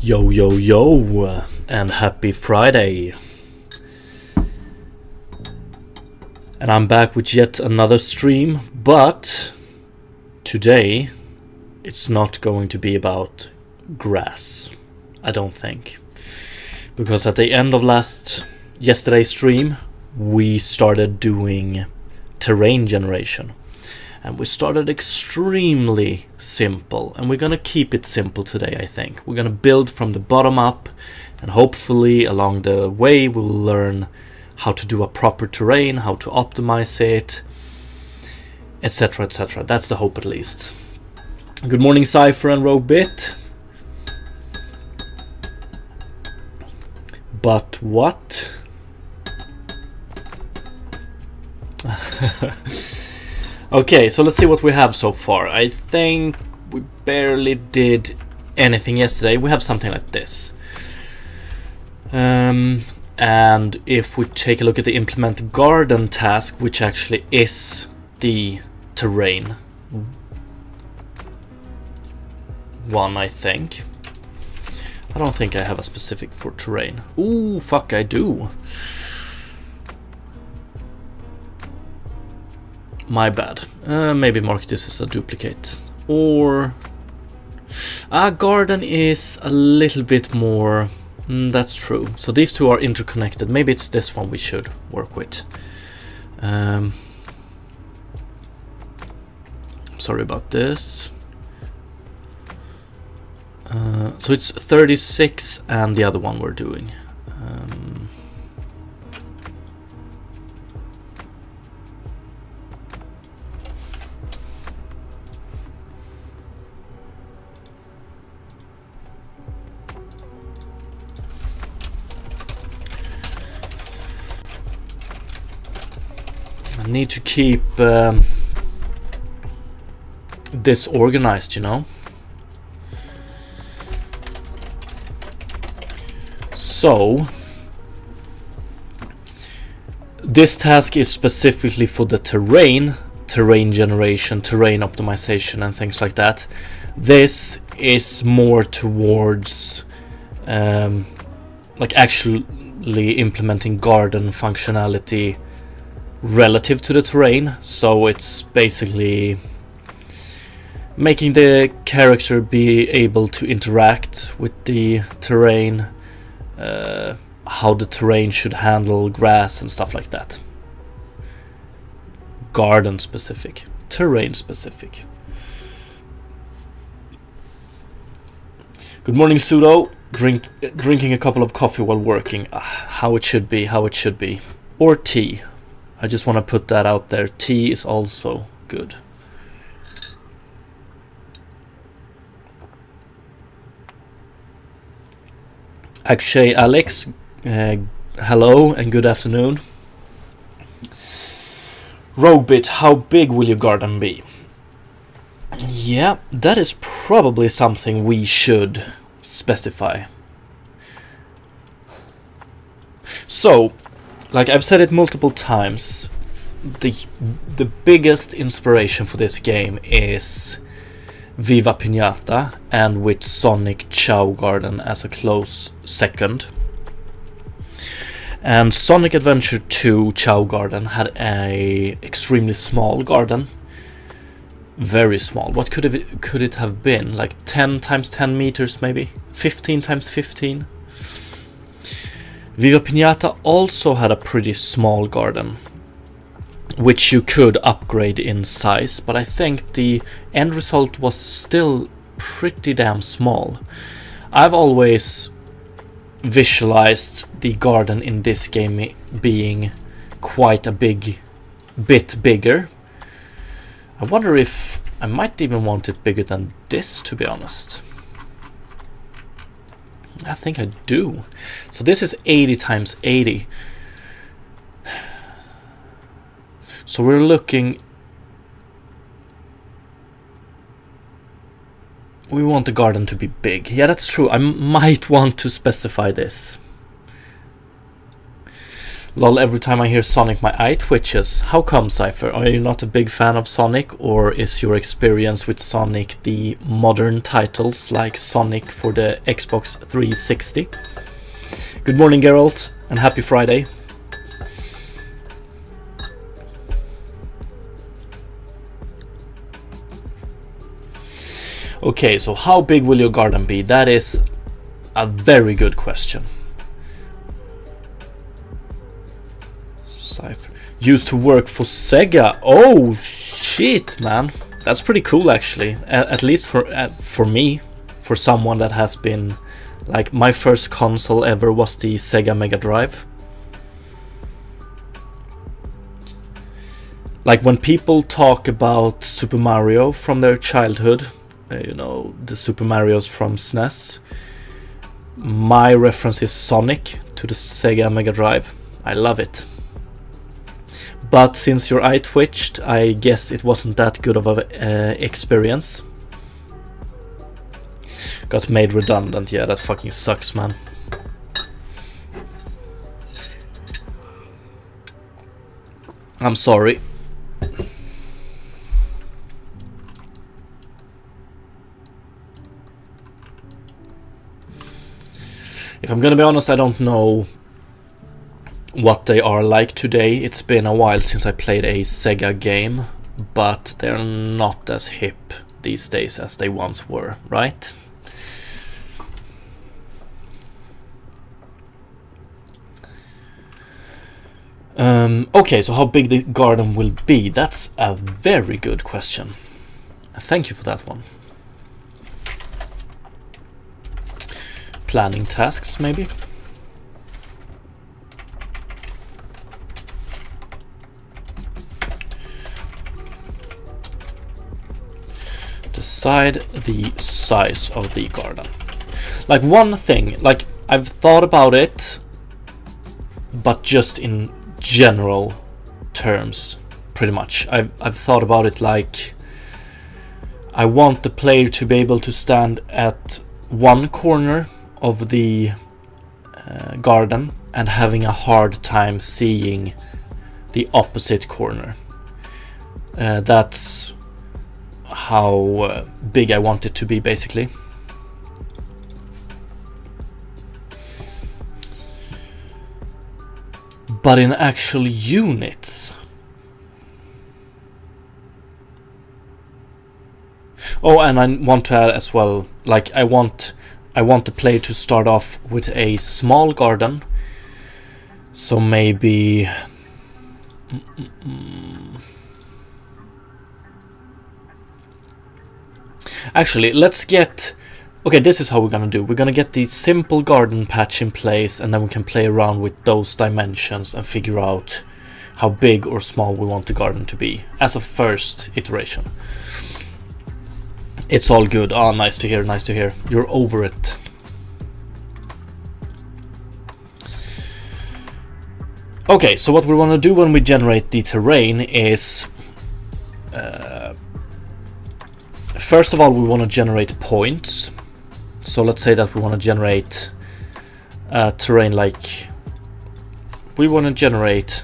Yo, yo, yo, and happy Friday. And I'm back with yet another stream, but today it's not going to be about grass, I don't think. Because at the end of yesterday's stream, we started doing terrain generation. And we started extremely simple, and we're gonna keep it simple today, I think. We're gonna build from the bottom up, and hopefully along the way we'll learn how to do a proper terrain, how to optimize it, etc, etc. That's the hope, at least. Good morning, Cypher and Roguebit. But what? Okay, so let's see what we have so far. I think we barely did anything yesterday. We have something like this. And if we take a look at the implement garden task, which actually is the terrain one, I think. I don't think I have a specific for terrain. Ooh, fuck, I do. My bad. Maybe mark this as a duplicate. Or... garden is a little bit more... that's true. So these two are interconnected. Maybe it's this one we should work with. Sorry about this. So it's 36 and the other one we're doing. I need to keep this organized, you know. So this task is specifically for the terrain generation, terrain optimization and things like that. This is more towards like actually implementing garden functionality relative to the terrain. So it's basically making the character be able to interact with the terrain, how the terrain should handle grass and stuff like that. Garden specific, terrain specific. Good morning, Pseudo. Drinking a couple of coffee while working. How it should be, how it should be. Or tea. I just want to put that out there. Tea is also good. Akshay Alex, hello and good afternoon. Roguebit, how big will your garden be? Yeah, that is probably something we should specify. So, like I've said it multiple times, the biggest inspiration for this game is Viva Pinata, and with Sonic Chao Garden as a close second. And Sonic Adventure 2 Chao Garden had a extremely small garden. Very small. What could it have been? Like 10 times 10 meters maybe? 15 times 15? Viva Pinata also had a pretty small garden, which you could upgrade in size, but I think the end result was still pretty damn small. I've always visualized the garden in this game being quite a bit bigger. I wonder if I might even want it bigger than this, to be honest. I think I do. So this is 80 times 80. So we're looking... We want the garden to be big. Yeah, that's true. I might want to specify this. Lol, every time I hear Sonic my eye twitches. How come, Cypher? Are you not a big fan of Sonic? Or is your experience with Sonic the modern titles like Sonic for the Xbox 360? Good morning, Geralt, and happy Friday. Okay, so how big will your garden be? That is a very good question. Cypher. Used to work for Sega. Oh, shit, man. That's pretty cool, actually. At least for me. For someone that has been... Like, my first console ever was the Sega Mega Drive. Like, when people talk about Super Mario from their childhood... you know, the Super Marios from SNES. My reference is Sonic to the Sega Mega Drive. I love it. But since your eye twitched, I guess it wasn't that good of an experience. Got made redundant. Yeah, that fucking sucks, man. I'm sorry. If I'm gonna be honest, I don't know what they are like today. It's been a while since I played a Sega game, but they're not as hip these days as they once were, right? Okay, so how big the garden will be? That's a very good question. Thank you for that one. Planning tasks, maybe? Decide the size of the garden. Like, one thing, like, I've thought about it, but just in general terms, pretty much. I've thought about it like, I want the player to be able to stand at one corner of the garden and having a hard time seeing the opposite corner. That's how big I want it to be, basically. But in actual units... Oh, and I want to add as well, like, I want the player to start off with a small garden So maybe actually, let's get... Okay, this is how we're gonna do. We're gonna get the simple garden patch in place, and then we can play around with those dimensions and figure out how big or small we want the garden to be as a first iteration. It's all good. Oh, nice to hear, nice to hear. You're over it. Okay, so what we want to do when we generate the terrain is... first of all, we want to generate points. So let's say that we want to generate terrain like... We want to generate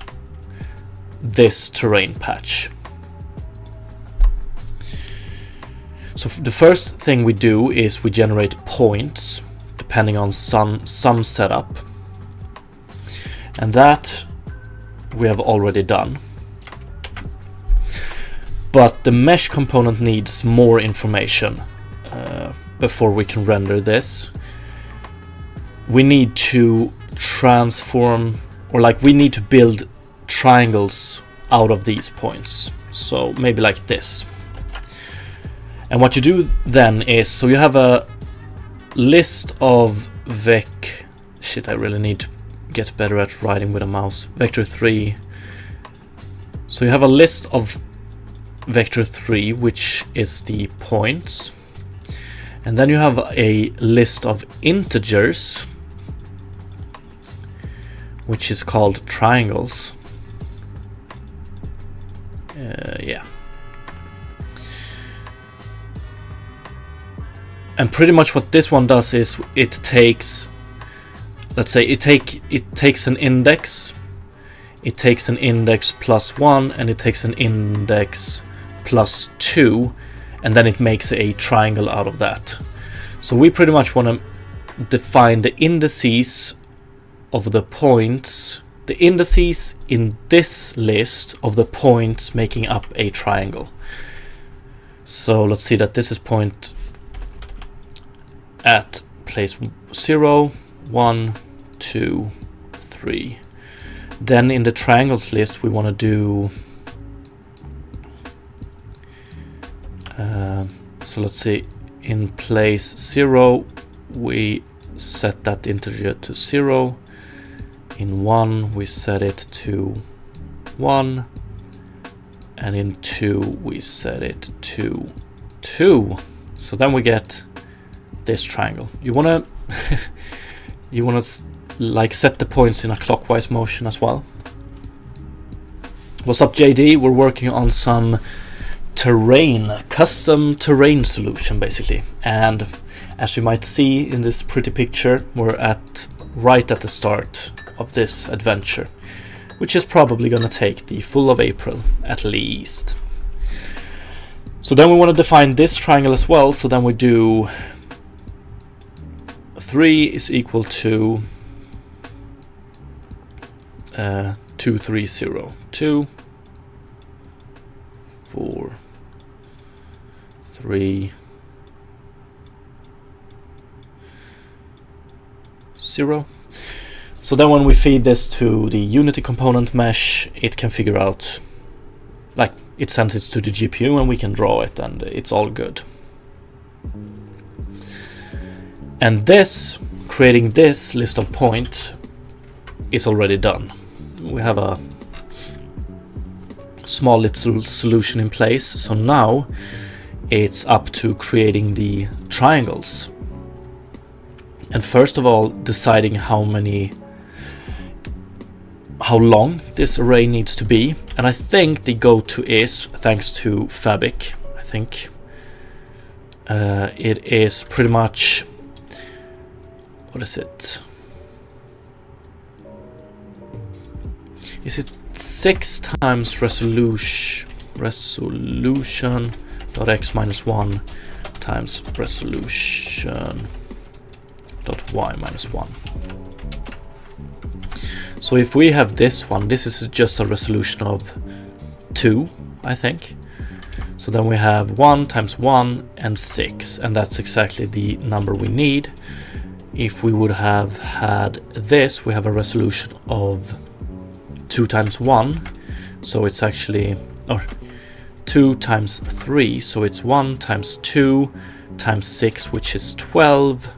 this terrain patch. So the first thing we do is we generate points depending on some setup. And that we have already done. But the mesh component needs more information before we can render this. We need to transform, or like we need to build triangles out of these points. So maybe like this. And what you do then is, so you have a list of shit, I really need to get better at writing with a mouse. Vector 3. So you have a list of vector 3, which is the points. And then you have a list of integers, which is called triangles. Yeah. And pretty much what this one does is it takes, let's say it takes an index, it takes an index plus 1, and it takes an index plus 2, and then it makes a triangle out of that. So we pretty much want to define the indices of the points, the indices in this list of the points making up a triangle. So let's see that this is point at place 0, 1, 2, 3. Then in the triangles list we want to do so let's see, in place 0 we set that integer to 0, in 1 we set it to 1, and in 2 we set it to 2. So then we get this triangle. You wanna like set the points in a clockwise motion as well. What's up, JD? We're working on some custom terrain solution basically, and as you might see in this pretty picture, we're right at the start of this adventure, which is probably gonna take the full of April at least. So then we want to define this triangle as well, so then we do 3 is equal to 2, 3, 0, 2, 4, 3, 0. So then when we feed this to the Unity component mesh, it can figure out, like, it sends it to the GPU and we can draw it, and it's all good. And this, creating this list of points, is already done. We have a small little solution in place, so now it's up to creating the triangles. And first of all, deciding how long this array needs to be. And I think the go-to is, thanks to Fabric, I think it is pretty much, what is it? Is it 6 times resolution dot x minus 1 times resolution dot y minus 1? So if we have this one, this is just a resolution of 2, I think. So then we have 1 times 1 and 6, and that's exactly the number we need. If we would have had this, we have a resolution of 2 times 1, so it's actually, or 2 times 3, so it's 1 times 2 times 6, which is 12.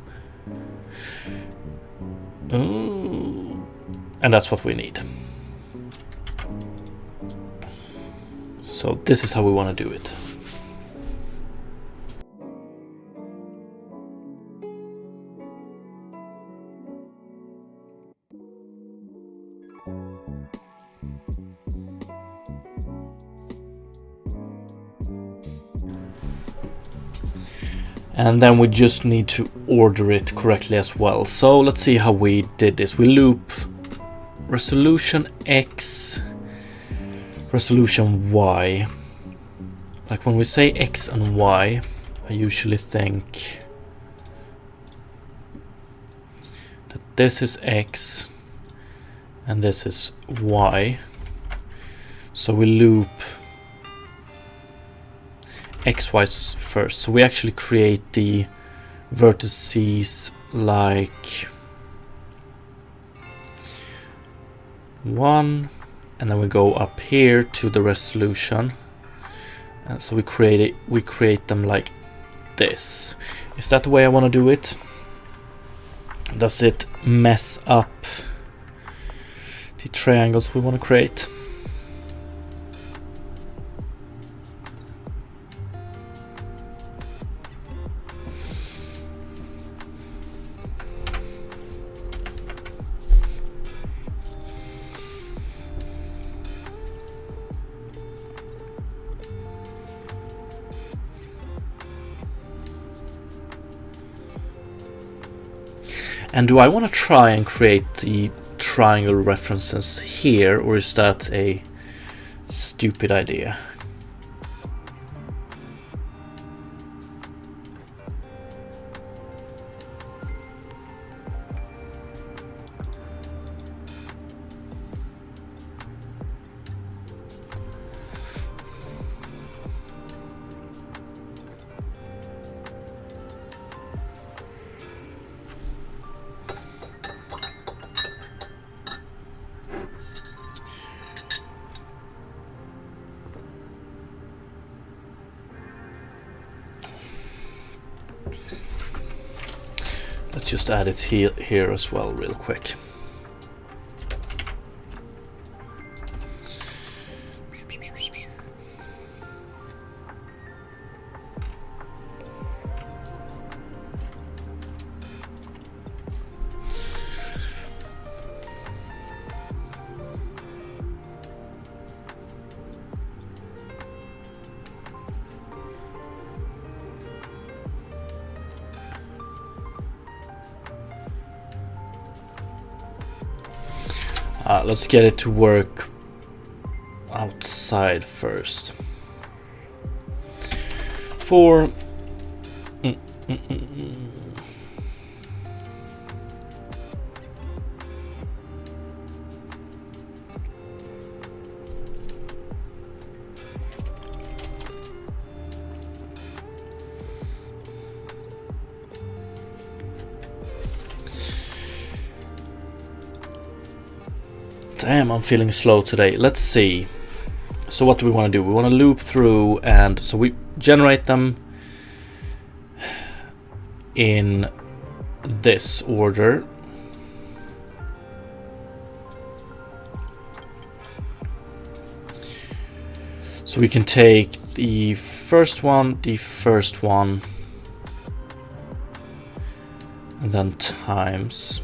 And that's what we need. So this is how we want to do it. And then we just need to order it correctly as well. So let's see how we did this. We loop resolution X, resolution Y. Like when we say X and Y, I usually think that this is X and this is Y. So we loop XY first. So we actually create the vertices like 1, and then we go up here to the resolution. So we create them like this. Is that the way I want to do it? Does it mess up the triangles we want to create? And do I want to try and create the triangle references here, or is that a stupid idea? Let's just add it here as well real quick. Let's get it to work outside first. For damn, I'm feeling slow today. Let's see. So what do we want to do? We want to loop through, and so we generate them in this order. So we can take the first one, and then times.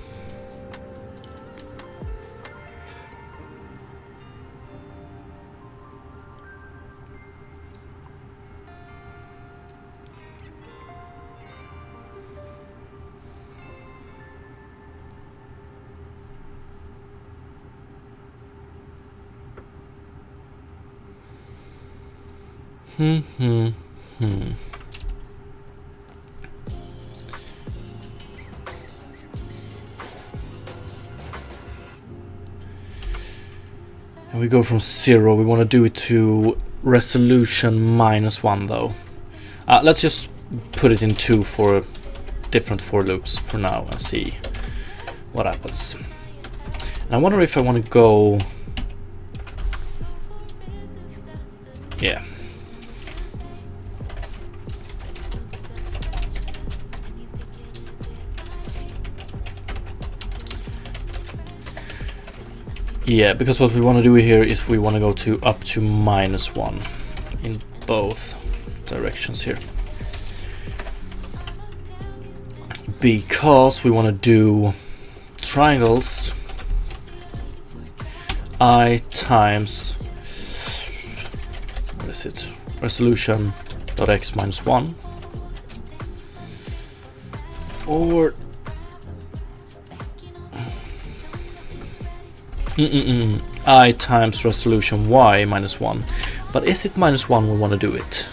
And we go from 0. We want to do it to resolution -1 though. Let's just put it in 2 for different for loops for now and see what happens. And I wonder if I want to go Yeah. Yeah, because what we want to do here is we want to go to up to -1 in both directions here. Because we want to do triangles I times, what is it, resolution dot x minus 1, or I times resolution y minus 1. But is it -1 we want to do it?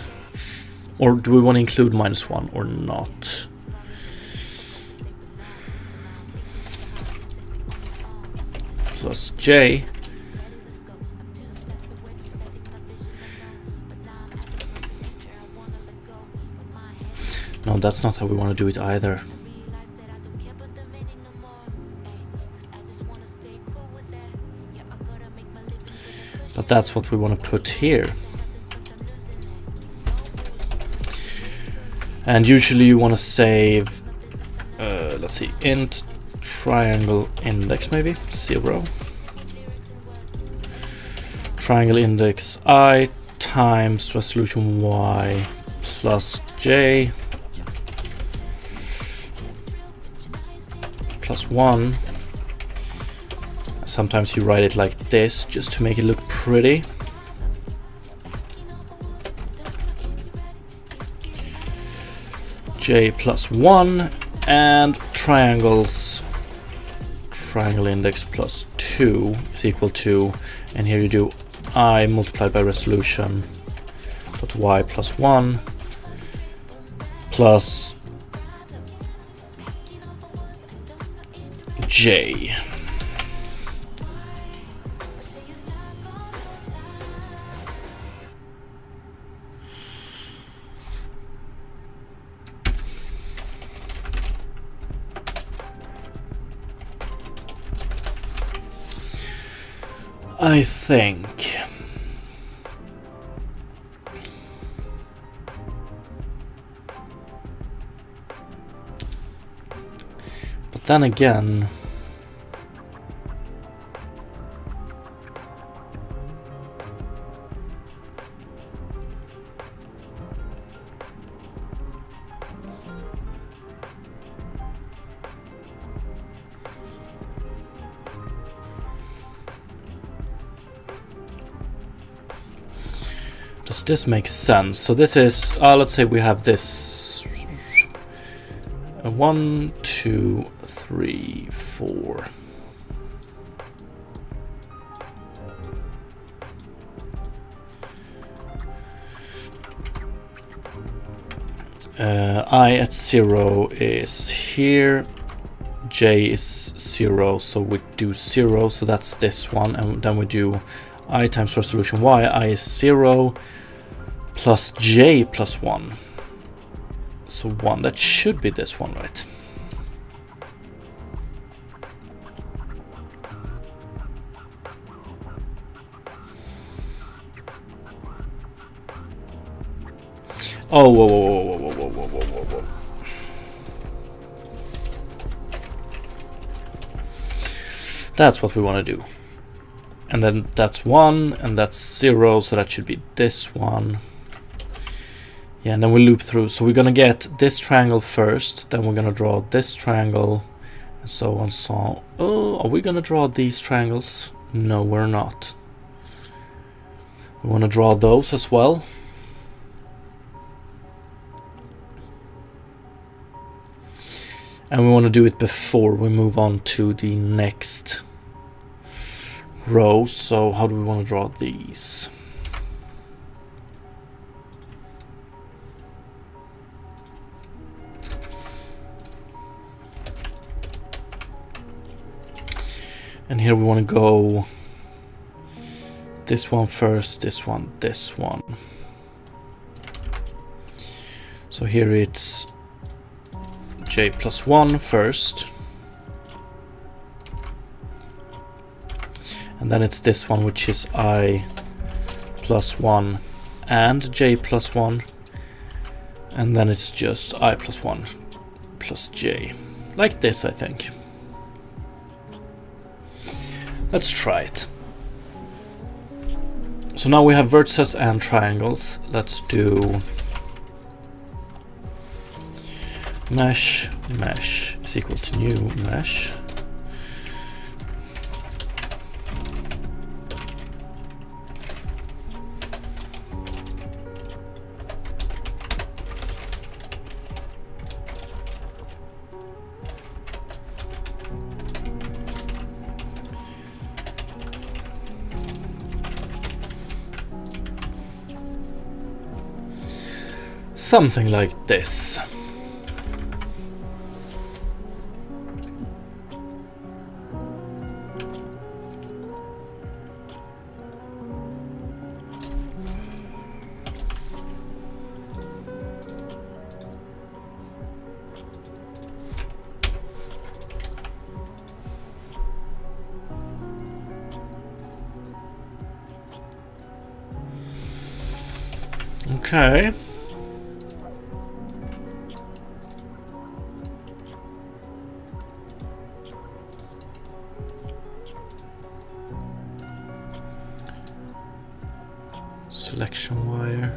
Or do we want to include -1 or not? Plus j no, that's not how we want to do it either. But that's what we want to put here. And usually you want to save, let's see, int triangle index, maybe 0. Triangle index I times resolution y plus j plus 1. Sometimes you write it like this just to make it look pretty. J plus 1 and triangles, triangle index plus 2 is equal to, and here you do I multiplied by resolution dot y plus 1 plus j. I think. But then again, does this make sense? So this is, let's say we have this 1, 2, 3, 4. I at 0 is here, j is 0, so we do 0, so that's this one, and then we do I times resolution y, I is 0 plus j plus 1. So 1, that should be this one, right? Oh, whoa, whoa, whoa, whoa, whoa, whoa, whoa, whoa, whoa. That's what we want to do. And then that's 1, and that's 0, so that should be this one. Yeah, and then we loop through. So we're gonna get this triangle first, then we're gonna draw this triangle, and so on, so. Oh, are we gonna draw these triangles? No, we're not. We wanna draw those as well. And we wanna do it before we move on to the next row. So how do we wanna draw these? And here we want to go this one first, this one, this one. So here it's j plus 1 first. And then it's this one, which is I plus 1 and j plus 1, and then it's just I plus 1 plus j. Like this, I think. Let's try it. So now we have vertices and triangles. Let's do mesh is equal to new mesh. Something like this. Okay. Selection wire.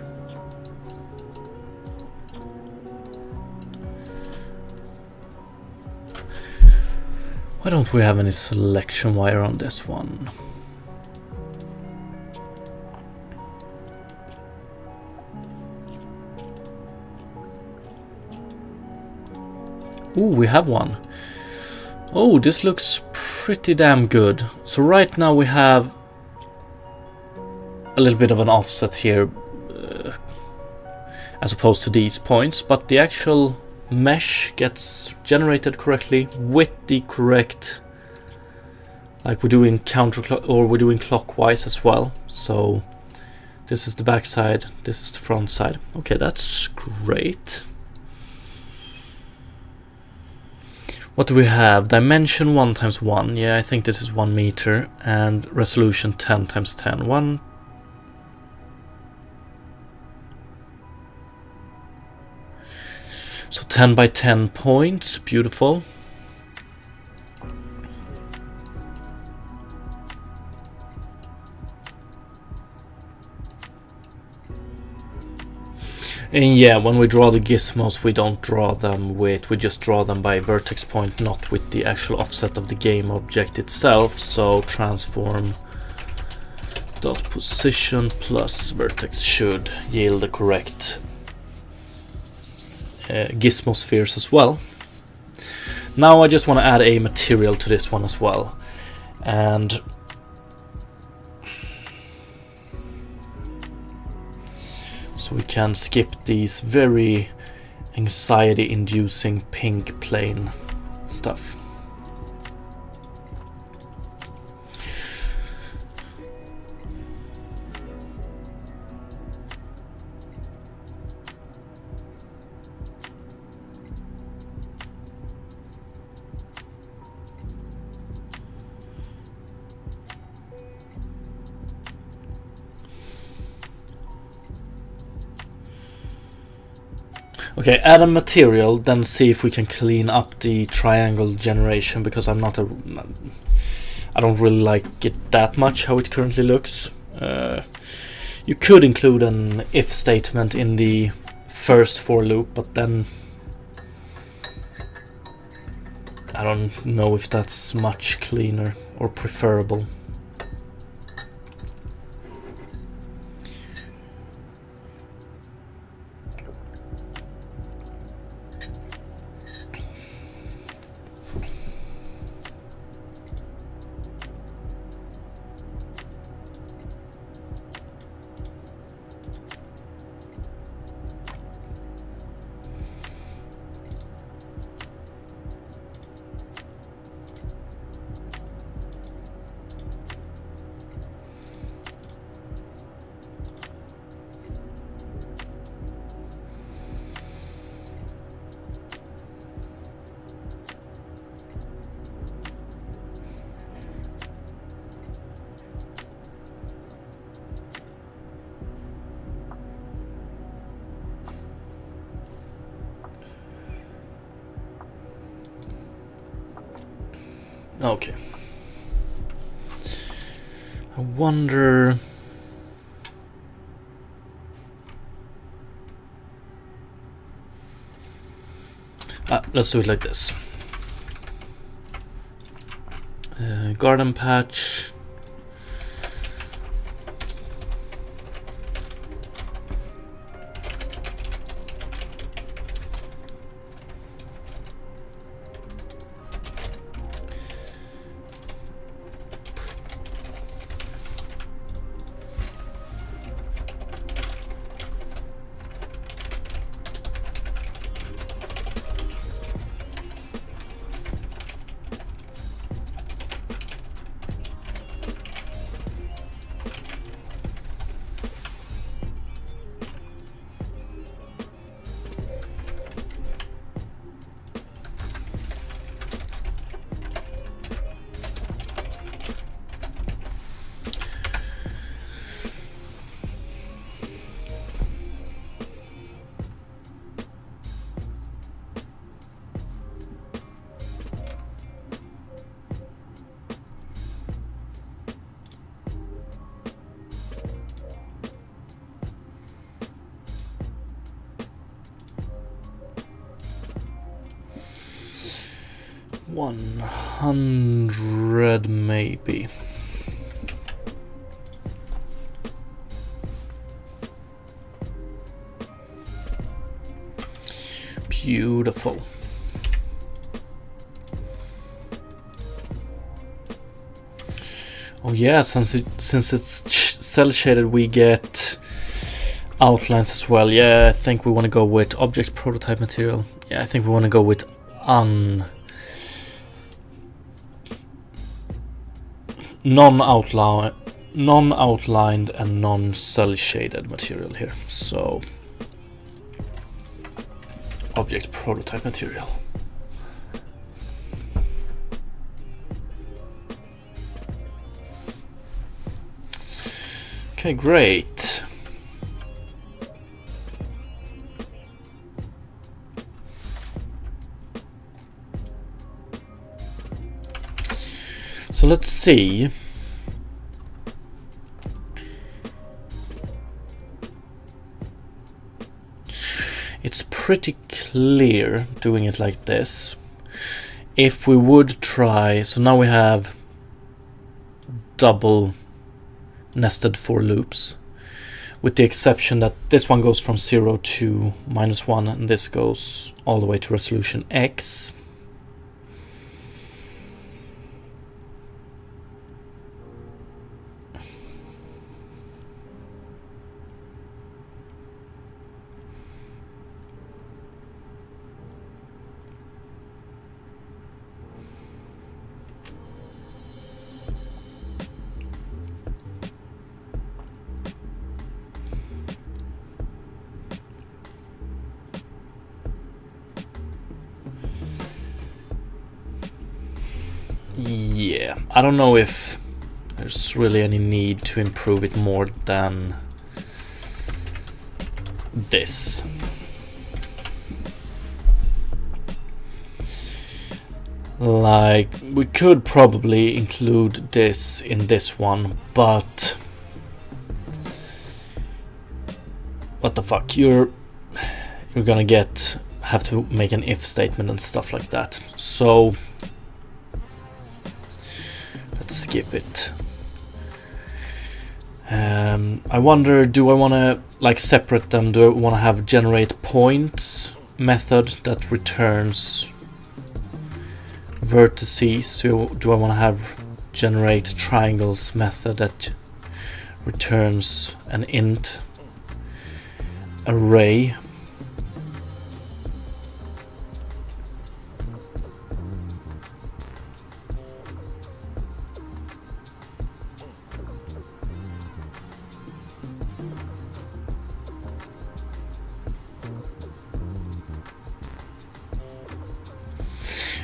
Why don't we have any selection wire on this one? Ooh, we have one. Oh, this looks pretty damn good. So right now we have a little bit of an offset here as opposed to these points, but the actual mesh gets generated correctly with the correct, like we're doing we're doing clockwise as well. So this is the back side, this is the front side. Okay, that's great. What do we have? Dimension 1 times 1. Yeah, I think this is 1 meter. And resolution 10 times 10. 1. So 10 by 10 points. Beautiful. And yeah, when we draw the gizmos, we don't draw them with, we just draw them by vertex point, not with the actual offset of the game object itself. So transform dot position plus vertex should yield the correct gizmo spheres as well. Now I just want to add a material to this one as well. And so we can skip these very anxiety-inducing pink plane stuff. Okay, add a material, then see if we can clean up the triangle generation, because I don't really like it that much how it currently looks. You could include an if statement in the first for loop, but then I don't know if that's much cleaner or preferable. Okay. I wonder... let's do it like this. Garden patch. $100 maybe. Beautiful. Oh yeah, since it's cell shaded, we get outlines as well. Yeah, I think we want to go with object prototype material. Yeah, I think we want to go with non-outlined and non-cell shaded material here. So object prototype material. Okay, great. So let's see. It's pretty clear doing it like this. If we would try, so now we have double nested for loops, with the exception that this one goes from 0 to -1 and this goes all the way to resolution X. Yeah, I don't know if there's really any need to improve it more than this. Like, we could probably include this in this one, but what the fuck, you're gonna have to make an if statement and stuff like that. So let's skip it. I wonder, do I want to like separate them? Do I want to have generate points method that returns vertices? Do I want to have generate triangles method that returns an int array?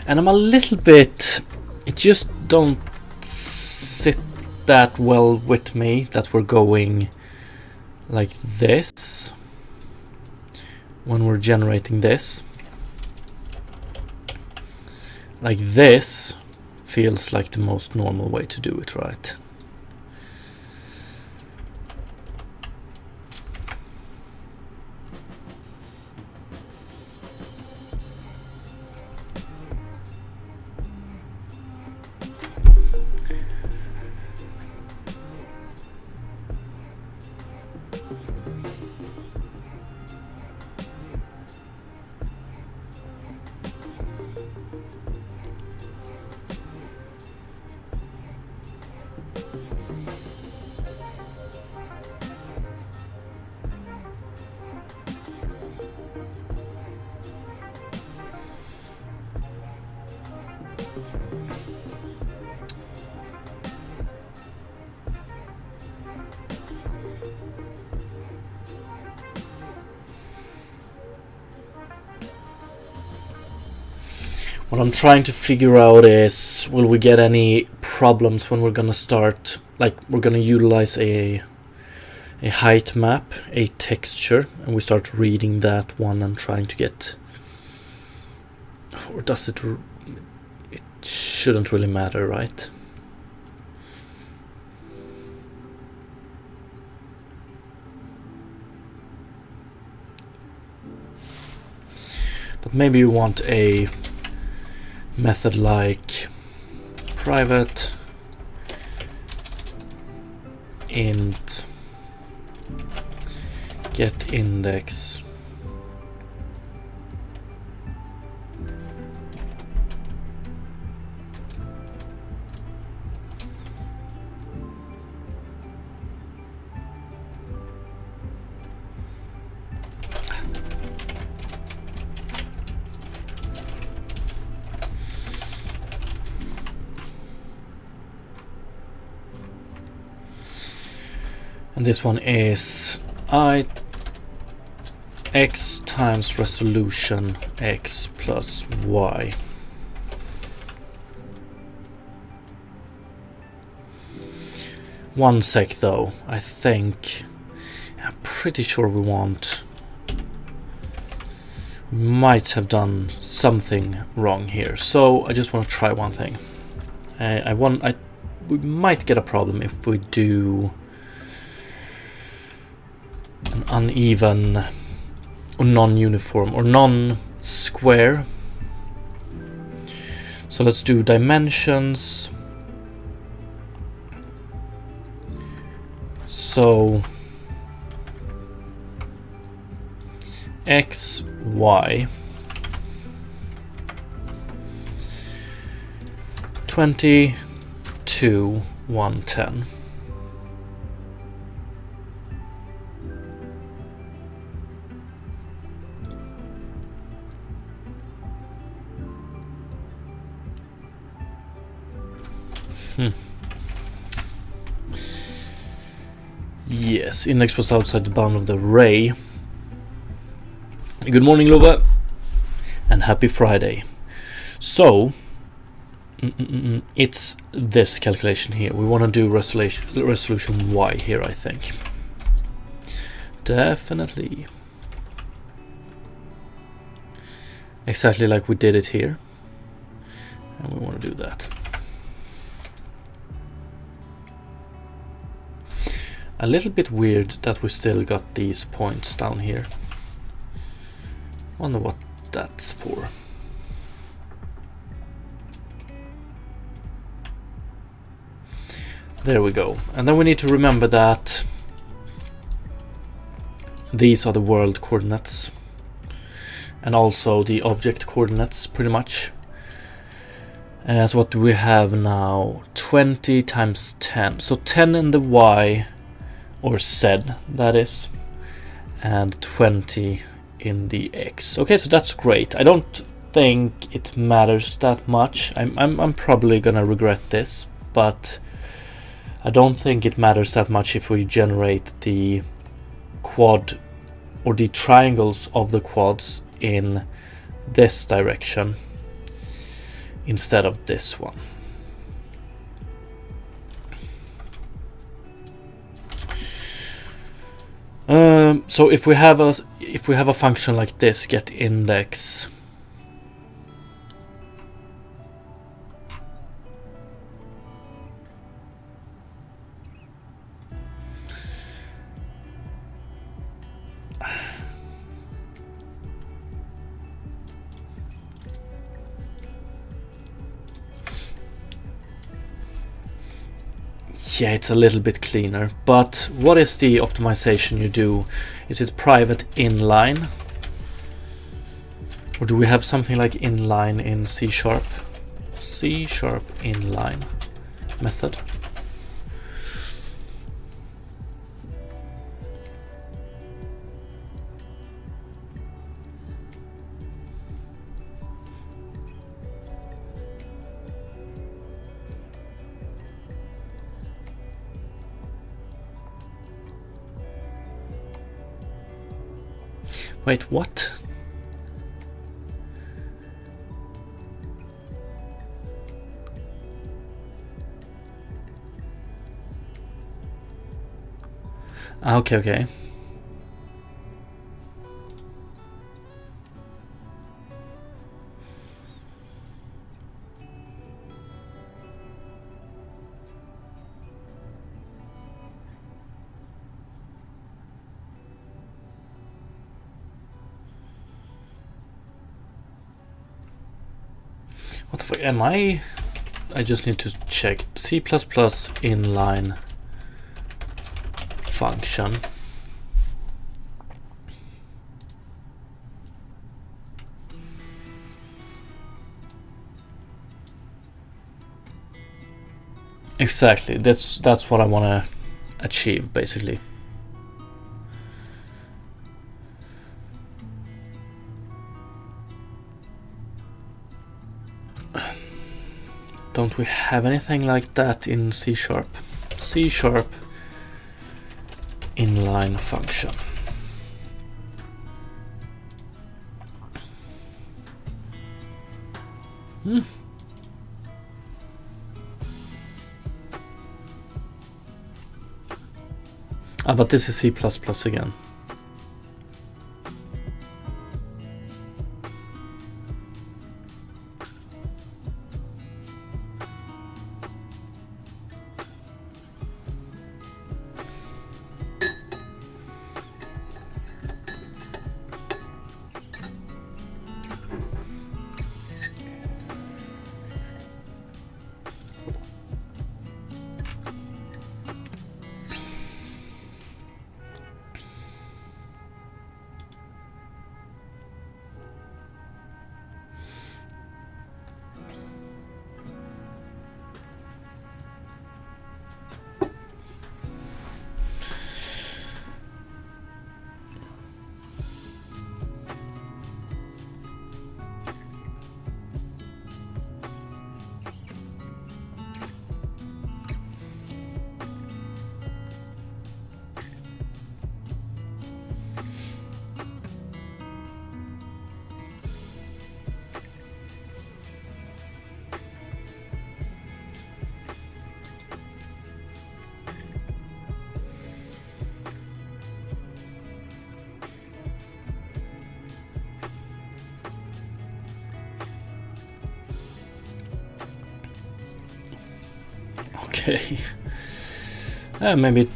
And I'm a little bit, it just don't sit that well with me that we're going like this when we're generating this. Like this feels like the most normal way to do it, right? What I'm trying to figure out is, will we get any problems when we're gonna start, like we're gonna utilize a height map, a texture, and we start reading that one and trying to get, or does it shouldn't really matter, right? But maybe you want a method like private int get index and this one is x times resolution x plus y. One sec though, I'm pretty sure we might have done something wrong here, so I just want to try one thing. We might get a problem if we do an uneven or non-uniform or non-square. So let's do dimensions. So x, y, 22, 110. Yes, index was outside the bound of the array. Good morning, Lova, and happy Friday. So, it's this calculation here. We want to do resolution y here, I think. Definitely. Exactly like we did it here. And we want to do that. A little bit weird that we still got these points down here. Wonder what that's for. There we go. And then we need to remember that these are the world coordinates and also the object coordinates, pretty much. So what do we have now? 20 times 10. So 10 in the y, or z, that is, and 20 in the x. Okay, so that's great. I don't think it matters that much. I'm probably gonna regret this, but I don't think it matters that much if we generate the quad or the triangles of the quads in this direction instead of this one. So if we have a function like this, get index Yeah, it's a little bit cleaner, but what is the optimization you do? Is it private inline? Or do we have something like inline in C#? C# inline method. Wait, what? Okay, okay. What the fuck am I? I just need to check C++ inline function. Exactly, that's what I want to achieve, basically. Don't we have anything like that in C#? C# inline function. Ah, but this is C++ again. Okay. Maybe it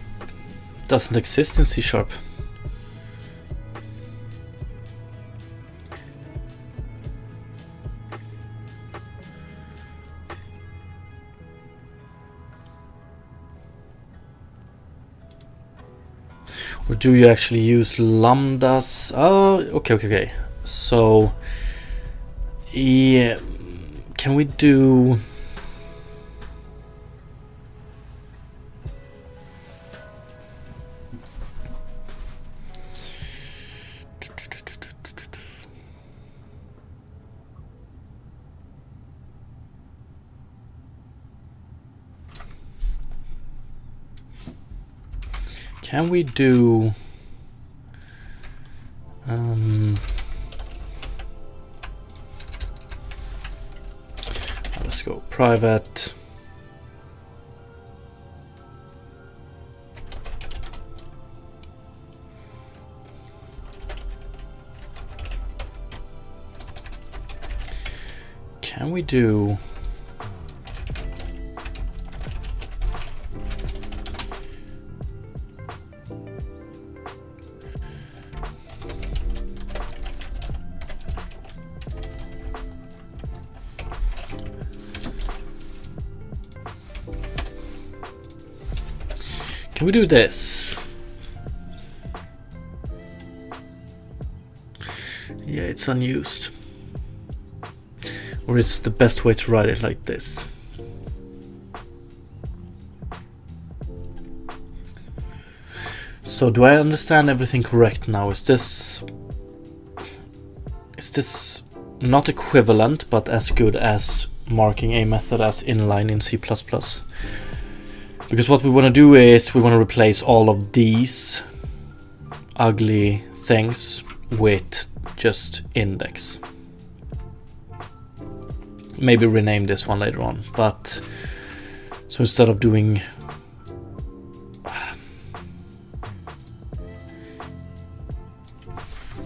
doesn't exist in C#. Or do you actually use lambdas? Oh, okay. So, yeah, can we do... Can we do... let's go private. Can we do... we do this. Yeah, it's unused. Or is the best way to write it like this? So do I understand everything correct now? Is this not equivalent but as good as marking a method as inline in C++? Because what we want to do is we want to replace all of these ugly things with just index. Maybe rename this one later on, but so instead of doing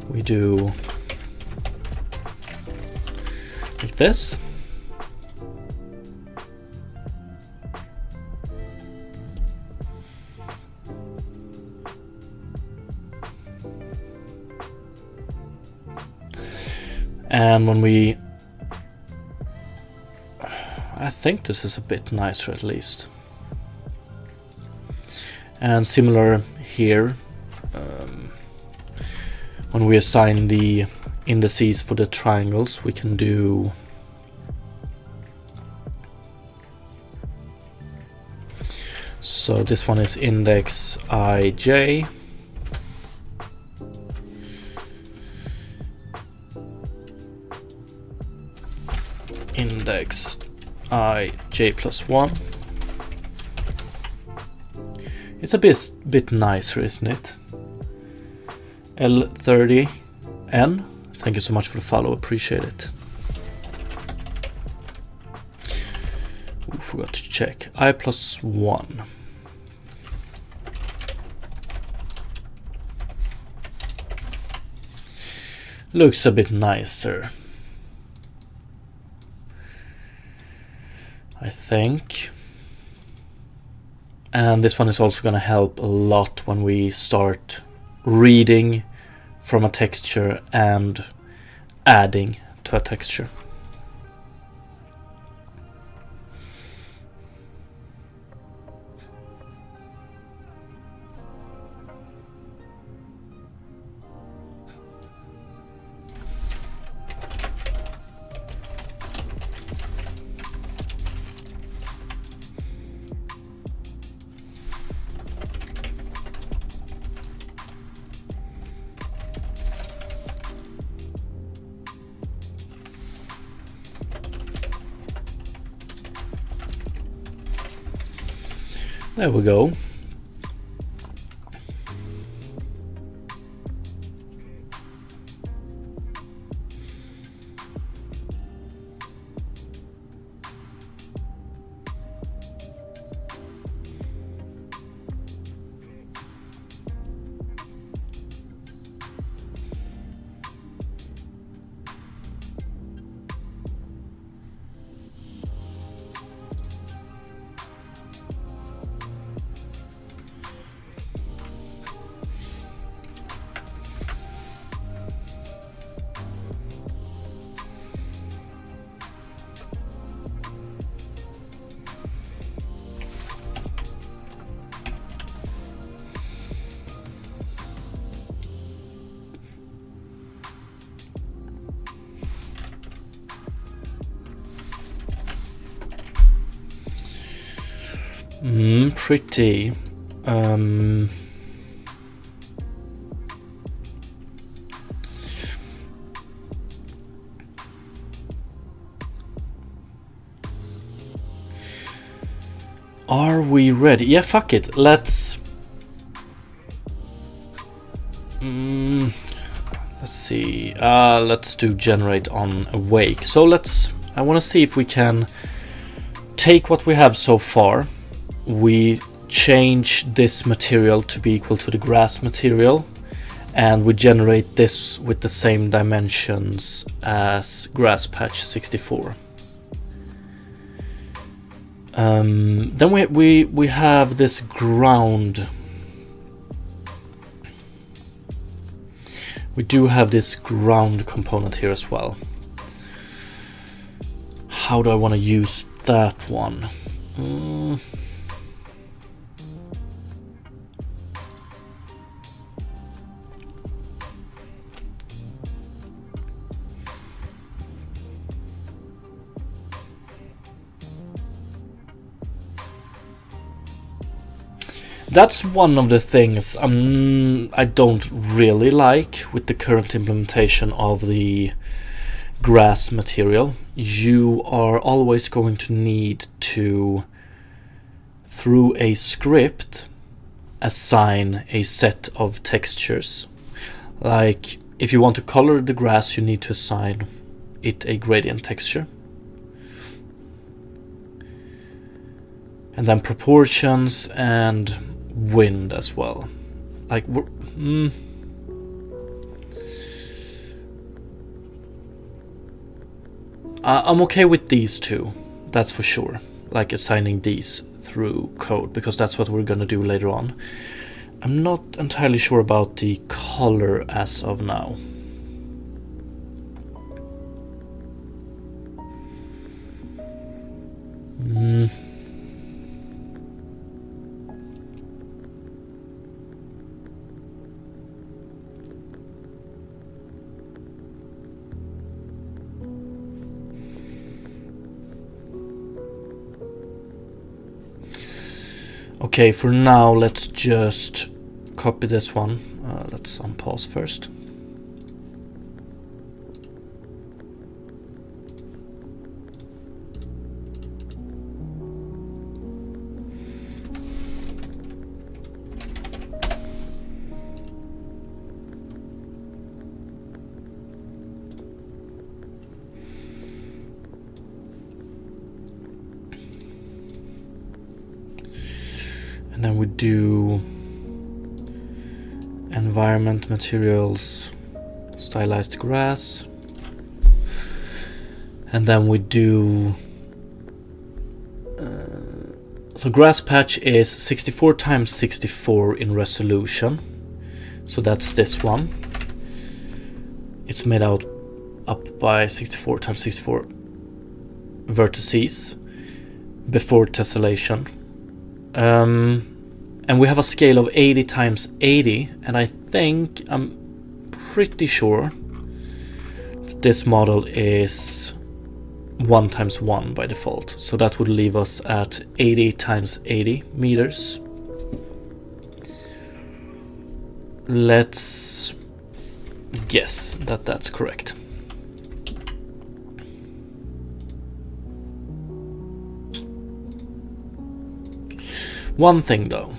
we do like this. And when we, I think this is a bit nicer at least. And similar here, when we assign the indices for the triangles, we can do so this one is index ij, index ij plus 1. It's a bit nicer, isn't it? L30N, thank you so much for the follow, appreciate it. Ooh, forgot to check. I plus 1. Looks a bit nicer, I think. And this one is also going to help a lot when we start reading from a texture and adding to a texture. There we go. Pretty. Are we ready? Yeah, fuck it. Let's see. Let's do generate on awake. So I want to see if we can take what we have so far. We change this material to be equal to the grass material, and we generate this with the same dimensions as grass patch 64. Then we have this ground. We do have this ground component here as well. How do I want to use that one? That's one of the things I don't really like with the current implementation of the grass material. You are always going to need to, through a script, assign a set of textures. Like if you want to color the grass, you need to assign it a gradient texture. And then proportions and wind as well. Like I'm okay with these two, that's for sure. Like assigning these through code, because that's what we're gonna do later on. I'm not entirely sure about the color as of now. Okay, for now, let's just copy this one. Let's unpause first. And then we do environment materials, stylized grass. And then we do so grass patch is 64 times 64 in resolution. So that's this one. It's made out up by 64 times 64 vertices before tessellation. And we have a scale of 80 times 80, and I'm pretty sure that this model is 1 times 1 by default. So that would leave us at 80 times 80 meters. Let's guess that that's correct. One thing though,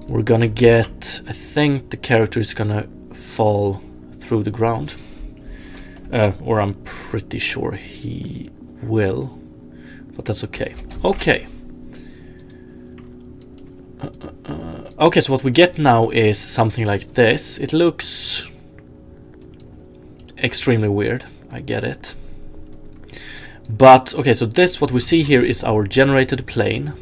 we're gonna get, I think the character is gonna fall through the ground, or I'm pretty sure he will, but that's okay. Okay. Okay, so what we get now is something like this. It looks extremely weird, I get it. But, okay, so this, what we see here is our generated plane.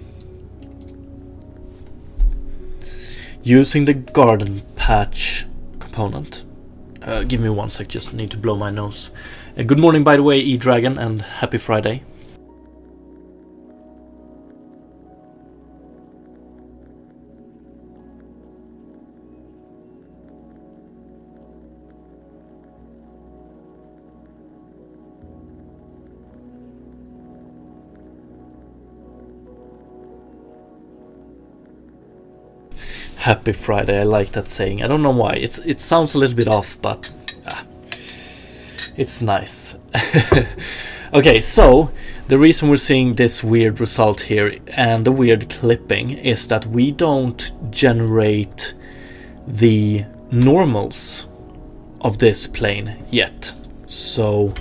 Using the garden patch component. Give me 1 sec, just need to blow my nose. Good morning, by the way, E-Dragon, and happy Friday. Happy Friday, I like that saying. I don't know why. It sounds a little bit off, but it's nice. Okay, so the reason we're seeing this weird result here and the weird clipping is that we don't generate the normals of this plane yet. So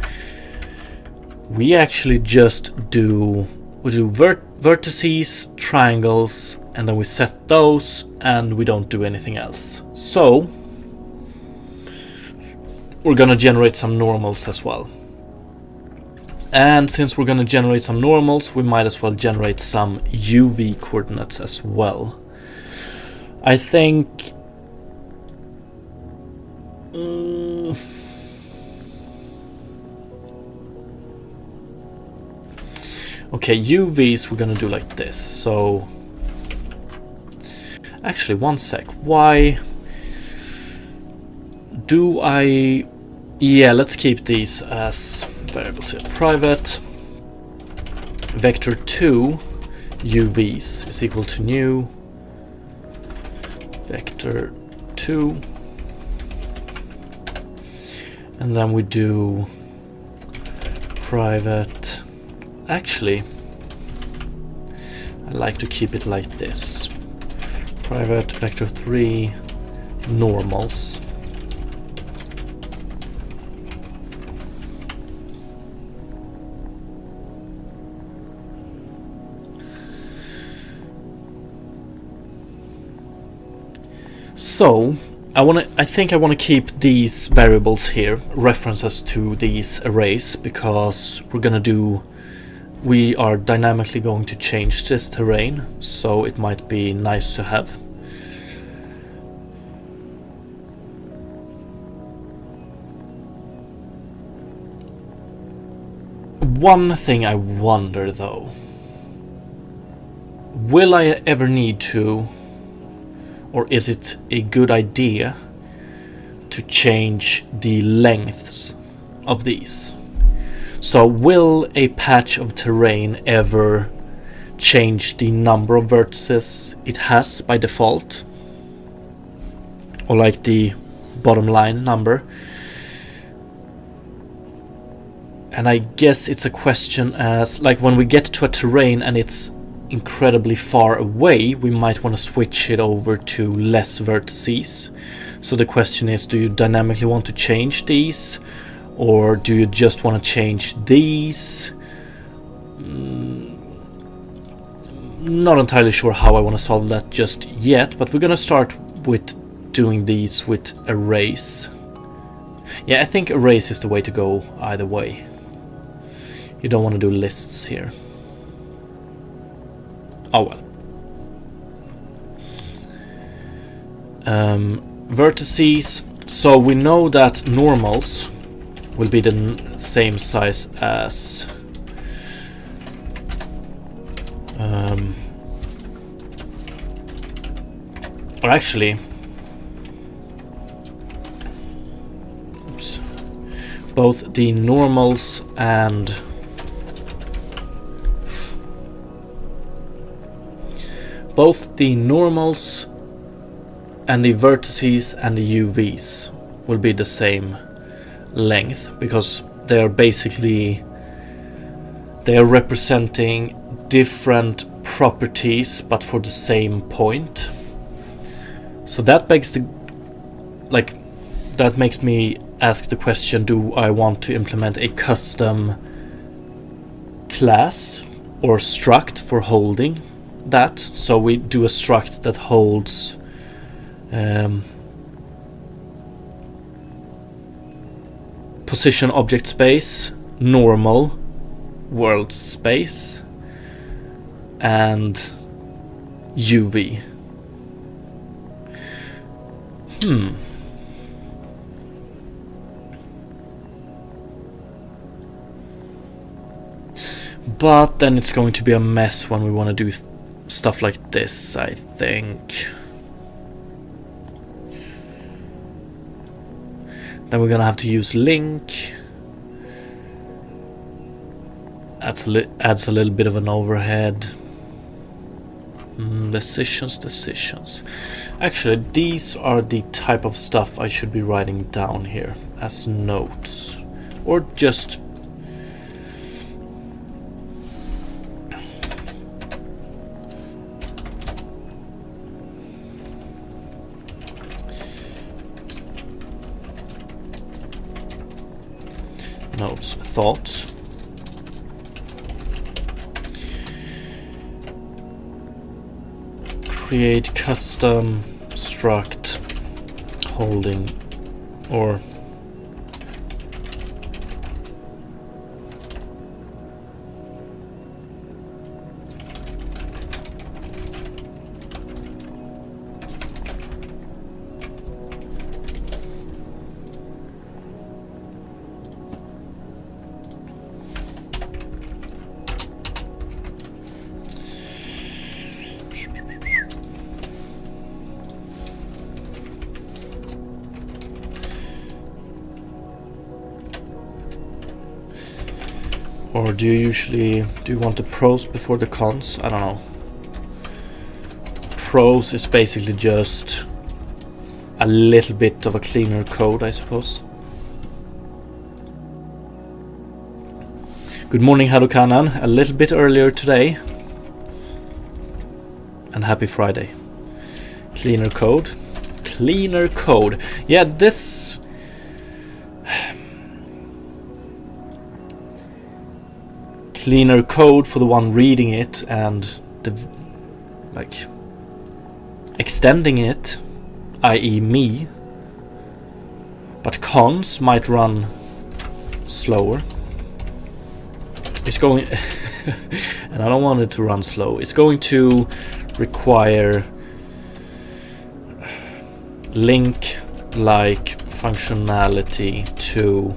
we actually just do vertices, triangles, and then we set those, and we don't do anything else. So we're gonna generate some normals as well. And since we're gonna generate some normals, we might as well generate some UV coordinates as well. I think okay, UVs we're gonna do like this. So actually, 1 sec. Why do I... Yeah, let's keep these as variables here. Private vector2 UVs is equal to new vector 2, and then we do private. Actually, I like to keep it like this. Private vector 3 normals. So I think I want to keep these variables here, references to these arrays, because we are dynamically going to change this terrain, so it might be nice to have. One thing I wonder though, will I ever need to, or is it a good idea to change the lengths of these? So will a patch of terrain ever change the number of vertices it has by default? Or like the bottom line number? And I guess it's a question as, like, when we get to a terrain and it's incredibly far away, we might want to switch it over to less vertices. So the question is, do you dynamically want to change these, or do you just want to change these? Not entirely sure how I want to solve that just yet, but we're gonna start with doing these with arrays. Yeah, I think arrays is the way to go either way. You don't want to do lists here. Oh well. Vertices. So we know that normals will be the same size as or actually, oops, both the normals and the vertices and the UVs will be the same length, because they are representing different properties but for the same point. So that that makes me ask the question, do I want to implement a custom class or struct for holding that? So we do a struct that holds position object space, normal world space, and UV. But then it's going to be a mess when we want to do stuff like this, I think. Then we're gonna have to use link. Adds a little bit of an overhead. Decisions. Actually, these are the type of stuff I should be writing down here as notes, or just notes, thoughts. Create custom struct holding, or do you want the pros before the cons? I don't know. Pros is basically just a little bit of a cleaner code, I suppose. Good morning, Harukanan. A little bit earlier today. And happy Friday. Cleaner code. Cleaner code. Yeah, this... cleaner code for the one reading it and like extending it, i.e. me, but cons might run slower. It's going and I don't want it to run slow. It's going to require link-like functionality to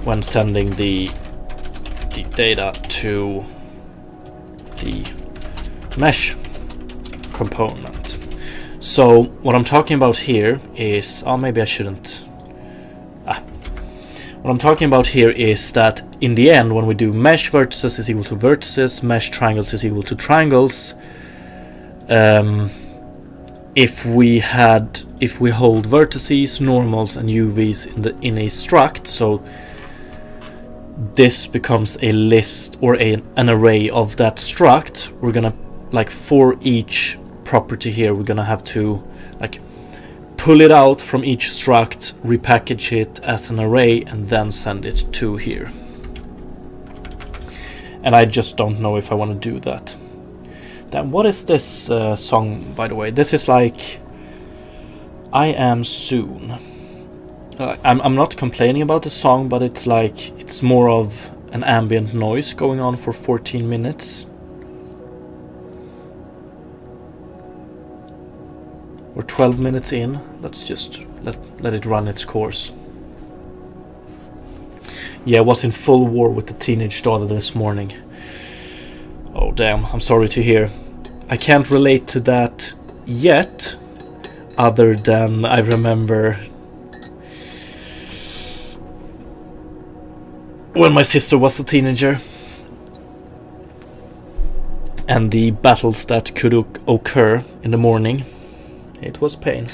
when sending the data to the mesh component. So what I'm talking about here is, oh, maybe I shouldn't. What I'm talking about here is that in the end, when we do mesh vertices is equal to vertices, mesh triangles is equal to triangles. If we hold vertices, normals, and UVs in a struct, so this becomes a list or an array of that struct, we're gonna, like, for each property here, we're gonna have to like pull it out from each struct, repackage it as an array, and then send it to here. And I just don't know if I want to do that. Then what is this song, by the way? This is like I Am Soon. I'm not complaining about the song, but it's like it's more of an ambient noise going on for 14 minutes. We're 12 minutes in. Let's just let it run its course. Yeah, I was in full war with the teenage daughter this morning. Oh damn, I'm sorry to hear. I can't relate to that yet, other than I remember when my sister was a teenager and the battles that could occur in the morning. It was pain.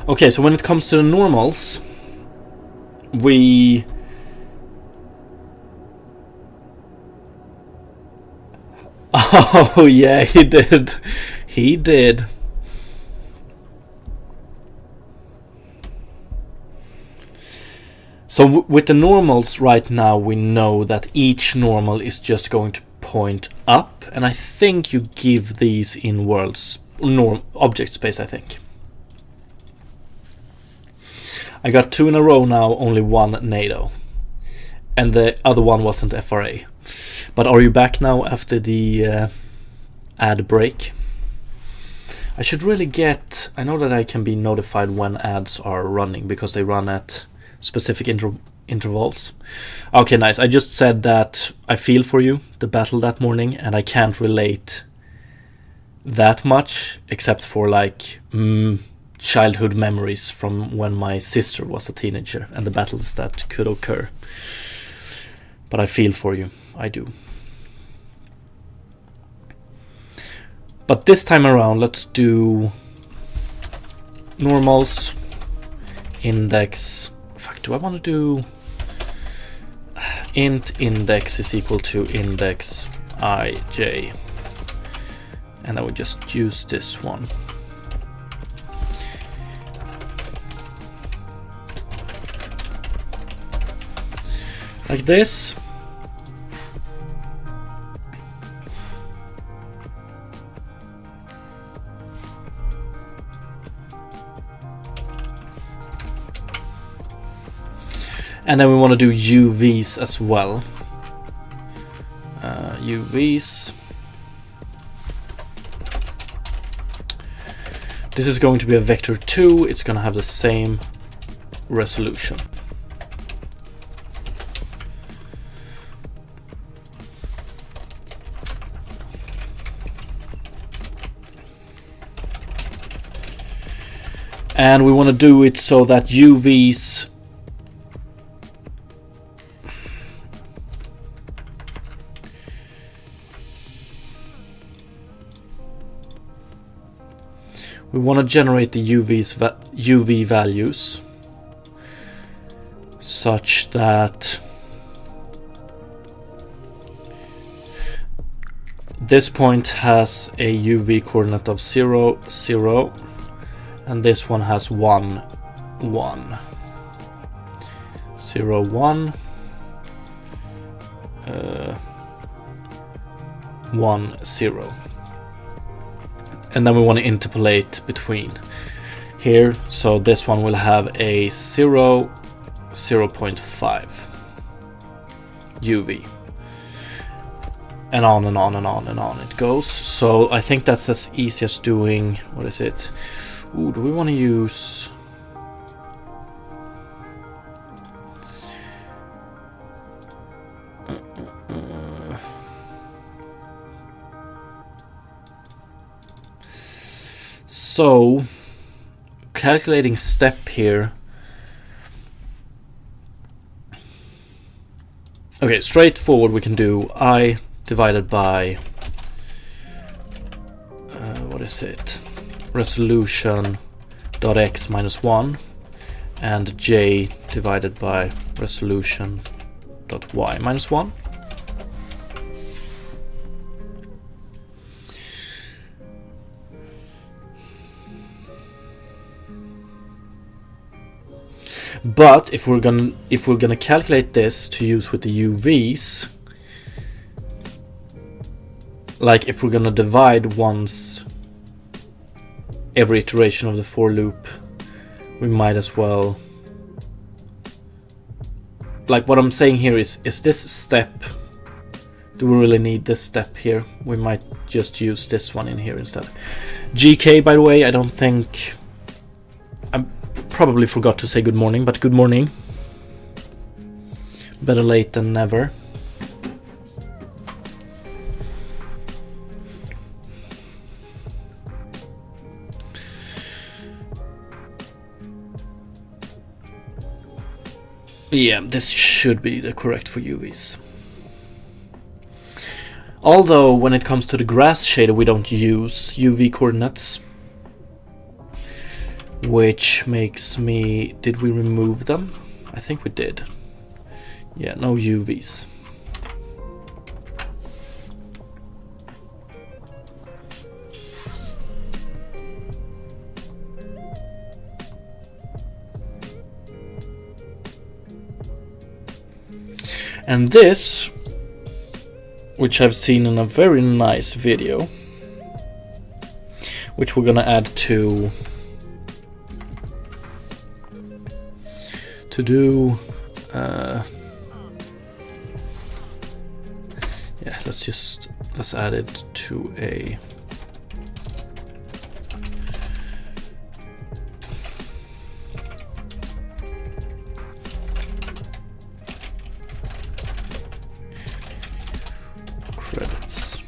Okay, so when it comes to the normals, we oh yeah, he did. He did. So with the normals right now, we know that each normal is just going to point up, and I think you give these in worlds object space, I think. I got 2 in a row now, only one NATO. And the other one wasn't FRA. But are you back now after the ad break? I should really get... I know that I can be notified when ads are running, because they run at specific intervals. Okay, nice. I just said that I feel for you, the battle that morning, and I can't relate that much, except for like... childhood memories from when my sister was a teenager and the battles that could occur. But I feel for you, I do. But this time around, let's do normals, index. Fuck, do I want to do int index is equal to index ij, and I would just use this one. Like this. And then we want to do UVs as well. UVs. This is going to be a vector 2. It's going to have the same resolution. And we want to do it so that UVs we want to generate the UV values such that this point has a UV coordinate of 0, 0, and this one has 1, 1. 0, 1, 1, 0. And then we want to interpolate between here, so this one will have a 0, 0.5 UV. And on and on and on and on it goes. So I think that's as easy as doing, what is it? Ooh, do we want to use... So, calculating step here. Okay, straightforward we can do I divided by, what is it? Resolution dot x minus 1 and j divided by resolution dot y minus 1. But if we're gonna calculate this to use with the UVs, like if we're gonna divide once every iteration of the for loop, we might as well, like what I'm saying here is this step, do we really need this step here? We might just use this one in here instead. GK, by the way, I don't think, I probably forgot to say good morning, but good morning. Better late than never. Yeah, this should be the correct for UVs. Although when it comes to the grass shader we don't use UV coordinates, which makes me, did we remove them? I think we did. Yeah, no UVs. And this, which I've seen in a very nice video, which we're gonna add to do yeah, let's add it to a credits,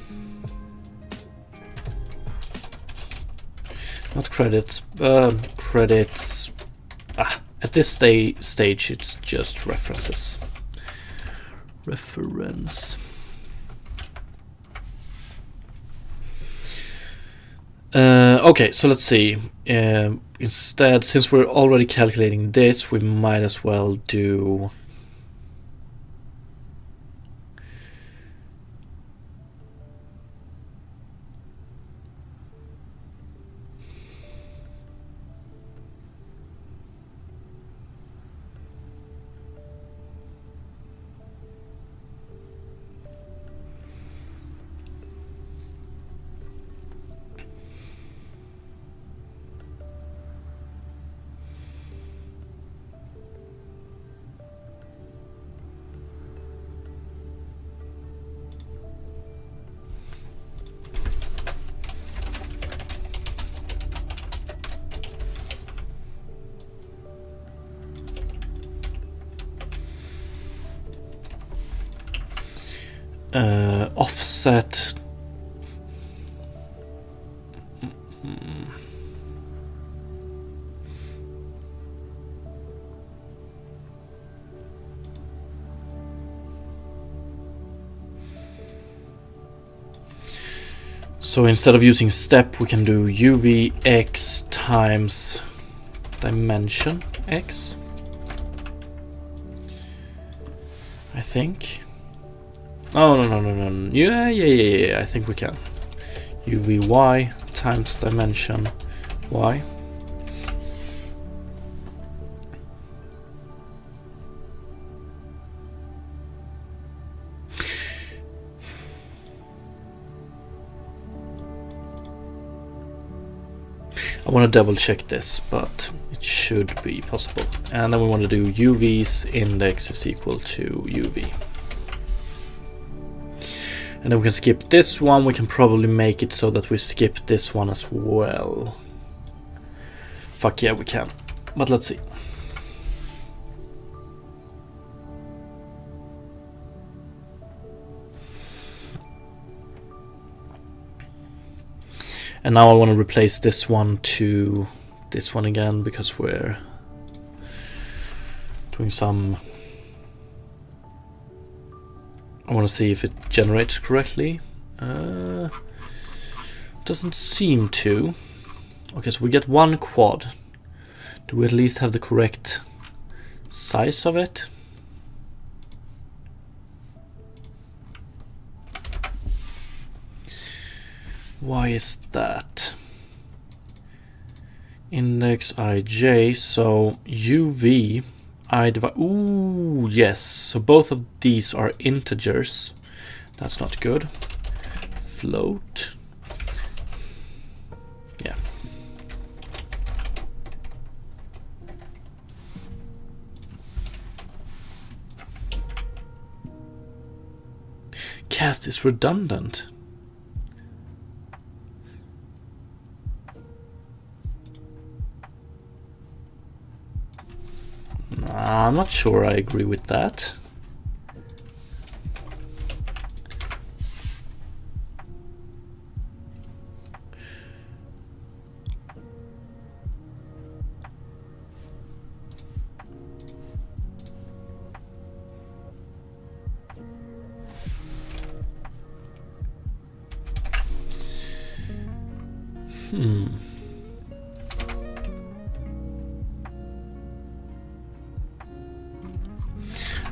not credits, credits. At this stage it's just references. Reference. Okay, so let's see. Instead, since we're already calculating this, we might as well do offset. So instead of using step, we can do UVX times dimension x, I think. Oh, no. Yeah, I think we can. UVY times dimension y. I want to double check this, but it should be possible. And then we want to do UV's index is equal to UV. And then we can skip this one. We can probably make it so that we skip this one as well. Fuck yeah, we can. But let's see. And now I want to replace this one to this one again, because we're doing some... I want to see if it generates correctly. Doesn't seem to. Okay, so we get one quad. Do we at least have the correct size of it? Why is that? Index ij, so UV I divide. Ooh, yes. So both of these are integers. That's not good. Float. Yeah. Cast is redundant. I'm not sure I agree with that.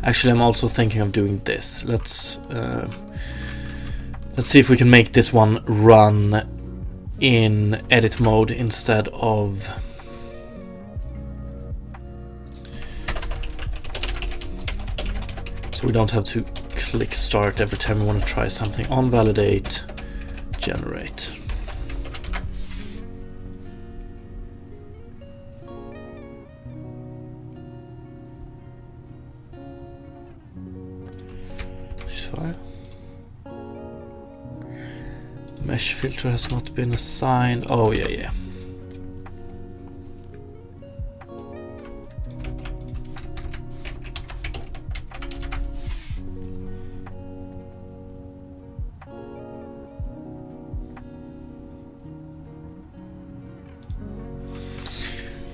Actually, I'm also thinking of doing this. Let's see if we can make this one run in edit mode instead of... So we don't have to click start every time we want to try something. On validate, generate. Mesh filter has not been assigned. Oh, yeah.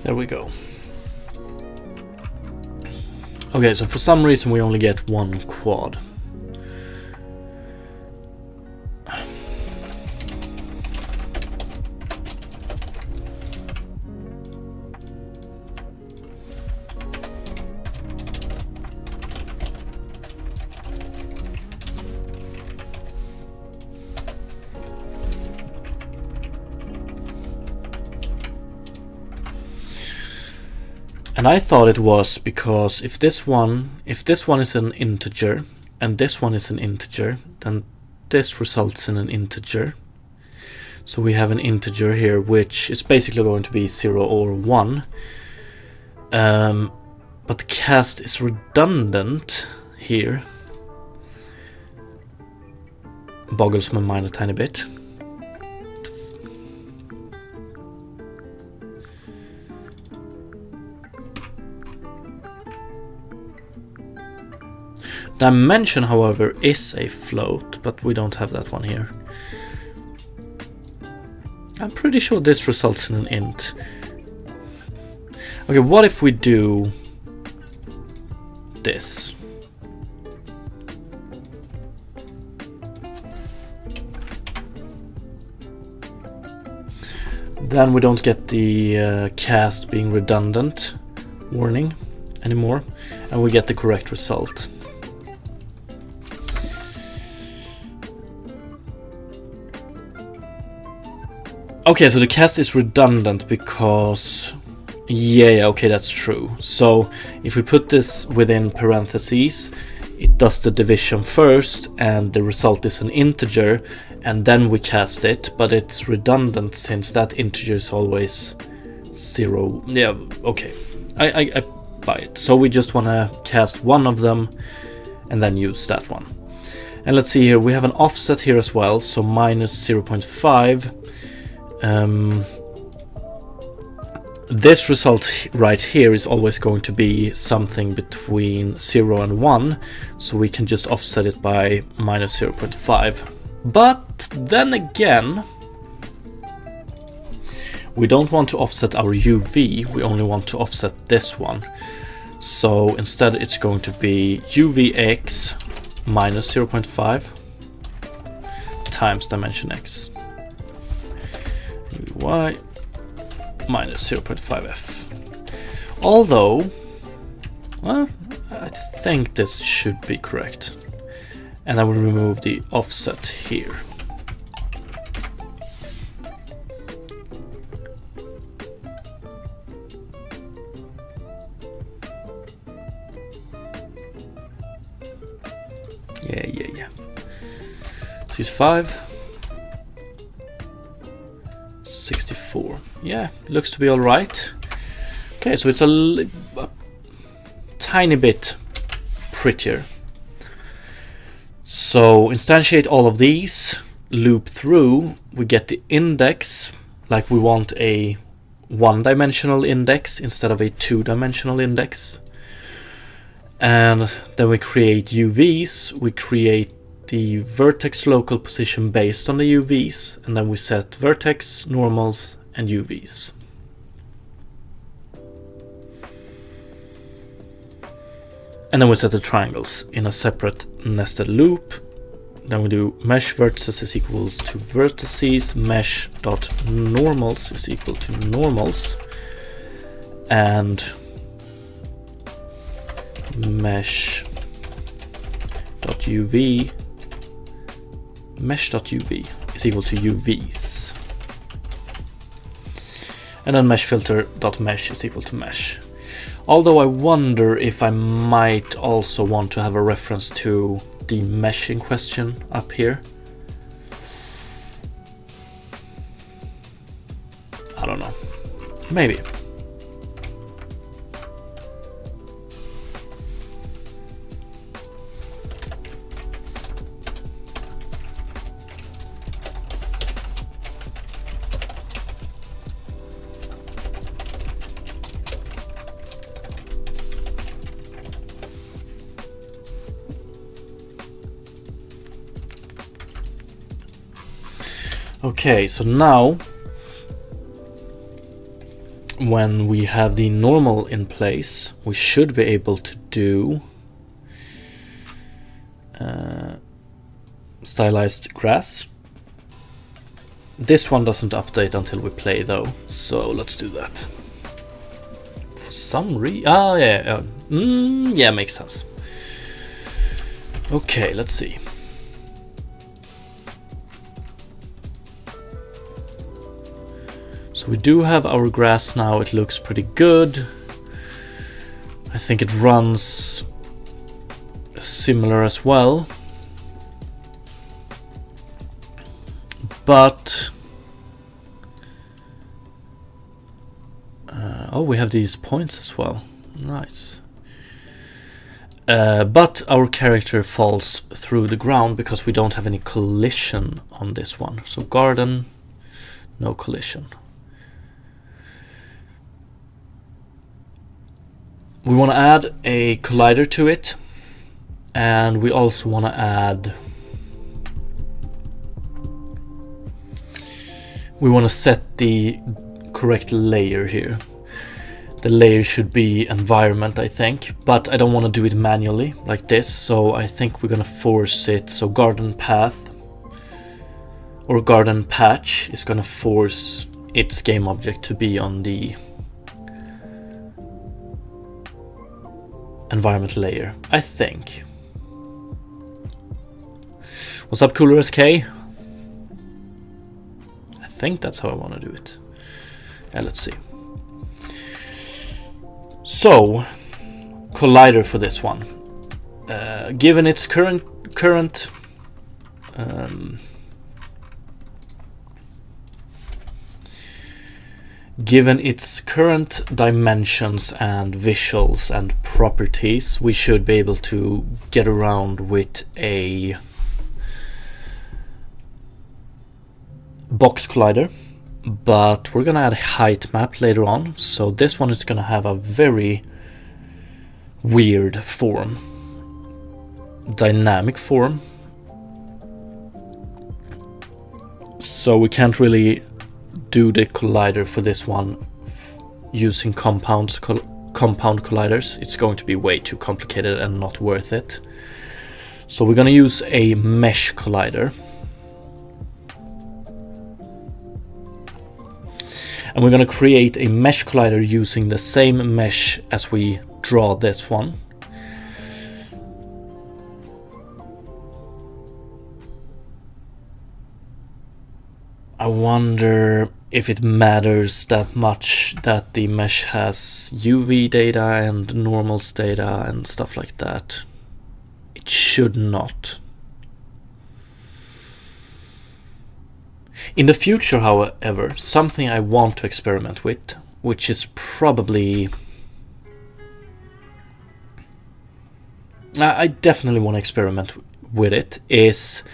There we go. Okay, so for some reason we only get one quad. And I thought it was because if this one is an integer and this one is an integer, then this results in an integer. So we have an integer here, which is basically going to be 0 or 1. But the cast is redundant here. Boggles my mind a tiny bit. Dimension, however, is a float, but we don't have that one here. I'm pretty sure this results in an int. Okay, what if we do this? Then we don't get the cast being redundant warning anymore, and we get the correct result. Okay, so the cast is redundant because... yeah, okay, that's true. So if we put this within parentheses, it does the division first, and the result is an integer, and then we cast it, but it's redundant since that integer is always 0. Yeah, okay, I buy it. So we just want to cast one of them and then use that one. And let's see here, we have an offset here as well, so minus 0.5. This result right here is always going to be something between 0 and 1, so we can just offset it by minus 0.5. But then again, we don't want to offset our UV, we only want to offset this one. So instead it's going to be UVX minus 0.5 times dimension X. UVY minus 0.5f. Although, well, I think this should be correct. And I will remove the offset here. Yeah. So it's 5. 64. Yeah, looks to be all right. Okay, so it's a tiny bit prettier. So instantiate all of these, loop through, we get the index, like we want a one-dimensional index instead of a two-dimensional index. And then we create UVs, we create the vertex local position based on the UVs, and then we set vertex, normals, and UVs. And then we set the triangles in a separate nested loop. Then we do mesh vertices is equal to vertices, mesh dot normals is equal to normals, and mesh dot UV mesh.uv is equal to UVs. And then mesh filter.mesh is equal to mesh. Although I wonder if I might also want to have a reference to the mesh in question up here. I don't know. Maybe. Okay, so now when we have the normal in place, we should be able to do stylized grass. This one doesn't update until we play though, so let's do that. For some reason, yeah, makes sense. Okay, let's see. So we do have our grass now, it looks pretty good. I think it runs similar as well. But oh, we have these points as well. Nice. But our character falls through the ground because we don't have any collision on this one. So garden, no collision. We want to add a collider to it, and we also want to add, we want to set the correct layer here. The layer should be environment, I think, but I don't want to do it manually like this, so I think we're going to force it. So garden path or garden patch is going to force its game object to be on the environment layer, I think. What's up, Cooler SK? I think that's how I want to do it. Let's see. So, collider for this one. Given its current given its current dimensions and visuals and properties, we should be able to get around with a box collider, but we're gonna add a height map later on, so this one is gonna have a very weird form, dynamic form, so we can't really do the collider for this one using compound colliders. It's going to be way too complicated and not worth it, so we're gonna use a mesh collider. And we're going to create a mesh collider using the same mesh as we draw this one. I wonder if it matters that much that the mesh has UV data and normals data and stuff like that. It should not. In the future, however, something I want to experiment with, which is probably... I definitely want to experiment with it, is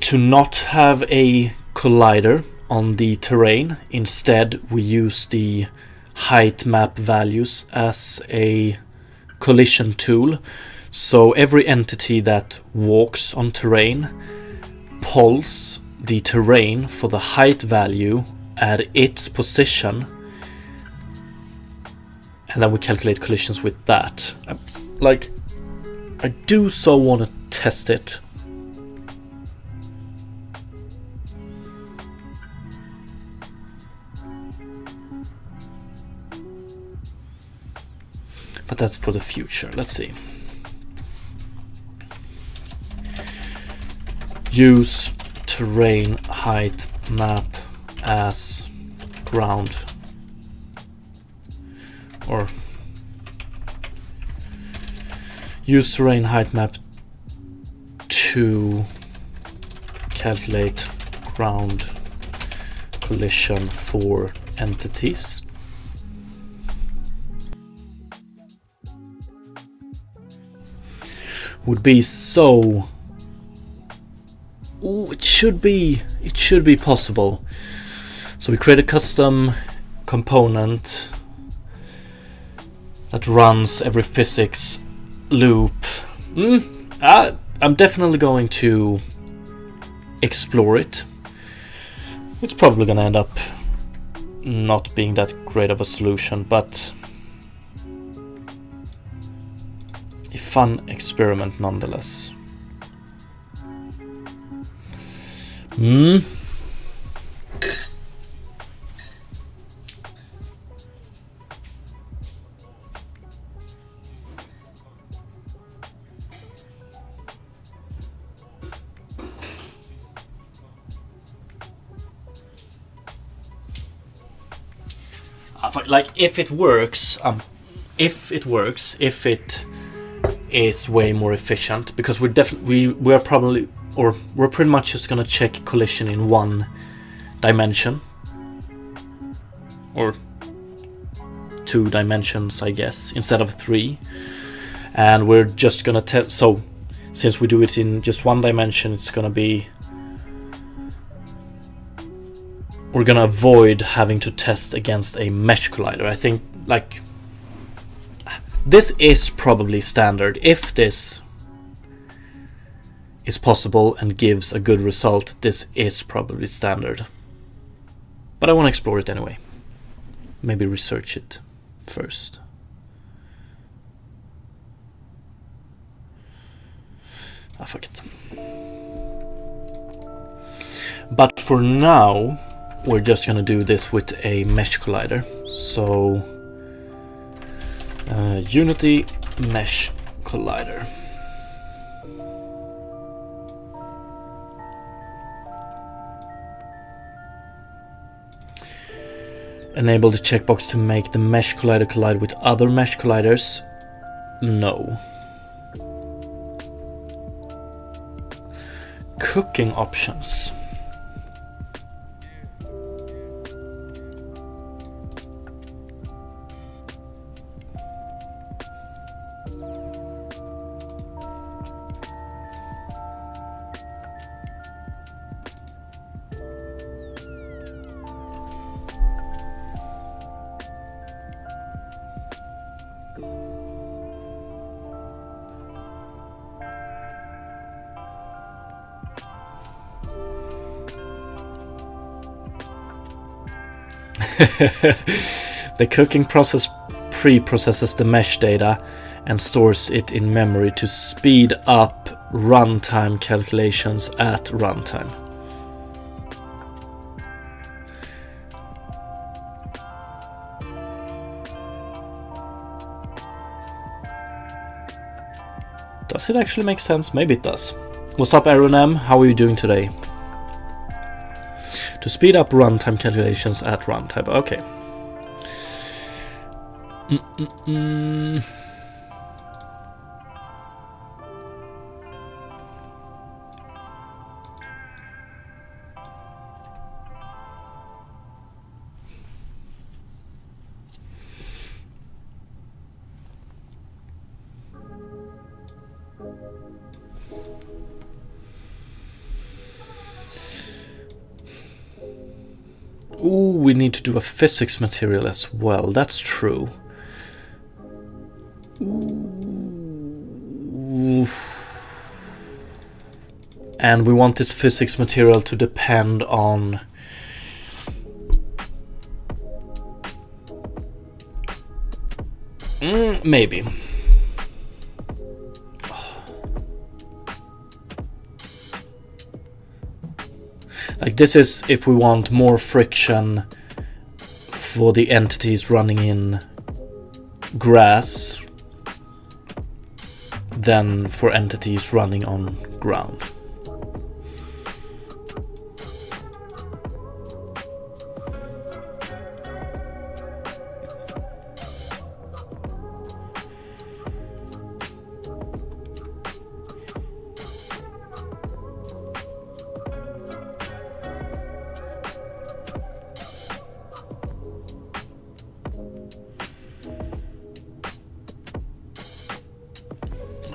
to not have a collider on the terrain. Instead, we use the height map values as a collision tool. So every entity that walks on terrain pulls the terrain for the height value at its position, and then we calculate collisions with that. I do so want to test it. But that's for the future. Let's see. Use terrain height map as ground, or use terrain height map to calculate ground collision for entities. Would be so... Ooh, it should be possible. So we create a custom component that runs every physics loop. I'm definitely going to explore it. It's probably gonna end up not being that great of a solution, but a fun experiment nonetheless. Like, if it works, if it is way more efficient, because we're probably, or we're pretty much just gonna check collision in one dimension, or 2 dimensions, I guess, instead of 3, and we're just gonna test. So since we do it in just 1 dimension, it's gonna be, we're gonna avoid having to test against a mesh collider. I think, like, this is probably standard. If this is possible and gives a good result, this is probably standard. But I want to explore it anyway. Maybe research it first. Fuck it. But for now, we're just gonna do this with a mesh collider. So Unity Mesh Collider. Enable the checkbox to make the mesh collider collide with other mesh colliders. No. Cooking options. The cooking process pre-processes the mesh data and stores it in memory to speed up runtime calculations at runtime. Does it actually make sense? Maybe it does. What's up, Aaron M? How are you doing today? To speed up runtime calculations at runtime. Okay. Ooh, we need to do a physics material as well. That's true. Ooh. And we want this physics material to depend on maybe. Like, this is if we want more friction for the entities running in grass than for entities running on ground.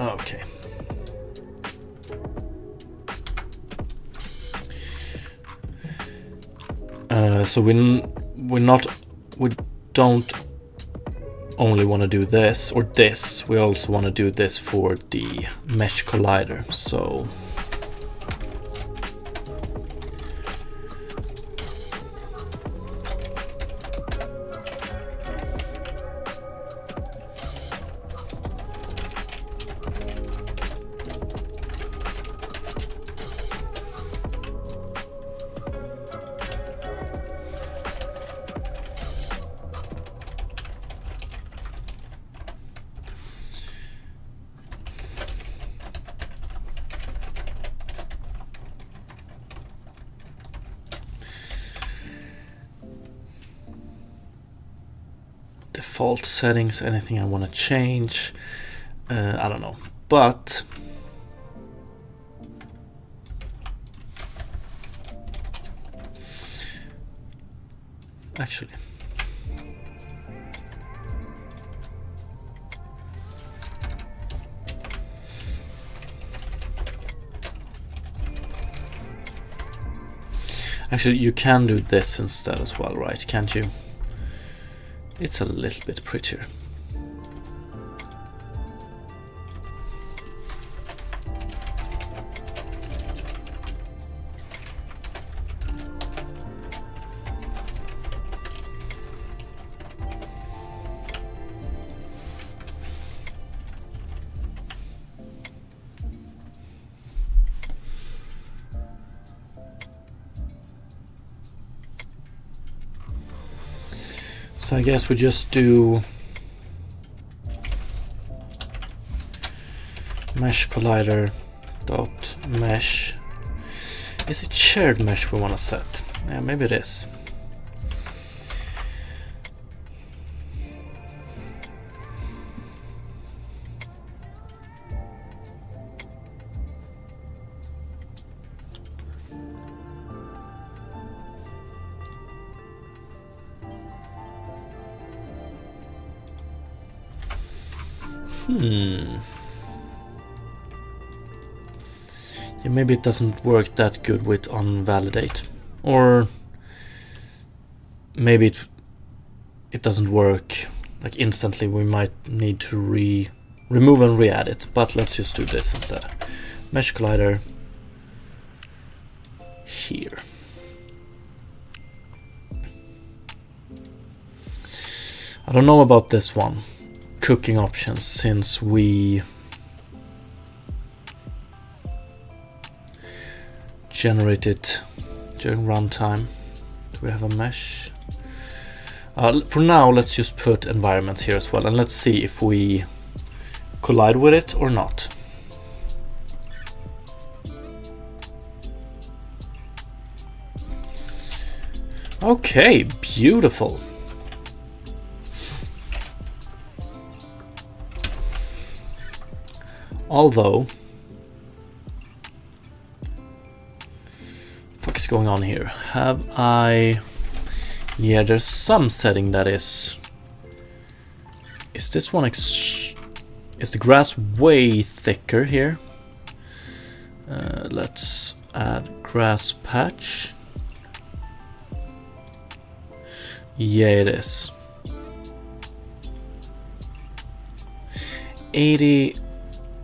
Okay. So we don't only want to do this or this. We also want to do this for the mesh collider. So default settings, anything I want to change, I don't know, but actually you can do this instead as well, right? Can't you? It's a little bit prettier. So I guess we just do mesh collider dot mesh. Is it shared mesh we want to set? Yeah, maybe it is. Yeah, maybe it doesn't work that good with onValidate, or maybe it doesn't work like instantly. We might need to remove and re-add it, but let's just do this instead. Mesh collider here. I don't know about this one, cooking options, since we generate it during runtime. Do we have a mesh? For now, let's just put environment here as well, and let's see if we collide with it or not. Okay, beautiful. Although, what is going on here? Have I... Yeah, there's some setting that is... Is this one... Is the grass way thicker here? Let's add grass patch. Yeah, it is. 80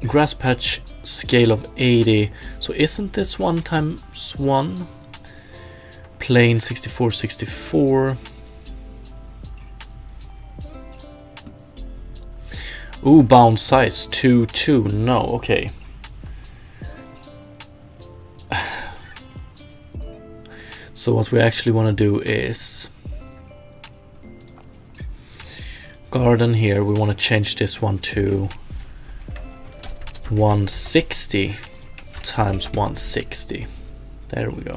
grass patch scale of 80. So isn't this 1 times 1? Plane 64, 64. Ooh, bound size 2, 2. No, okay. So what we actually want to do is garden here. We want to change this one to 160 times 160. There we go.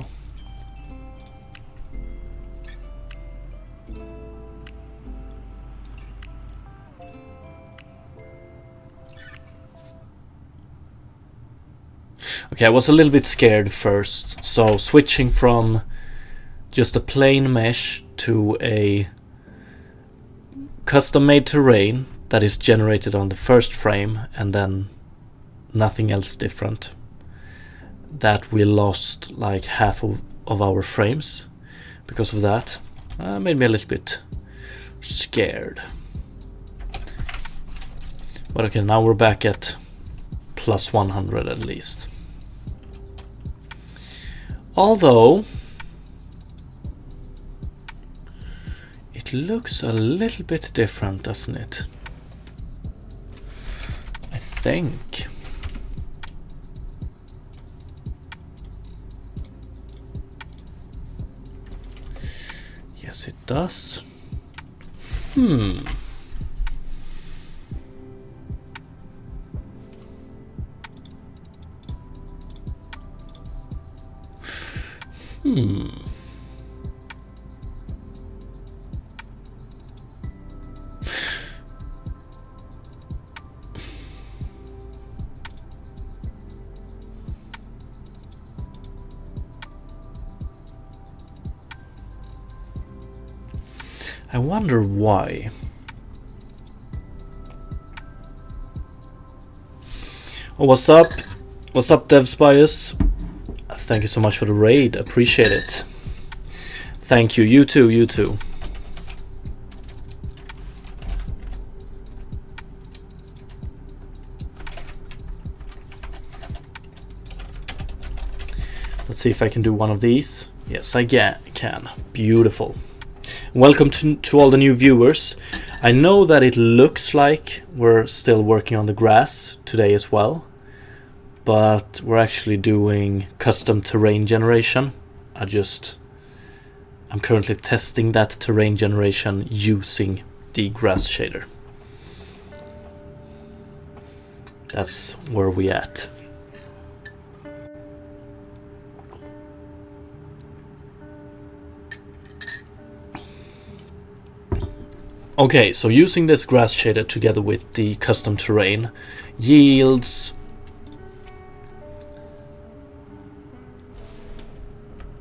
Okay, I was a little bit scared first, so switching from just a plain mesh to a custom-made terrain that is generated on the first frame and then nothing else different, that we lost like half of our frames because of that. Made me a little bit scared. But okay, now we're back at plus 100 at least. Although it looks a little bit different, doesn't it? I think. Yes, it does. I wonder why. Oh, what's up? What's up, DevSpius? Thank you so much for the raid. Appreciate it. Thank you. You too. You too. Let's see if I can do one of these. Yes, I can. Beautiful. Welcome to all the new viewers. I know that it looks like we're still working on the grass today as well, but we're actually doing custom terrain generation. I just I'm currently testing that terrain generation using the grass shader. That's where we at. Okay, so using this grass shader together with the custom terrain yields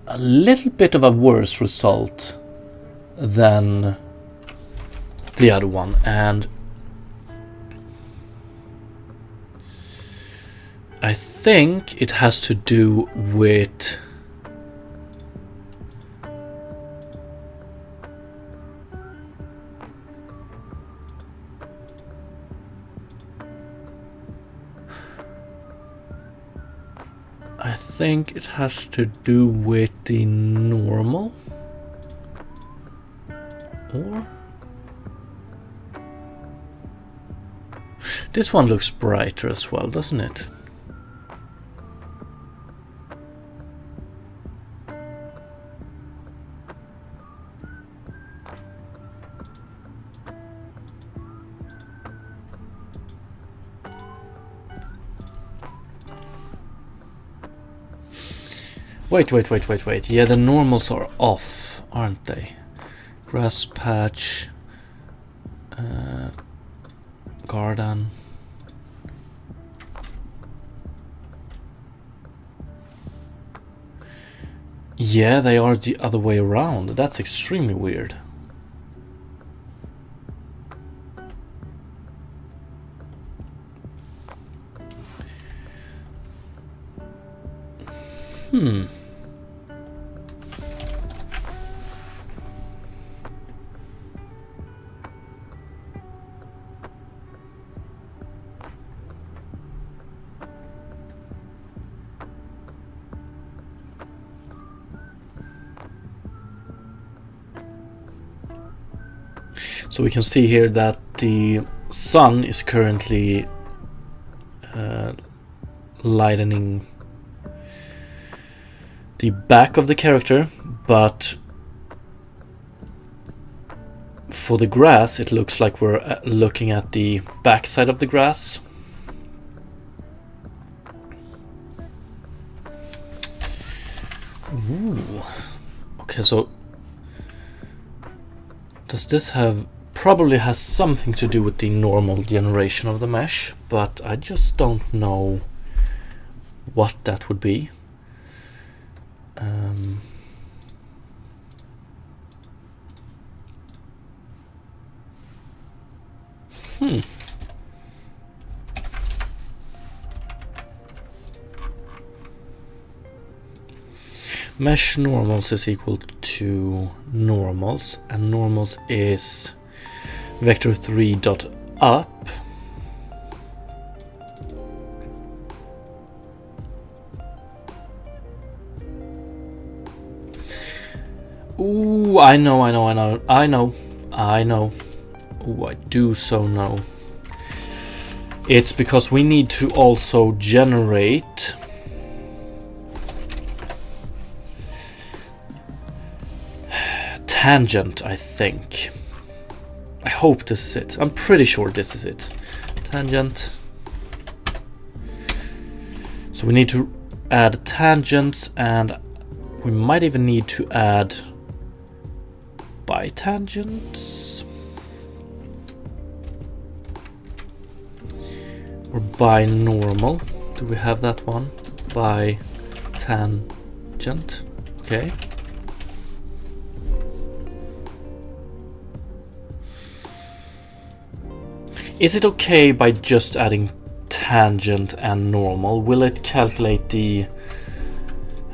a little bit of a worse result than the other one, and I think it has to do with the normal, or this one looks brighter as well, doesn't it? Wait. Yeah, the normals are off, aren't they? Grass patch, garden. Yeah, they are the other way around. That's extremely weird. So we can see here that the sun is currently lightening the back of the character, but for the grass it looks like we're looking at the back side of the grass. Ooh. Okay, so does this have probably has something to do with the normal generation of the mesh, but I just don't know what that would be. Mesh normals is equal to normals, and normals is vector3.up. Ooh, I know. Ooh, I do so know. It's because we need to also generate tangent, I think. I hope this is it. I'm pretty sure this is it. Tangent. So we need to add tangents, and we might even need to add bitangents or binormal. Do we have that one? Bitangent. Okay. Is it okay by just adding tangent and normal? Will it calculate the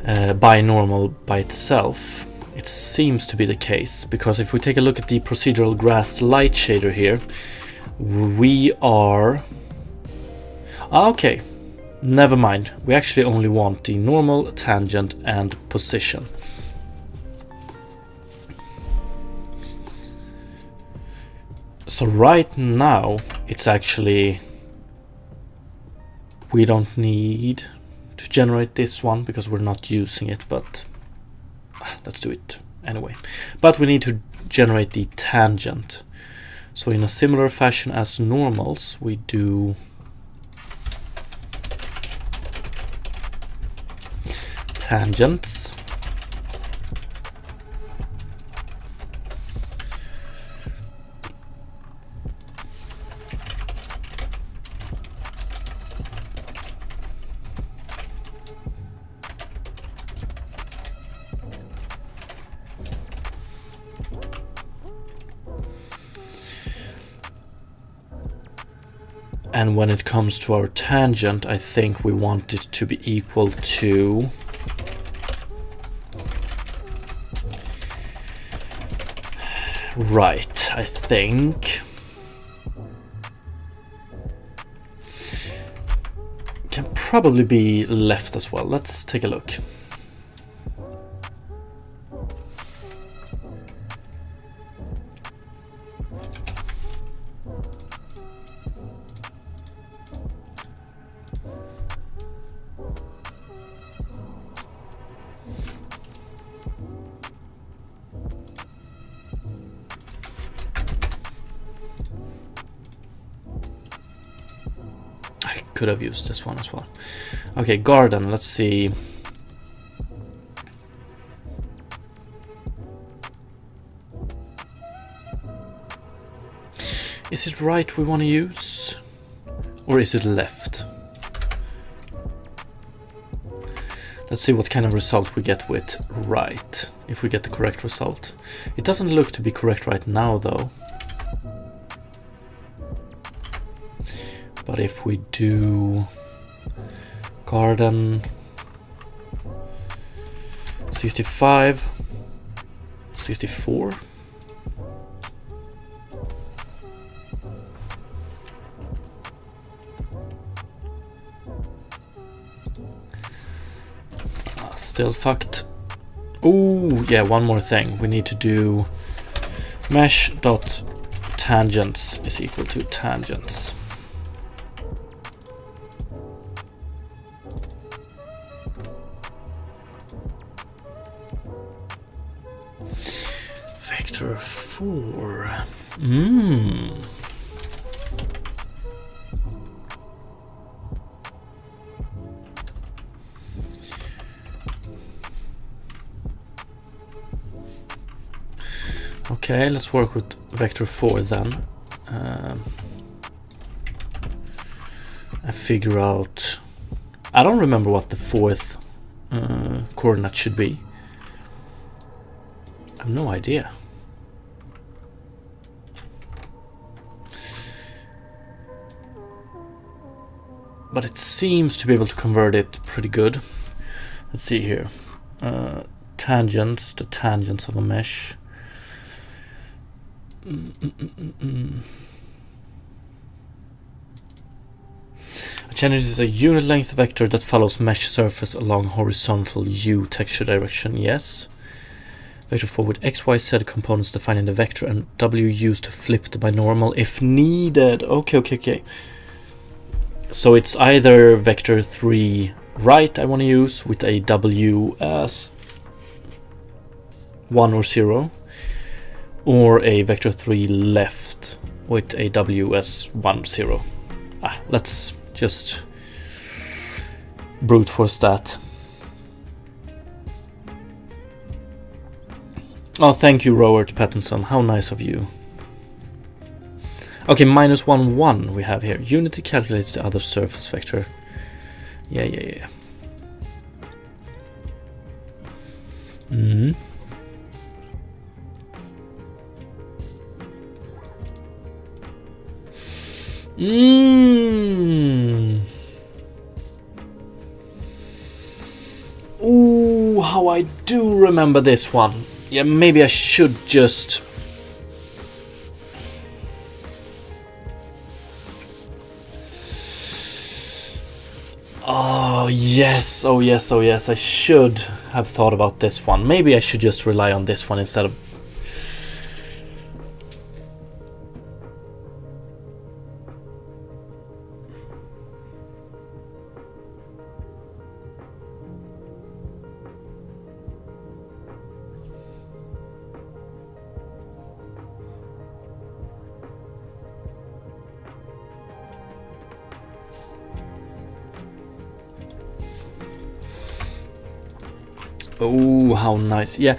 binormal by itself? It seems to be the case, because if we take a look at the procedural grass light shader here, we are... okay, never mind. We actually only want the normal, tangent, and position. So right now, it's actually... we don't need to generate this one because we're not using it, but let's do it anyway. But we need to generate the tangent. So in a similar fashion as normals, we do tangents. And when it comes to our tangent, I think we want it to be equal to right, I think. Can probably be left as well. Let's take a look. Could have used this one as well. Okay, garden, let's see. Is it right we want to use? Or is it left? Let's see what kind of result we get with right, if we get the correct result. It doesn't look to be correct right now though. But if we do garden 65, 64. Still fucked. Oh, yeah, one more thing. We need to do mesh dot tangents is equal to tangents. Vector 4. Okay, let's work with vector 4 then. I figure out... I don't remember what the fourth coordinate should be. I have no idea. But it seems to be able to convert it pretty good. Let's see here. Tangents, the tangents of a mesh. A tangent is a unit length vector that follows mesh surface along horizontal U texture direction. Yes. Vector 4 with x, y, z components defined in the vector and W used to flip the binormal if needed. Okay. So it's either vector 3 right I want to use with a W as 1 or 0, or a vector 3 left with a W as 1, 0. Let's just brute force that. Oh, thank you, Robert Pattinson. How nice of you. Okay, -1, 1 we have here. Unity calculates the other surface vector. Yeah. Ooh, how I do remember this one. Yeah, maybe I should just... Oh yes, I should have thought about this one. Maybe I should just rely on this one instead of... Oh, how nice. Yeah,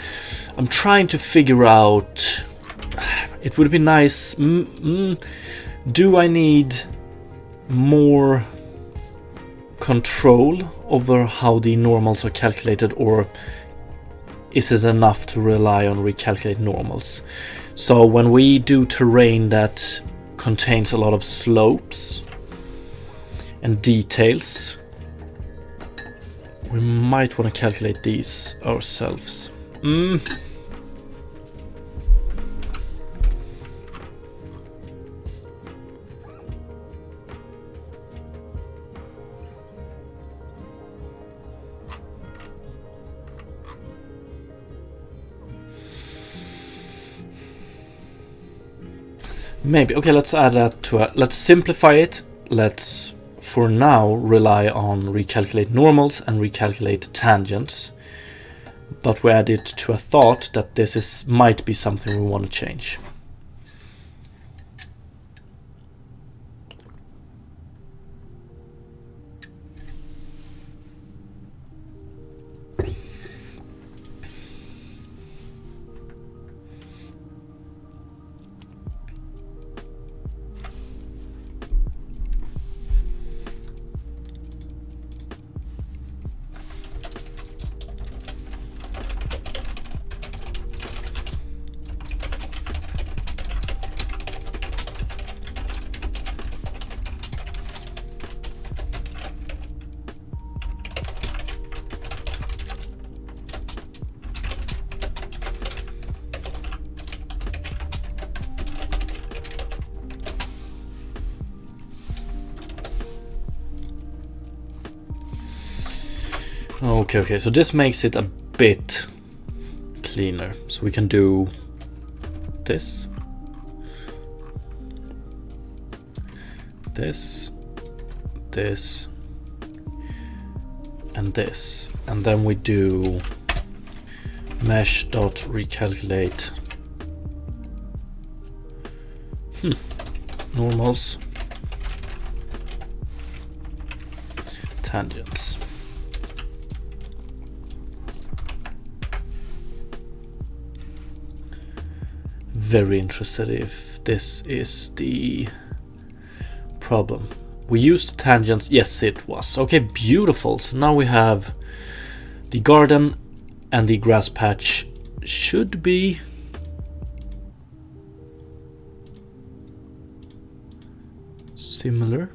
I'm trying to figure out. It would be nice. Do I need more control over how the normals are calculated, or is it enough to rely on recalculate normals? So when we do terrain that contains a lot of slopes and details, we might want to calculate these ourselves. Maybe. Okay, let's add that to let's simplify it. Let's, for now, rely on recalculate normals and recalculate tangents. But we add it to a thought that this might be something we want to change. Okay, so this makes it a bit cleaner. So we can do this, this, this, and this. And then we do mesh.recalculate normals, tangents. Very interested if this is the problem. We used tangents. Yes, it was. Okay, beautiful. So now we have the garden and the grass patch should be similar.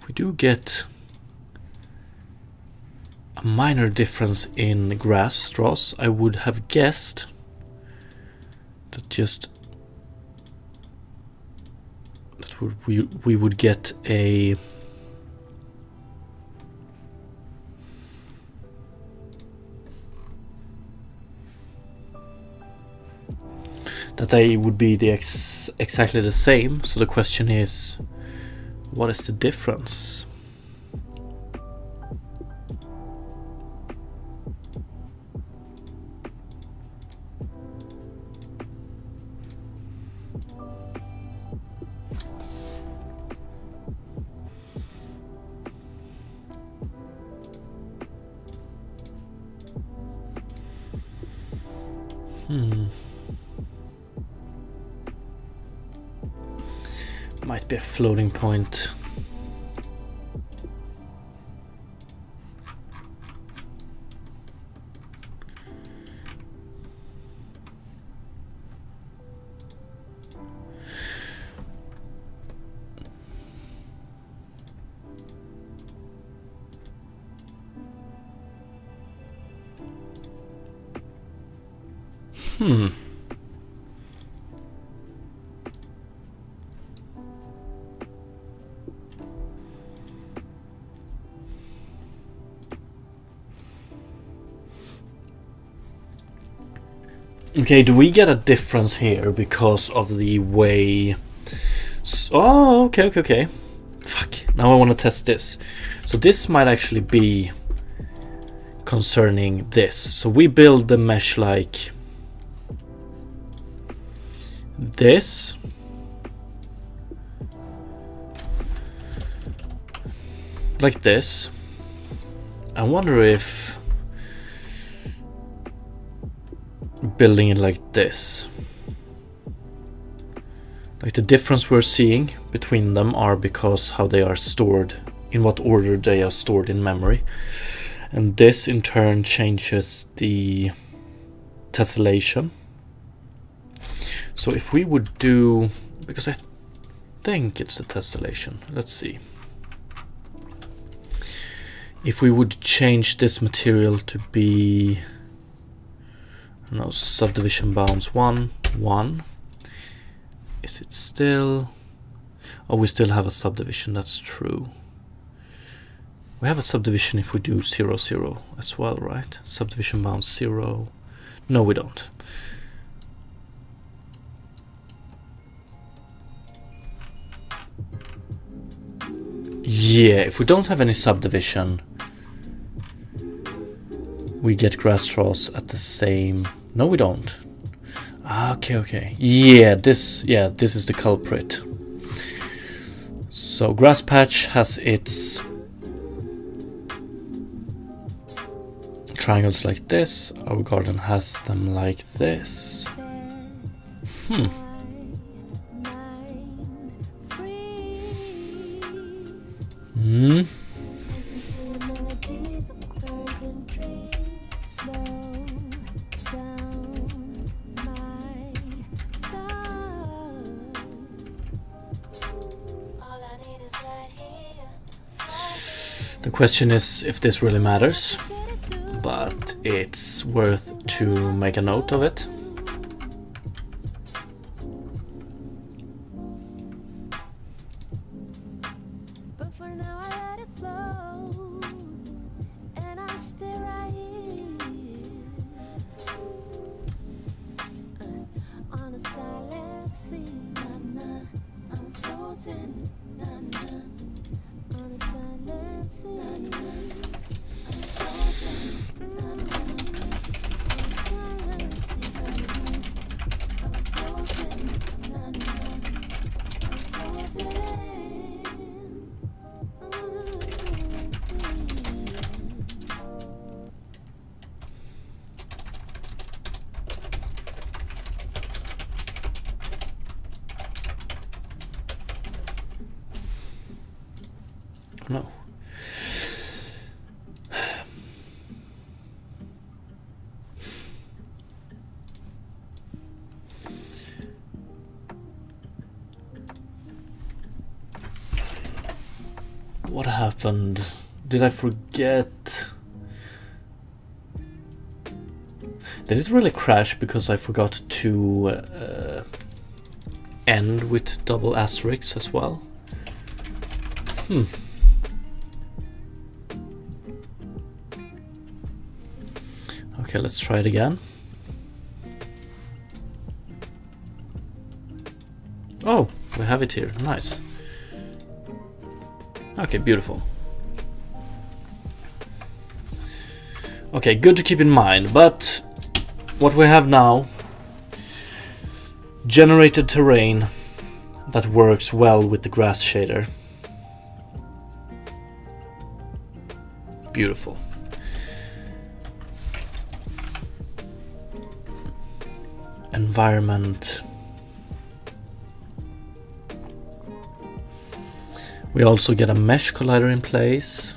We do get a minor difference in grass straws. I would have guessed that we would get a that they would be the exactly the same. So the question is, what is the difference? Might be a floating point. Okay, do we get a difference here because of the way... Oh, okay. Fuck, now I want to test this. So this might actually be concerning this. So we build the mesh like this. like this. I wonder if building it like this, like the difference we're seeing between them are because how they are stored, in what order they are stored in memory. And this in turn changes the tessellation. So if we would do, because I think it's the tessellation, let's see. If we would change this material to be, I don't know, subdivision bounds 1, 1. Is it still? Oh, we still have a subdivision, that's true. We have a subdivision if we do 0, 0 as well, right? Subdivision bounds 0. No, we don't. Yeah, if we don't have any subdivision, we get grass straws at the same... No, we don't. Okay. Yeah, this is the culprit. So grass patch has its triangles like this. Our garden has them like this. The question is if this really matters, but it's worth to make a note of it. No. What happened? Did I forget? Did it really crash because I forgot to end with double asterisks as well? Okay, let's try it again. Oh, we have it here. Nice. Okay, beautiful. Okay, good to keep in mind, but what we have now, generated terrain that works well with the grass shader. Beautiful. Environment. We also get a mesh collider in place.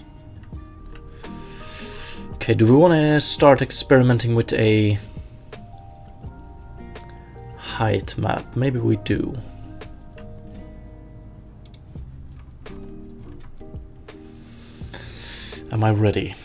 Okay, do we want to start experimenting with a height map? Maybe we do. Am I ready?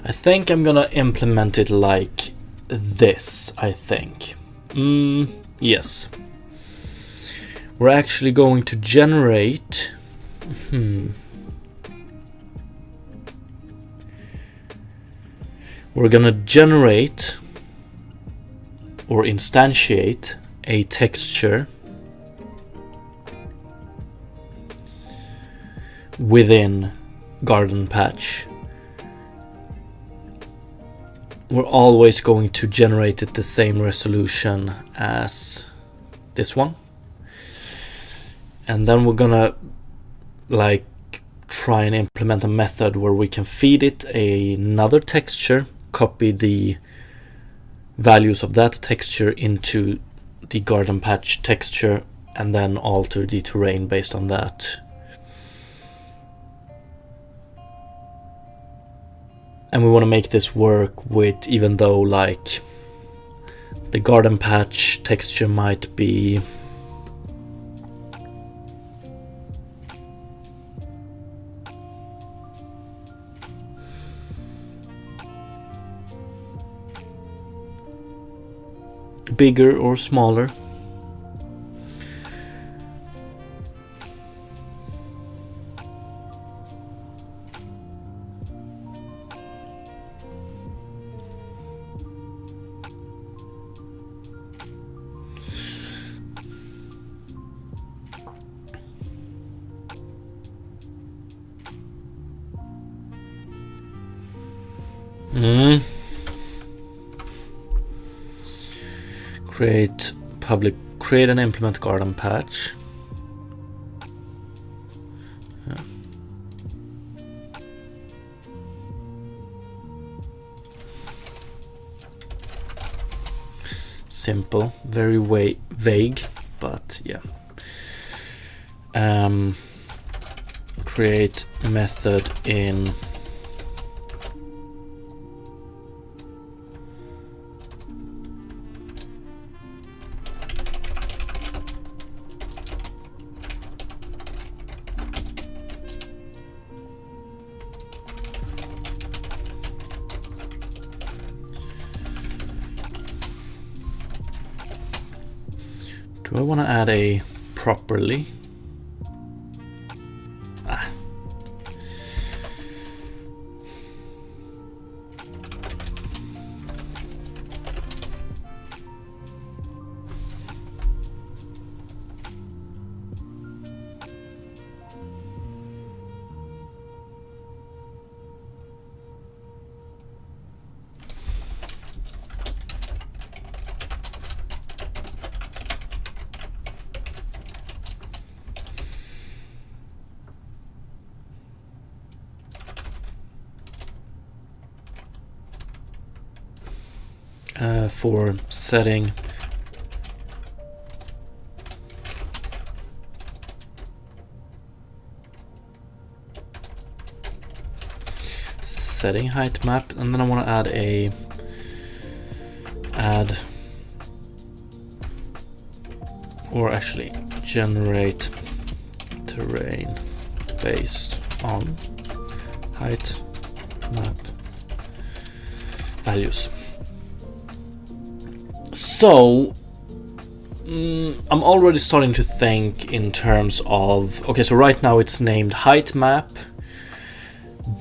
I think I'm gonna implement it like this, I think. Yes. We're actually going to generate... We're gonna generate or instantiate a texture within Garden Patch, we're always going to generate it the same resolution as this one. And then we're gonna like try and implement a method where we can feed it another texture, copy the values of that texture into the Garden Patch texture, and then alter the terrain based on that. And we want to make this work with, even though like the Garden Patch texture might be bigger or smaller. Create and implement Garden Patch. Yeah. Simple, very vague, but yeah. Create method in do I want to add a properly? For setting height map, and then I want to add or actually generate terrain based on height map values. So I'm already starting to think in terms of, okay, so right now it's named height map,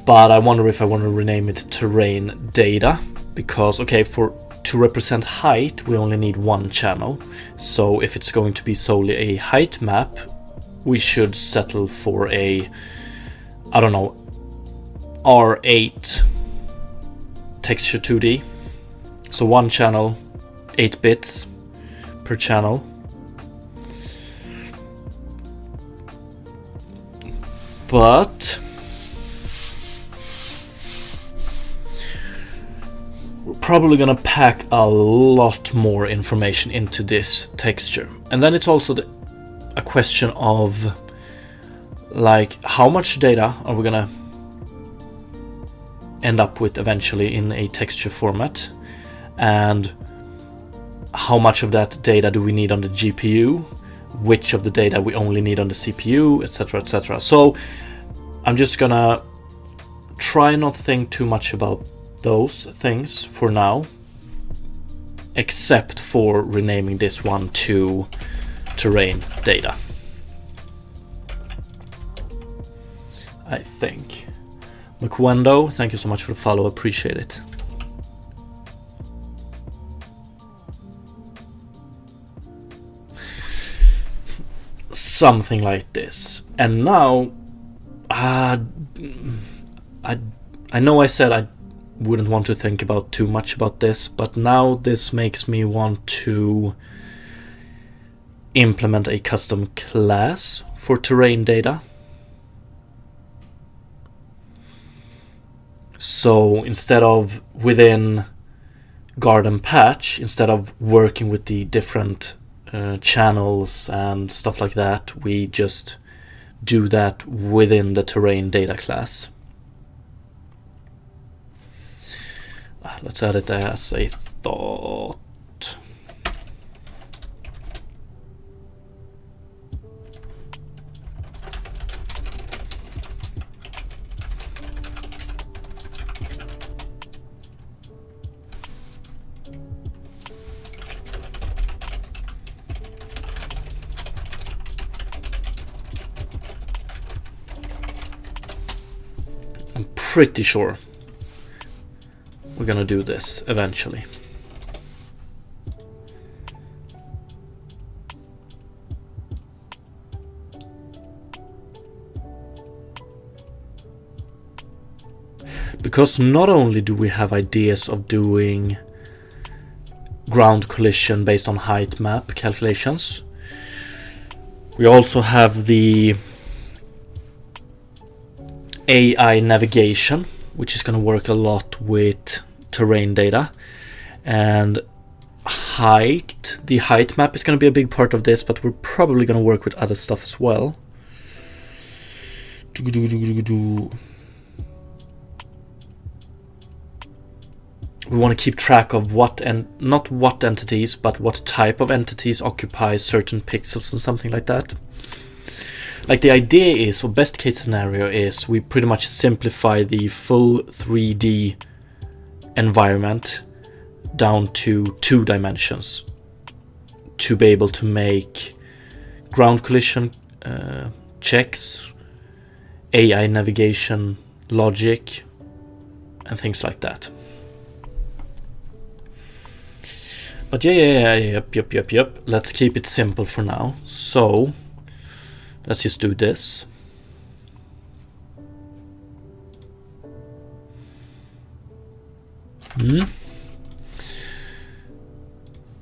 but I wonder if I want to rename it terrain data, because okay, to represent height we only need one channel. So if it's going to be solely a height map, we should settle for a, I don't know, R8 texture 2D. So one channel, 8 bits per channel. But we're probably gonna pack a lot more information into this texture. And then it's also a question of like how much data are we gonna end up with eventually in a texture format, and how much of that data do we need on the GPU, which of the data we only need on the CPU, etc, etc. So I'm just gonna try not think too much about those things for now, except for renaming this one to terrain data, I think. McWendo, thank you so much for the follow, appreciate it. Something like this. And now I know I said I wouldn't want to think about too much about this, but now this makes me want to implement a custom class for terrain data. So instead of within garden patch, instead of working with the different channels and stuff like that, we just do that within the terrain data class. Let's add it as a thought. I'm pretty sure we're gonna do this eventually. Because not only do we have ideas of doing ground collision based on height map calculations, we also have the AI navigation, which is going to work a lot with terrain data, and height. The height map is going to be a big part of this, but we're probably going to work with other stuff as well. We want to keep track of what, and not what entities, but what type of entities occupy certain pixels and something like that. Like the idea is, or best case scenario is, we pretty much simplify the full 3D environment down to 2 dimensions to be able to make ground collision checks, AI navigation logic, and things like that. But yep. Let's keep it simple for now. So let's just do this.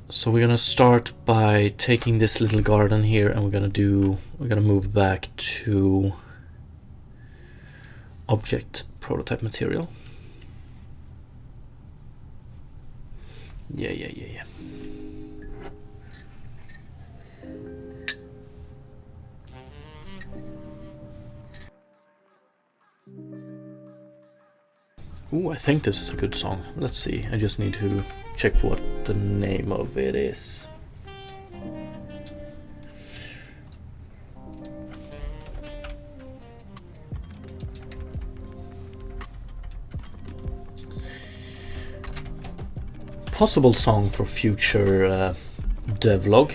So we're gonna start by taking this little garden here, and we're gonna move back to object prototype material. Yeah. Ooh, I think this is a good song. Let's see. I just need to check what the name of it is. Possible song for future devlog.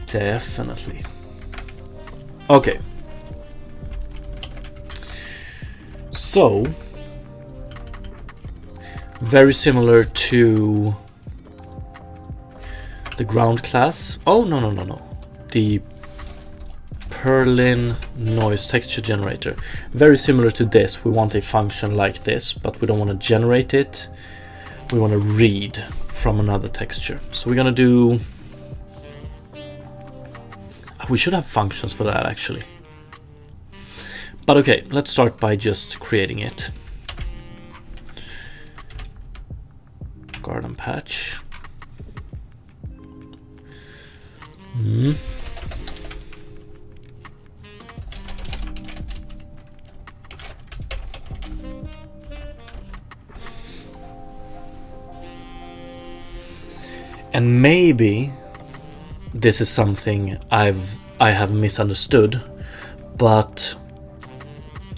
Definitely. Okay. So, very similar to the ground class. Oh, no. The Perlin noise texture generator. Very similar to this. We want a function like this, but we don't want to generate it. We want to read from another texture. So we're going to do... We should have functions for that, actually. But okay, let's start by just creating it. Garden patch. And maybe this is something I have misunderstood, but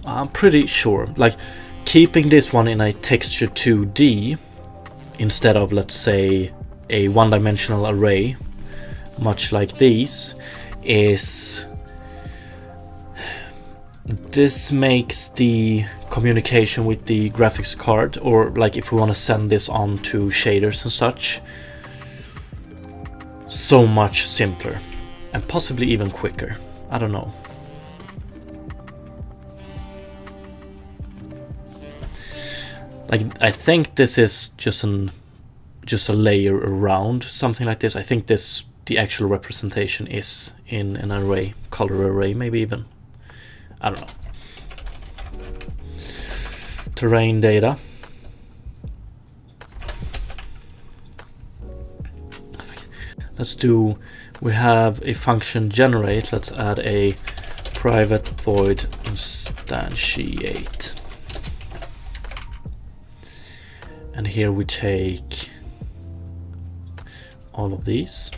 I'm pretty sure, like, keeping this one in a texture 2D instead of, let's say, a one-dimensional array, much like these, this makes the communication with the graphics card, or like if we want to send this on to shaders and such, so much simpler. and possibly even quicker. I don't know. Like, I think this is just a layer around something like this. I think the actual representation is in an array, color array, maybe even. I don't know. Terrain data. Let's do, we have a function generate. Let's add a private void instantiate. And here we take all of these.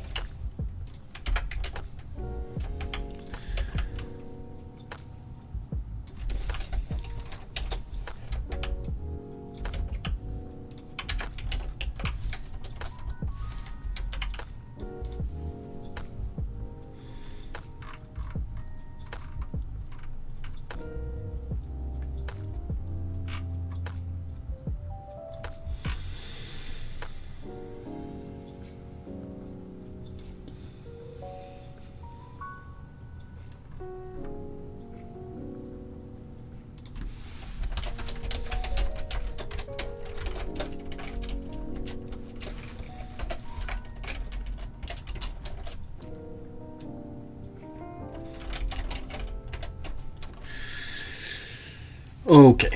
Okay.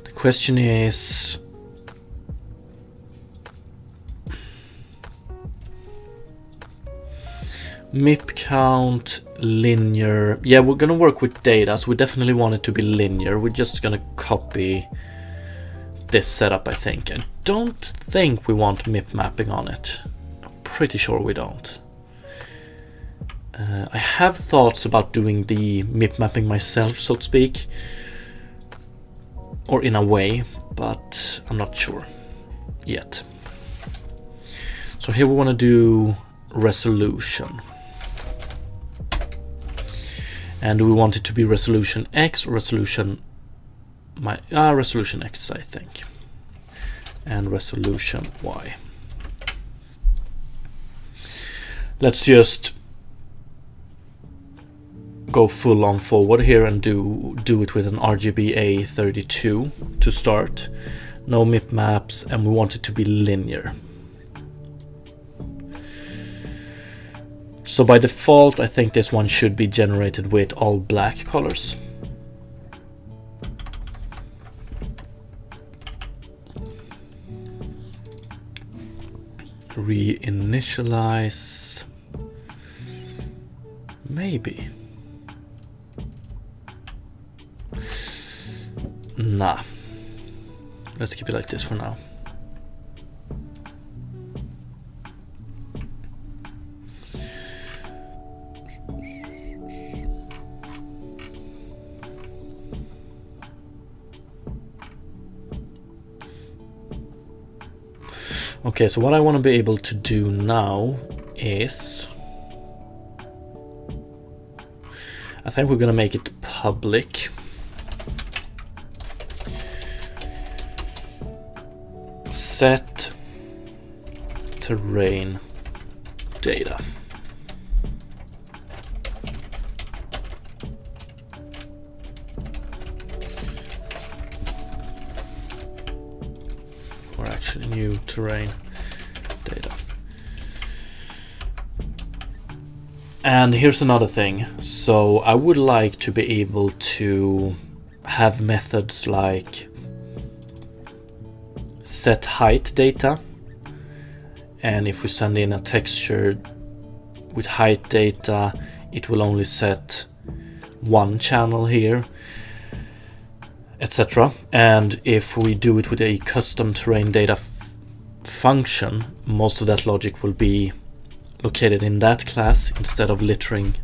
The question is, MIP count, linear. Yeah, we're gonna work with data, so we definitely want it to be linear. We're just gonna copy this setup, I think. I don't think we want MIP mapping on it. I'm pretty sure we don't. I have thoughts about doing the MIP mapping myself, so to speak, or in a way, but I'm not sure yet. So here we want to do resolution. And do we want it to be resolution X or resolution resolution X, I think, and resolution Y. Let's just go full on forward here and do it with an RGB A32 to start. No MIP maps, and we want it to be linear. So by default, I think this one should be generated with all black colors. Reinitialize. Maybe. Nah. Let's keep it like this for now. Okay, so what I want to be able to do now is, I think we're gonna make it public. Set terrain data. Or actually new terrain data. And here's another thing. So I would like to be able to have methods like set height data, and if we send in a texture with height data, it will only set one channel here, etc. And if we do it with a custom terrain data function, most of that logic will be located in that class instead of littering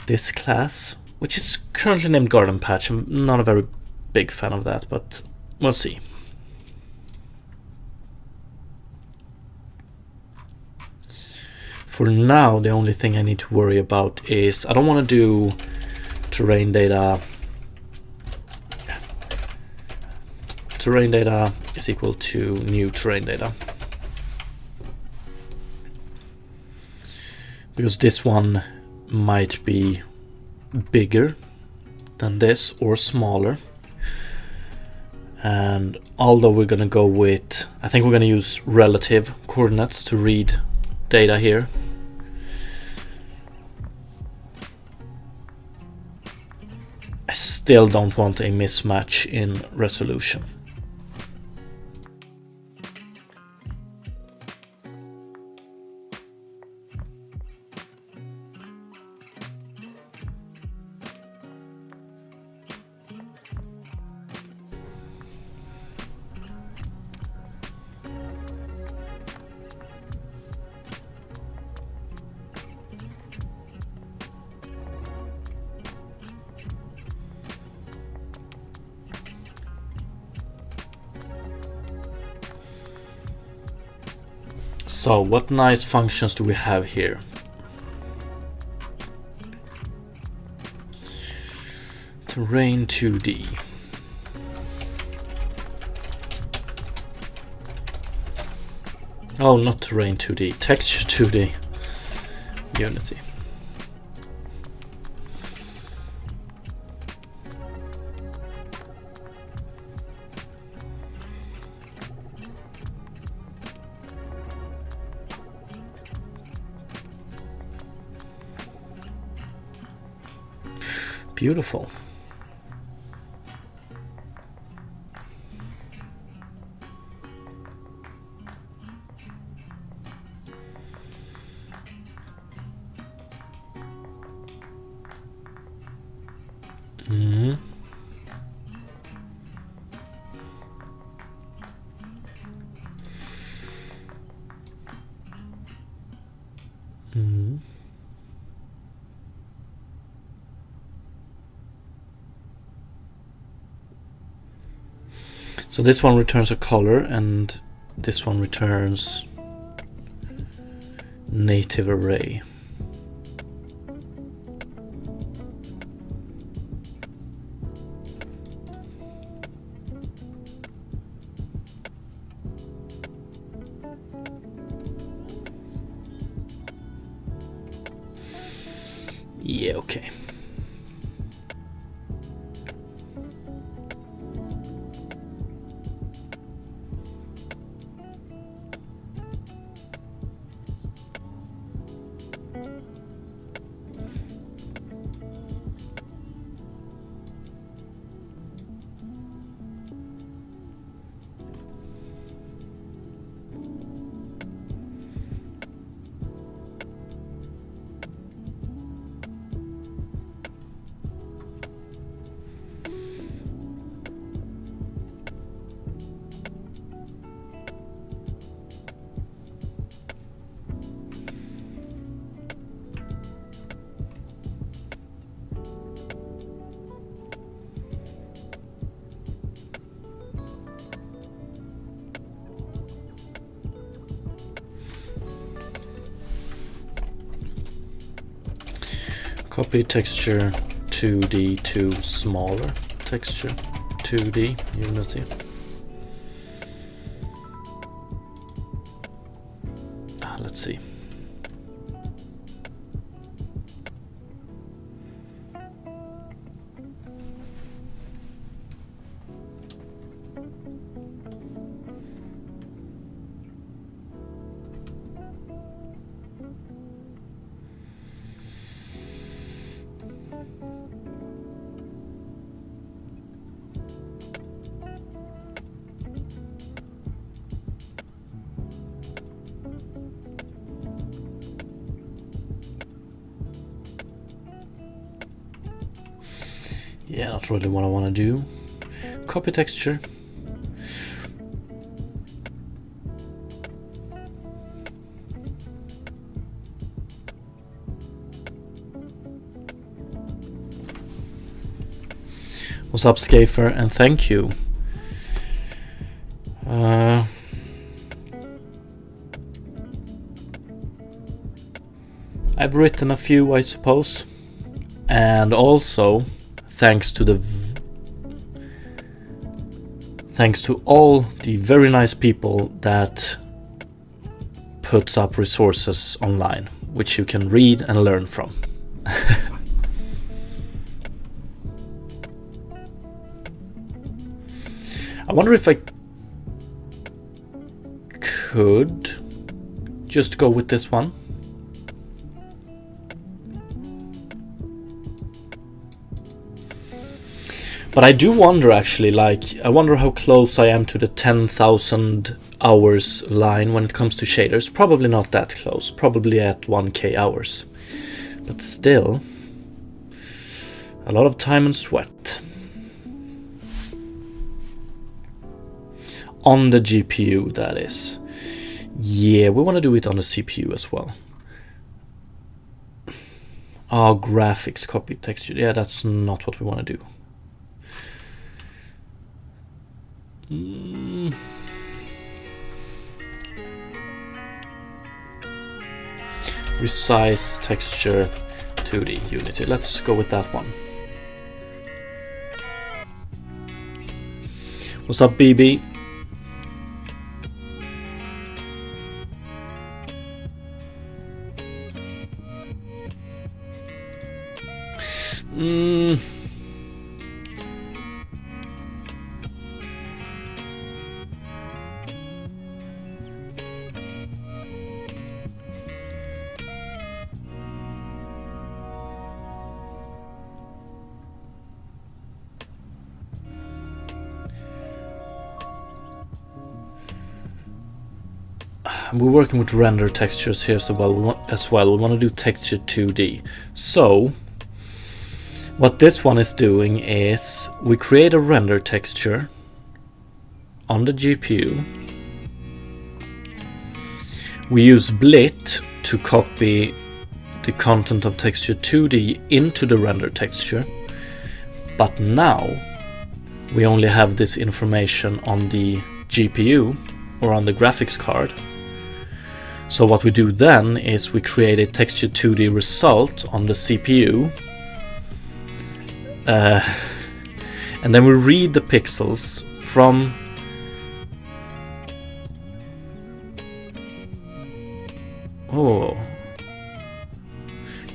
this class, which is currently named Garden Patch. I'm not a very big fan of that, but we'll see. For now, the only thing I need to worry about is I don't want to do terrain data terrain data is equal to new terrain data. Because this one might be bigger than this or smaller. And although we're gonna go with, I think we're gonna use relative coordinates to read data here. I still don't want a mismatch in resolution. So what nice functions do we have here? Terrain 2D. Oh, not terrain 2D, texture 2D. Unity. Beautiful. Mm. Mm. So this one returns a color and this one returns native array. Yeah, okay. Copy texture 2D to smaller texture 2D Unity. Let's see. Yeah, not really what I want to do. Copy texture. What's up, Scafer, and thank you. I've written a few, I suppose, and also thanks to thanks to all the very nice people that puts up resources online, which you can read and learn from. I wonder if I could just go with this one. But I do wonder actually, like, I wonder how close I am to the 10,000 hours line when it comes to shaders. Probably not that close, probably at 1k hours. But still, a lot of time and sweat. On the GPU, that is. Yeah, we want to do it on the CPU as well. Oh, graphics, copy texture. Yeah, that's not what we want to do. Resize texture 2D Unity. Let's go with that one. What's up, BB? We're working with render textures here as well. We want to do texture 2D. So what this one is doing is we create a render texture on the GPU. We use Blit to copy the content of texture 2D into the render texture. But now we only have this information on the GPU or on the graphics card. So what we do then is we create a texture 2D result on the CPU, and then we read the pixels from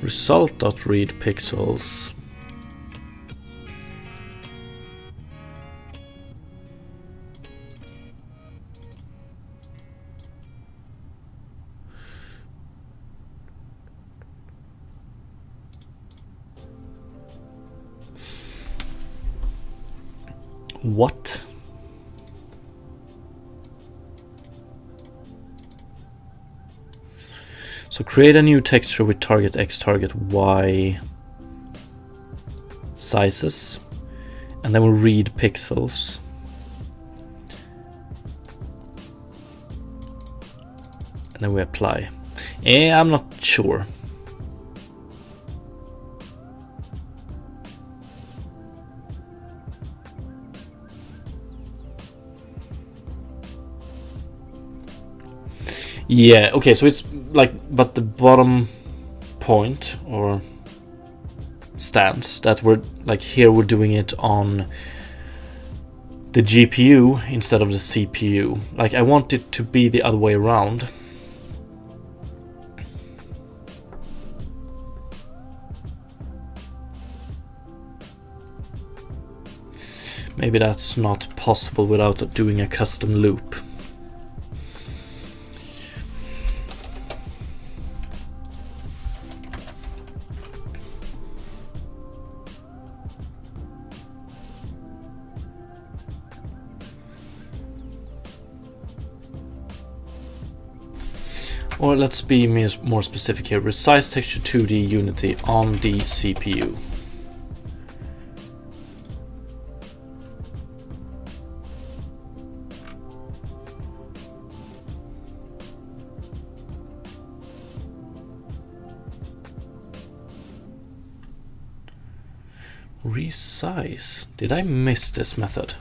result.read pixels. What? So create a new texture with target X, target Y sizes, and then we'll read pixels. And then we apply. I'm not sure. Yeah, okay, so it's like, but the bottom point or stance that we're like here, we're doing it on the GPU instead of the CPU. Like, I want it to be the other way around. Maybe that's not possible without doing a custom loop. Or let's be more specific here. Resize texture 2D Unity on the CPU. Resize. Did I miss this method?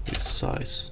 Resize.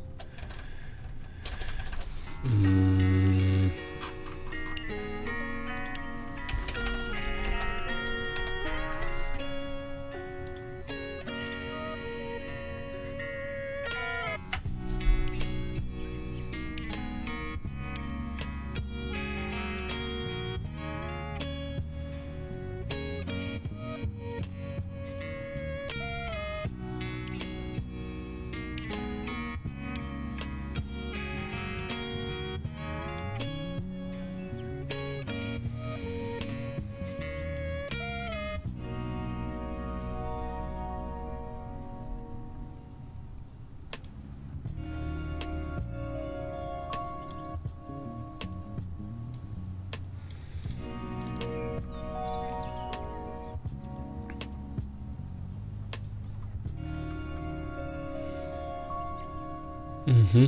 Mm-hmm.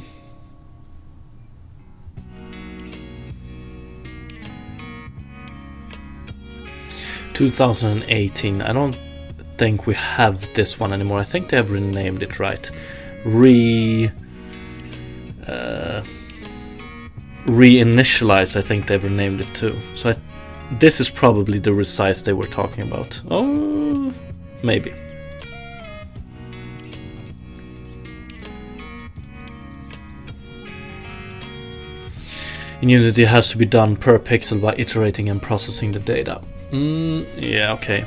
...2018. I don't think we have this one anymore. I think they have renamed it, right? Reinitialize, I think they've renamed it too. So this is probably the resize they were talking about. Oh, maybe. In Unity, it has to be done per pixel by iterating and processing the data. Yeah, okay.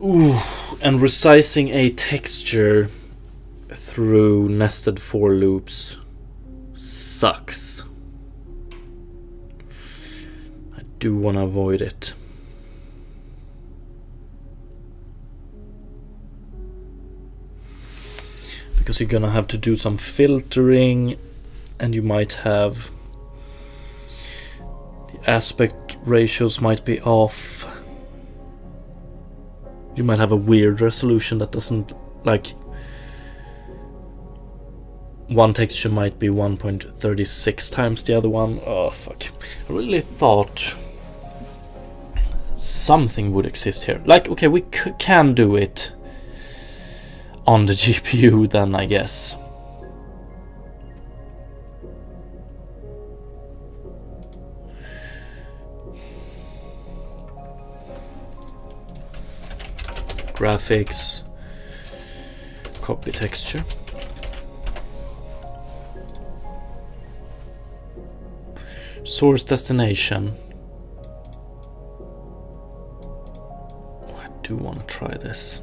Ooh, and resizing a texture through nested for loops sucks. I do want to avoid it. Because you're gonna have to do some filtering, and you might have the aspect ratios might be off. You might have a weird resolution that doesn't, like, one texture might be 1.36 times the other one. Oh fuck. I really thought something would exist here. Like, okay, we can do it on the GPU then, I guess. Graphics, copy texture. Source destination. Oh, I do want to try this.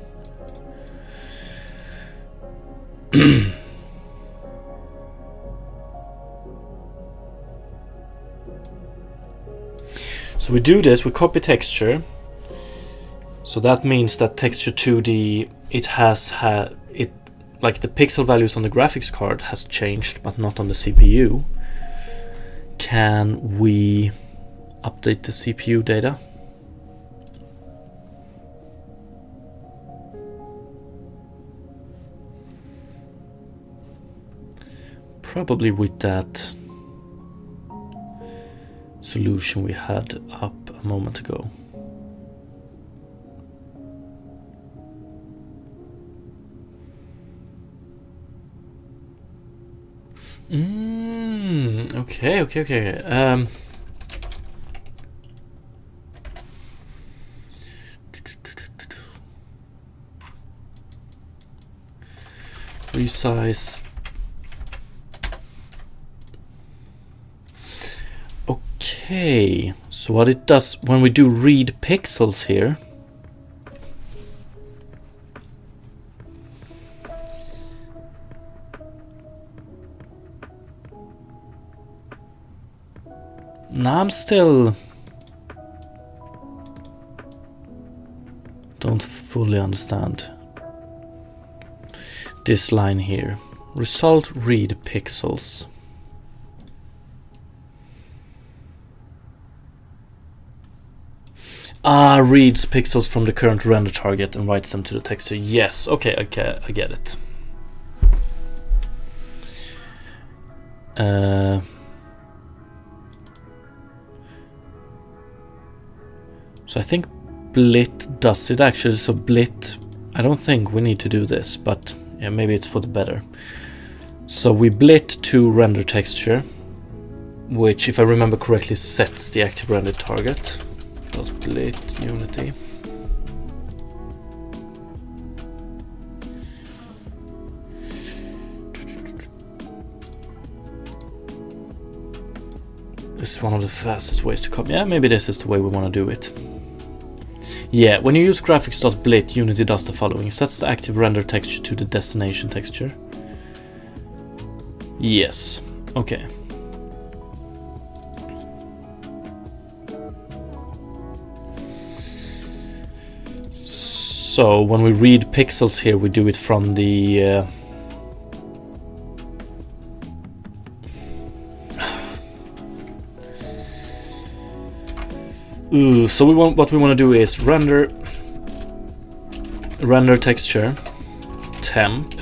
So we do this, we copy texture. So that means that texture 2D, it has like the pixel values on the graphics card has changed, but not on the CPU. Can we update the CPU data? Probably with that solution we had up a moment ago. Okay. Resize. Okay, so what it does when we do read pixels here, now I'm still don't fully understand this line here. Result read pixels. Reads pixels from the current render target and writes them to the texture. Yes, okay, I get it. So I think Blit does it actually. So Blit, I don't think we need to do this, but yeah, maybe it's for the better. So we Blit to render texture, which, if I remember correctly, sets the active render target. Blit Unity. This is one of the fastest ways to copy. Yeah, maybe this is the way we want to do it. Yeah, when you use graphics.blit, Unity does the following. Sets the active render texture to the destination texture. Yes. Okay. So when we read pixels here, we do it from the so what we want to do is render texture temp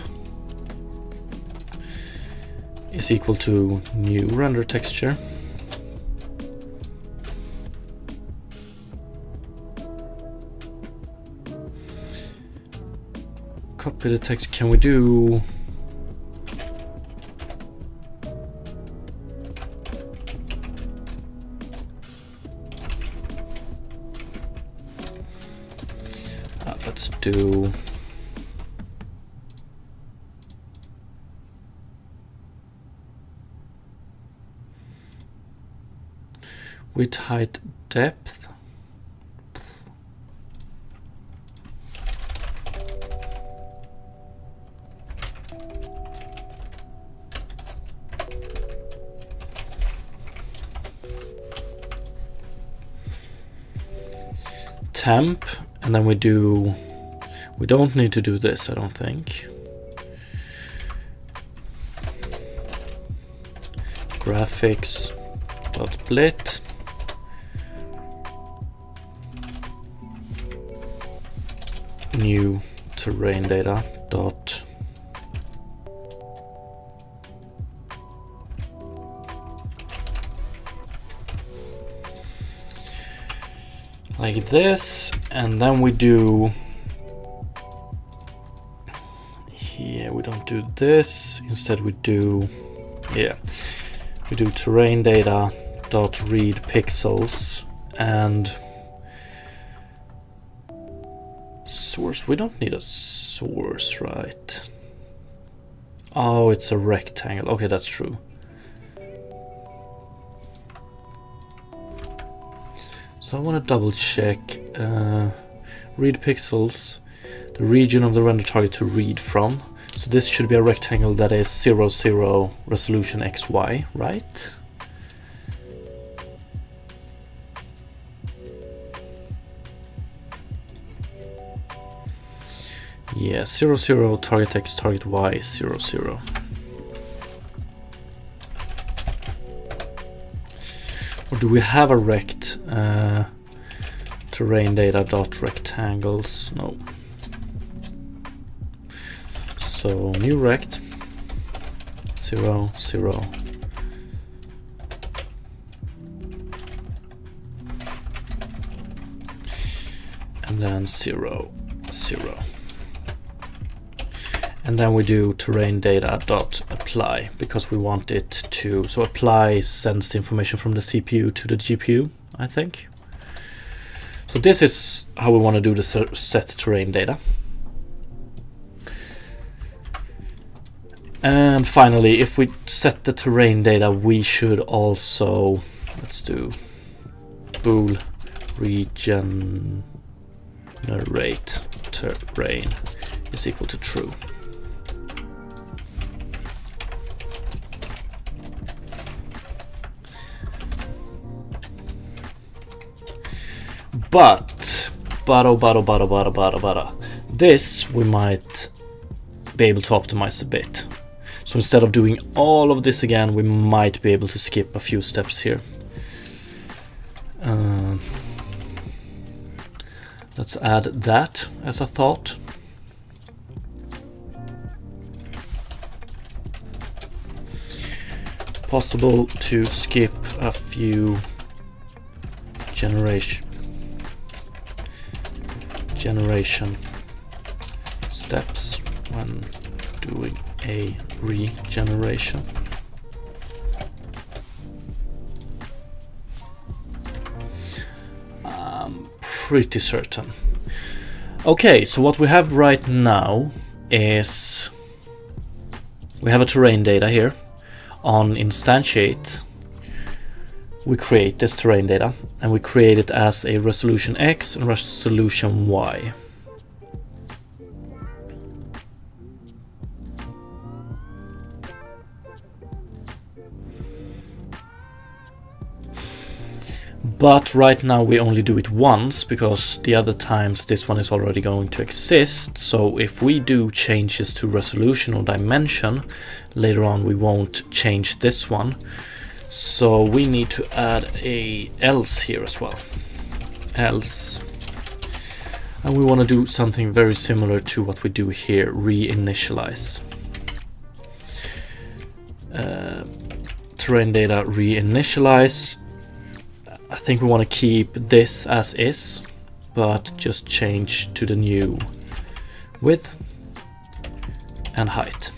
is equal to new render texture. Copy the text. Can we do let's do width, height, depth. Temp, and then we don't need to do this, I don't think. Graphics.blit new terrain data dot like this, and then we do here, we don't do this, instead we do terrain data dot read pixels and source. We don't need a source, right? Oh, it's a rectangle. Okay, that's true. So I want to double check. Read pixels, the region of the render target to read from. So this should be a rectangle that is 0, 0 resolution XY, right? Yeah, 0, 0, target X, target Y, 0, 0. Or do we have a rect? Terrain data dot rectangles? No. So new rect 0, 0. And then 0, 0. And then we do terrain data dot apply because we want it to, so apply sends the information from the CPU to the GPU, I think. So this is how we want to do the set terrain data. And finally, if we set the terrain data, we should also, let's do bool regenerate terrain is equal to true. But this we might be able to optimize a bit. So instead of doing all of this again, we might be able to skip a few steps here. Let's add that as a thought. Possible to skip a few generation steps when doing a regeneration. I'm pretty certain. Okay, so what we have right now is we have a terrain data here. On instantiate, we create this terrain data, and we create it as a resolution X and resolution Y. But right now we only do it once, because the other times this one is already going to exist. So if we do changes to resolution or dimension, later on we won't change this one. So we need to add a else here as well. Else. And we want to do something very similar to what we do here, reinitialize. Terrain data reinitialize. I think we want to keep this as is, but just change to the new width and height.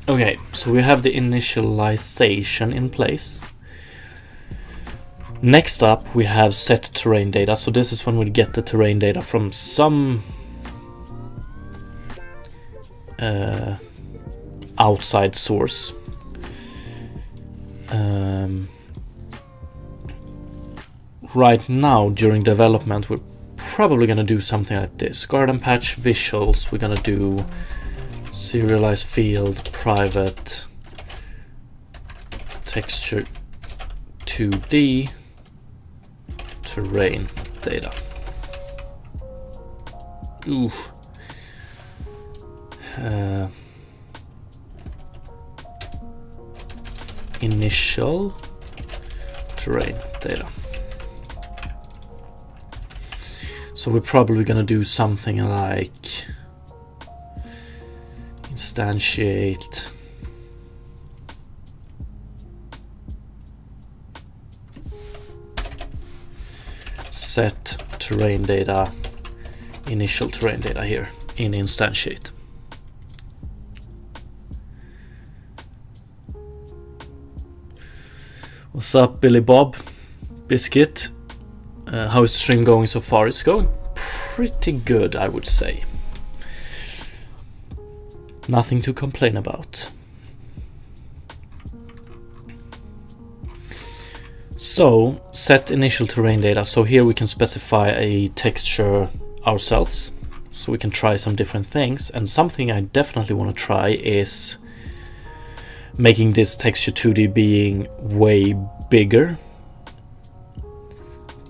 Okay, so we have the initialization in place. Next up we have set terrain data. So this is when we get the terrain data from some outside source. Right now during development we're probably gonna do something like this. Garden patch visuals, we're gonna do serialize field private texture 2D terrain data. Ooh. Initial terrain data. So we're probably gonna do something like instantiate set terrain data, initial terrain data here in instantiate. What's up, Billy Bob Biscuit? How is the stream going so far? It's going pretty good, I would say. Nothing to complain about. So, set initial terrain data. So here we can specify a texture ourselves. So we can try some different things. And something I definitely want to try is making this texture 2D being way bigger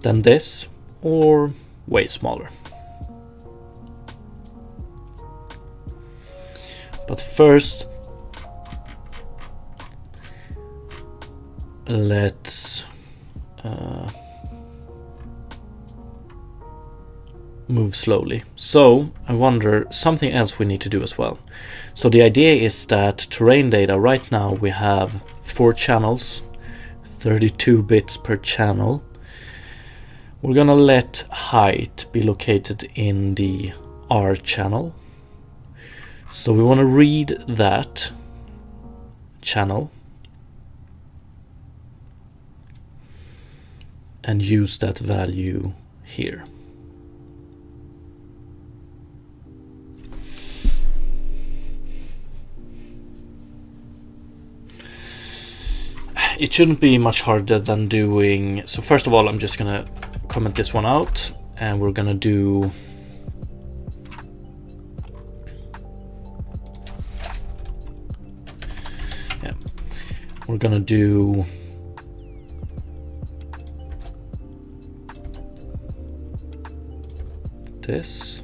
than this, or way smaller. But first, let's move slowly. So I wonder something else we need to do as well. So the idea is that terrain data, right now we have 4 channels, 32 bits per channel. We're gonna let height be located in the R channel. So we want to read that channel and use that value here. It shouldn't be much harder than doing. So first of all, I'm just gonna comment this one out, and we're gonna do we're gonna do this,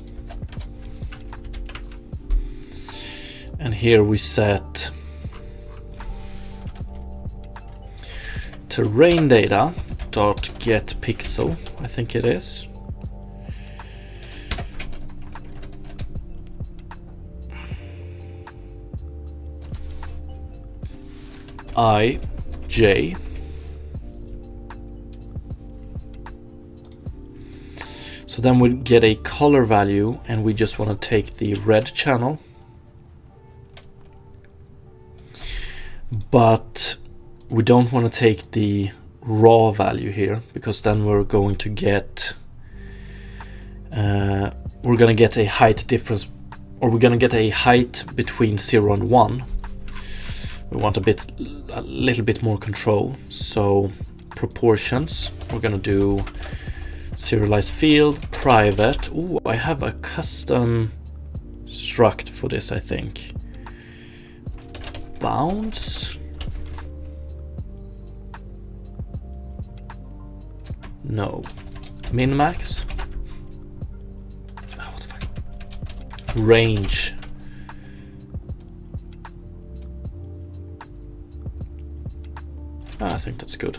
and here we set terrain data dot get pixel, I think it is. So then we get a color value, and we just want to take the red channel. But we don't want to take the raw value here, because then we're going to get a height difference, or we're going to get a height between 0 and 1. We want a little bit more control. So proportions, we're going to do serialized field, private. Ooh, I have a custom struct for this, I think. Bounds. No. Min-max. Oh, what the fuck? Range. I think that's good.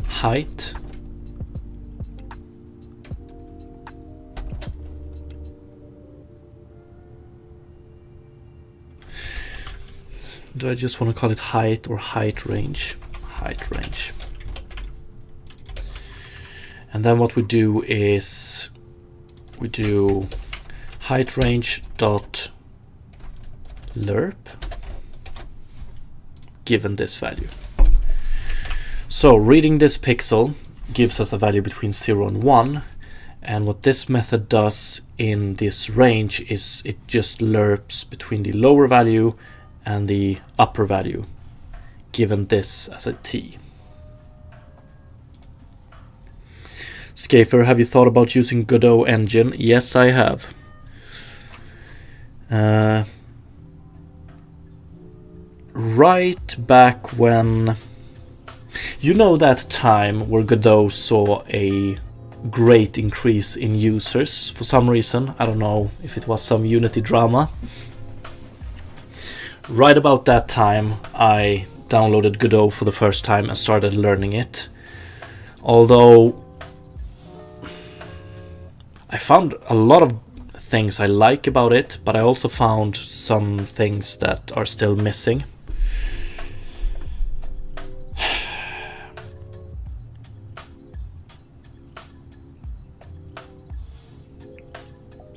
Height. Do I just want to call it height or height range? Height range. And then what we do is we do height range dot lerp given this value. So reading this pixel gives us a value between 0 and 1, and what this method does in this range is it just lerps between the lower value and the upper value, given this as a t. Schaefer, have you thought about using Godot engine? Yes, I have. Right back when, you know, that time where Godot saw a great increase in users for some reason. I don't know if it was some Unity drama. Right about that time, I downloaded Godot for the first time and started learning it. Although I found a lot of things I like about it, but I also found some things that are still missing.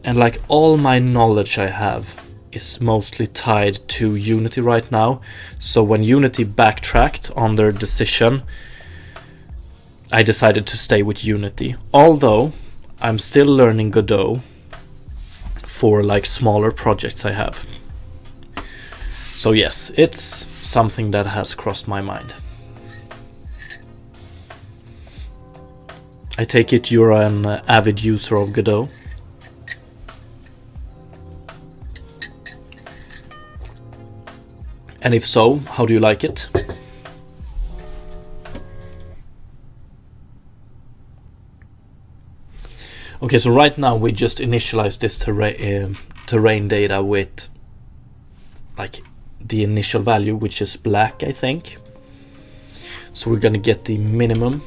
And like all my knowledge I have is mostly tied to Unity right now. So when Unity backtracked on their decision, I decided to stay with Unity. Although I'm still learning Godot for like smaller projects I have. So yes, it's something that has crossed my mind. I take it you're an avid user of Godot. And if so, how do you like it? Okay, so right now we just initialize this terrain data with like the initial value, which is black, I think. So we're gonna get the minimum,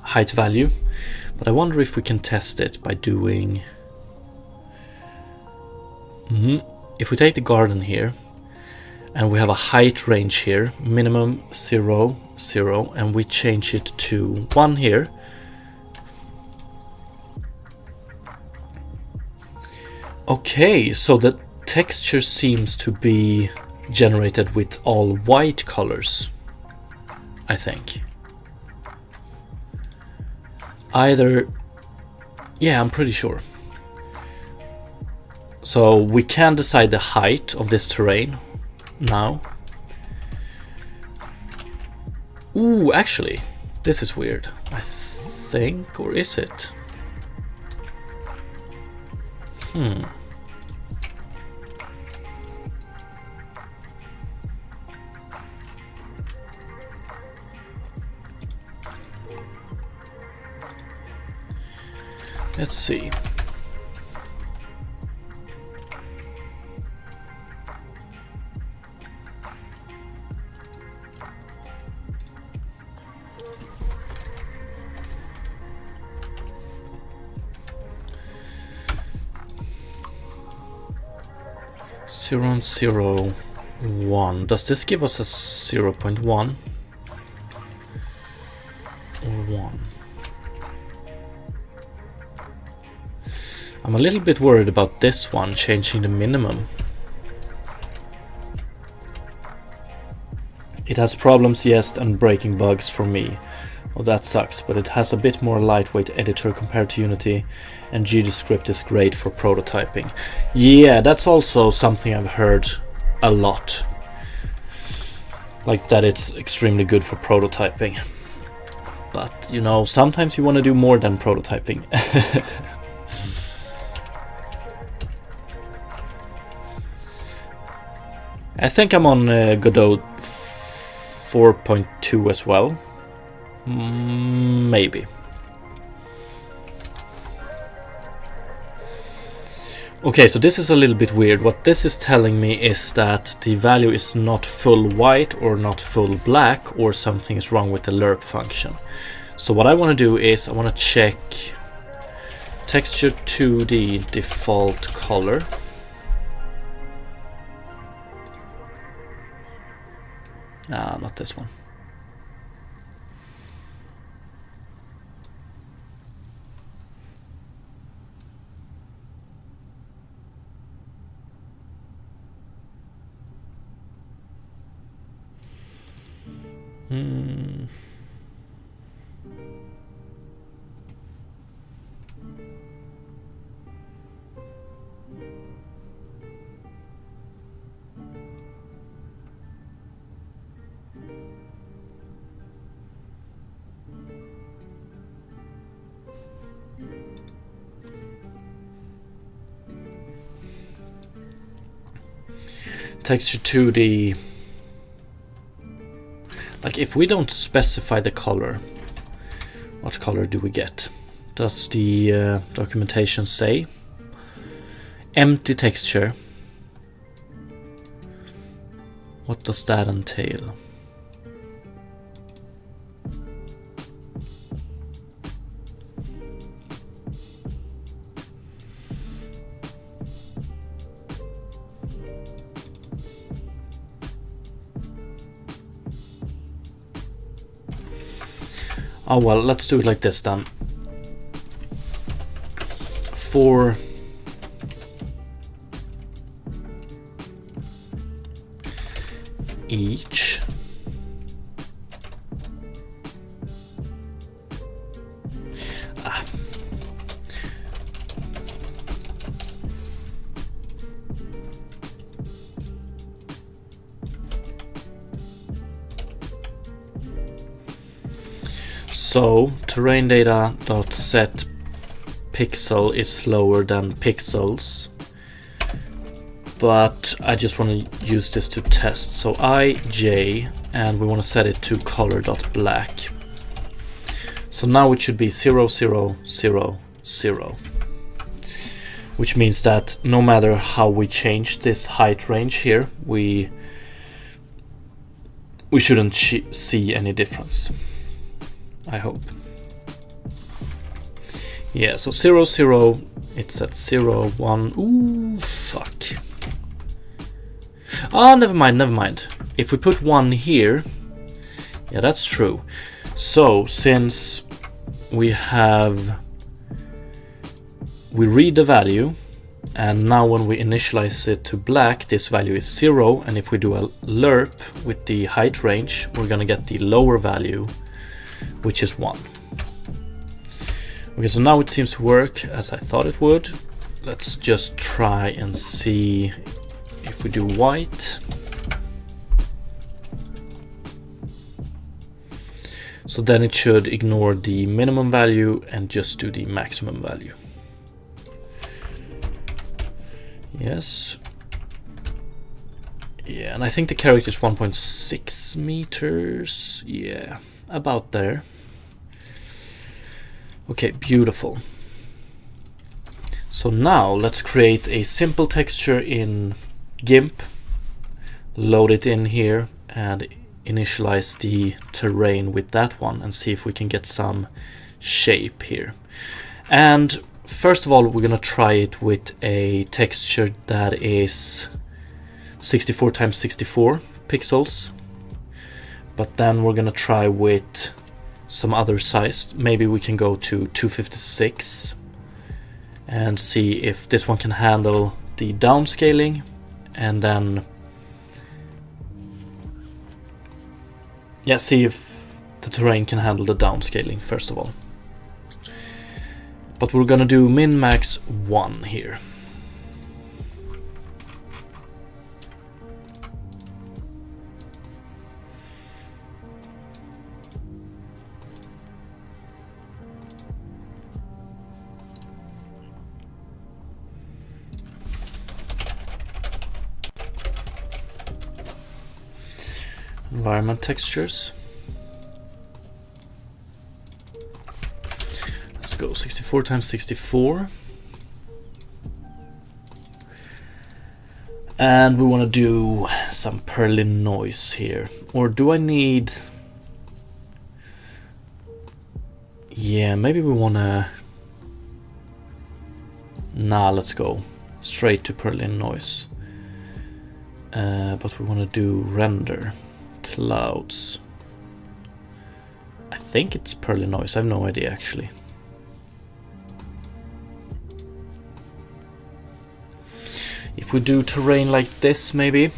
height value. But I wonder if we can test it by doing... If we take the garden here, and we have a height range here, minimum 0, 0, and we change it to 1 here. Okay, so the texture seems to be generated with all white colors, I think. Either, yeah, I'm pretty sure. So we can decide the height of this terrain now. Ooh, actually, this is weird. I think, or is it? Let's see. Zero and 0, 1. Does this give us a 0.1 or 1? I'm a little bit worried about this one, changing the minimum. It has problems, yes, and breaking bugs for me. Well, that sucks, but it has a bit more lightweight editor compared to Unity, and GDScript is great for prototyping. Yeah, that's also something I've heard a lot. Like that it's extremely good for prototyping. But, you know, sometimes you want to do more than prototyping. I think I'm on Godot 4.2 as well. Maybe. Okay, so this is a little bit weird. What this is telling me is that the value is not full white or not full black, or something is wrong with the lerp function. So what I want to do is I want to check texture 2D default color. Nah, not this one. Texture 2D. Like if we don't specify the color, what color do we get? Does the documentation say? Empty texture. What does that entail? Oh well, let's do it like this then. For each So terrain data dot set pixel is slower than pixels, but I just want to use this to test. So IJ, and we want to set it to color dot black. So now it should be 0, 0, 0, 0, which means that no matter how we change this height range here, we shouldn't see any difference. I hope. Yeah, so 0, 0, it's at 0, 1. Ooh, fuck. Ah, never mind. If we put 1 here, yeah, that's true. So, since we read the value, and now when we initialize it to black, this value is 0, and if we do a lerp with the height range, we're gonna get the lower value, which is 1. Okay, so now it seems to work as I thought it would. Let's just try and see if we do white. So then it should ignore the minimum value and just do the maximum value. Yes. Yeah, and I think the character is 1.6 meters. Yeah, about there. Okay, beautiful. So now let's create a simple texture in GIMP, load it in here, and initialize the terrain with that one and see if we can get some shape here. And first of all, we're gonna try it with a texture that is 64 times 64 pixels. But then we're gonna try with some other size. Maybe we can go to 256 and see if this one can handle the downscaling, and then see if the terrain can handle the downscaling first of all. But we're gonna do min max 1 here. Environment textures. Let's go 64 times 64. And we want to do some Perlin noise here. Or do I need... Yeah, maybe we want to... Nah, let's go straight to Perlin noise. But we want to do render. Clouds. I think it's Perlin noise, I have no idea actually. If we do terrain like this maybe.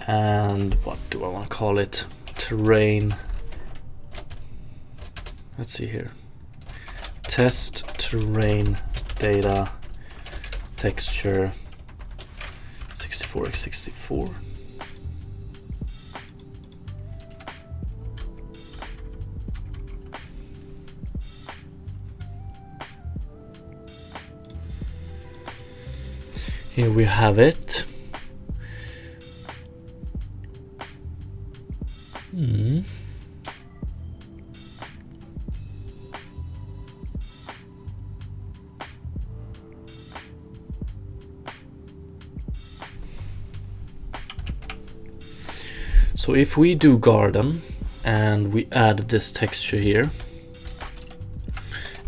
And what do I want to call it? Terrain. Let's see here. Test terrain data texture 64x64. Here we have it. So if we do garden and we add this texture here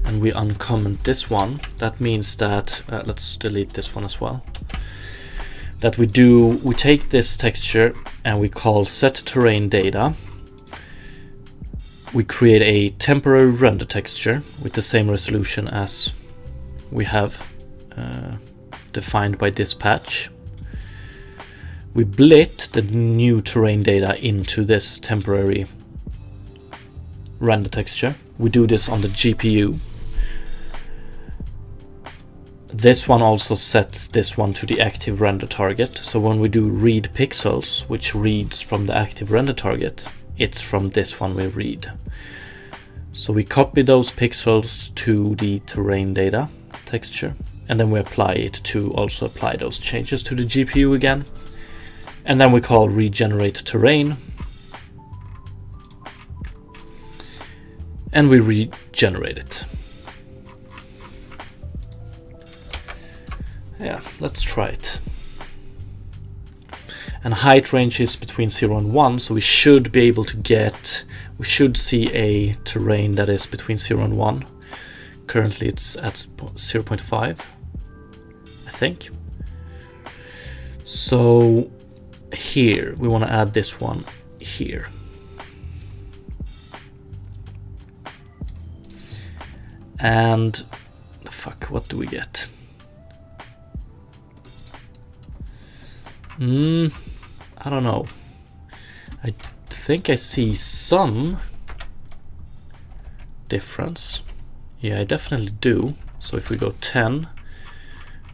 and we uncomment this one, that means that let's delete this one as well. That we take this texture and we call set terrain data. We create a temporary render texture with the same resolution as we have defined by this patch. We blit the new terrain data into this temporary render texture. We do this on the GPU. This one also sets this one to the active render target. So when we do read pixels, which reads from the active render target, it's from this one we read. So we copy those pixels to the terrain data texture, and then we apply it to also apply those changes to the GPU again. And then we call regenerate terrain, and we regenerate it. Yeah, let's try it. And height range is between 0 and 1, so we should be able to get, we should see a terrain that is between 0 and 1. Currently it's at 0.5, I think. So here we want to add this one here. And fuck, what do we get? I don't know. I think I see some difference. Yeah, I definitely do. So if we go 10,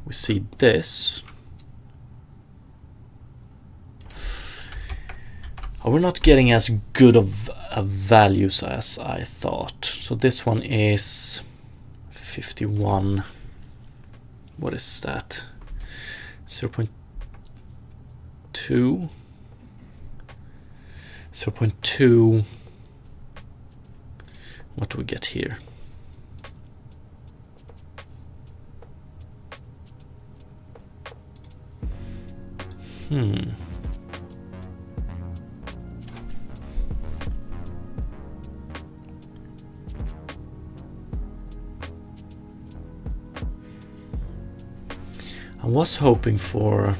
we see this. We're not getting as good of values as I thought. So this one is 51. What is that? 0.2. 0.2. What do we get here? I was hoping for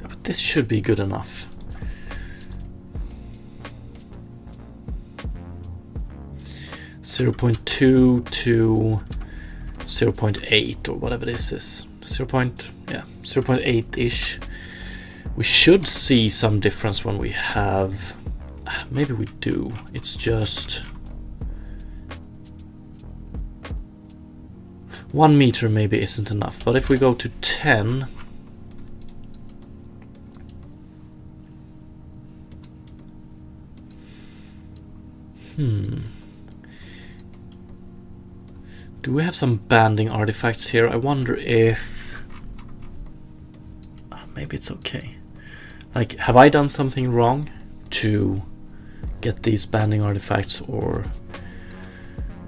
but this should be good enough. Zero 0.2 to 0.8 or whatever this is. 0.8 ish. We should see some difference when we have. Maybe we do. It's just 1 meter maybe isn't enough. But if we go to 10, do we have some banding artifacts here? I wonder if maybe it's okay. Like, have I done something wrong to get these banding artifacts, or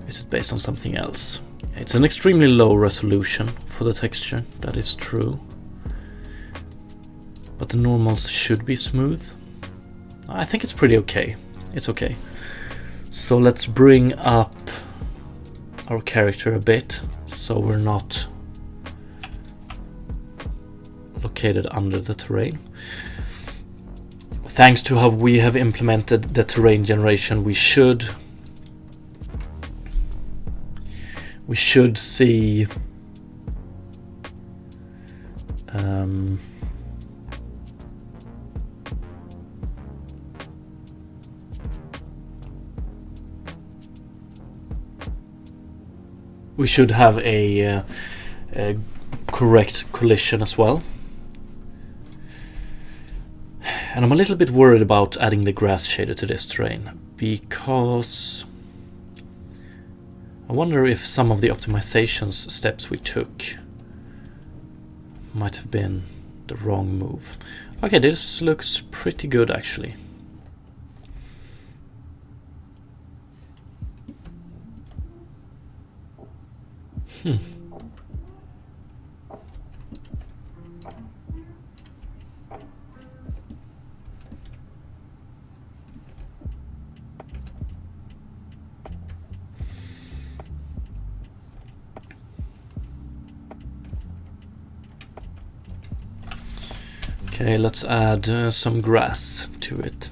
is it based on something else? It's an extremely low resolution for the texture, that is true. But the normals should be smooth. I think it's pretty okay. It's okay. So let's bring up our character a bit so we're not located under the terrain. Thanks to how we have implemented the terrain generation, we should see we should have a correct collision as well. And I'm a little bit worried about adding the grass shader to this terrain, because I wonder if some of the optimizations steps we took might have been the wrong move. Okay, this looks pretty good actually. Okay, let's add some grass to it.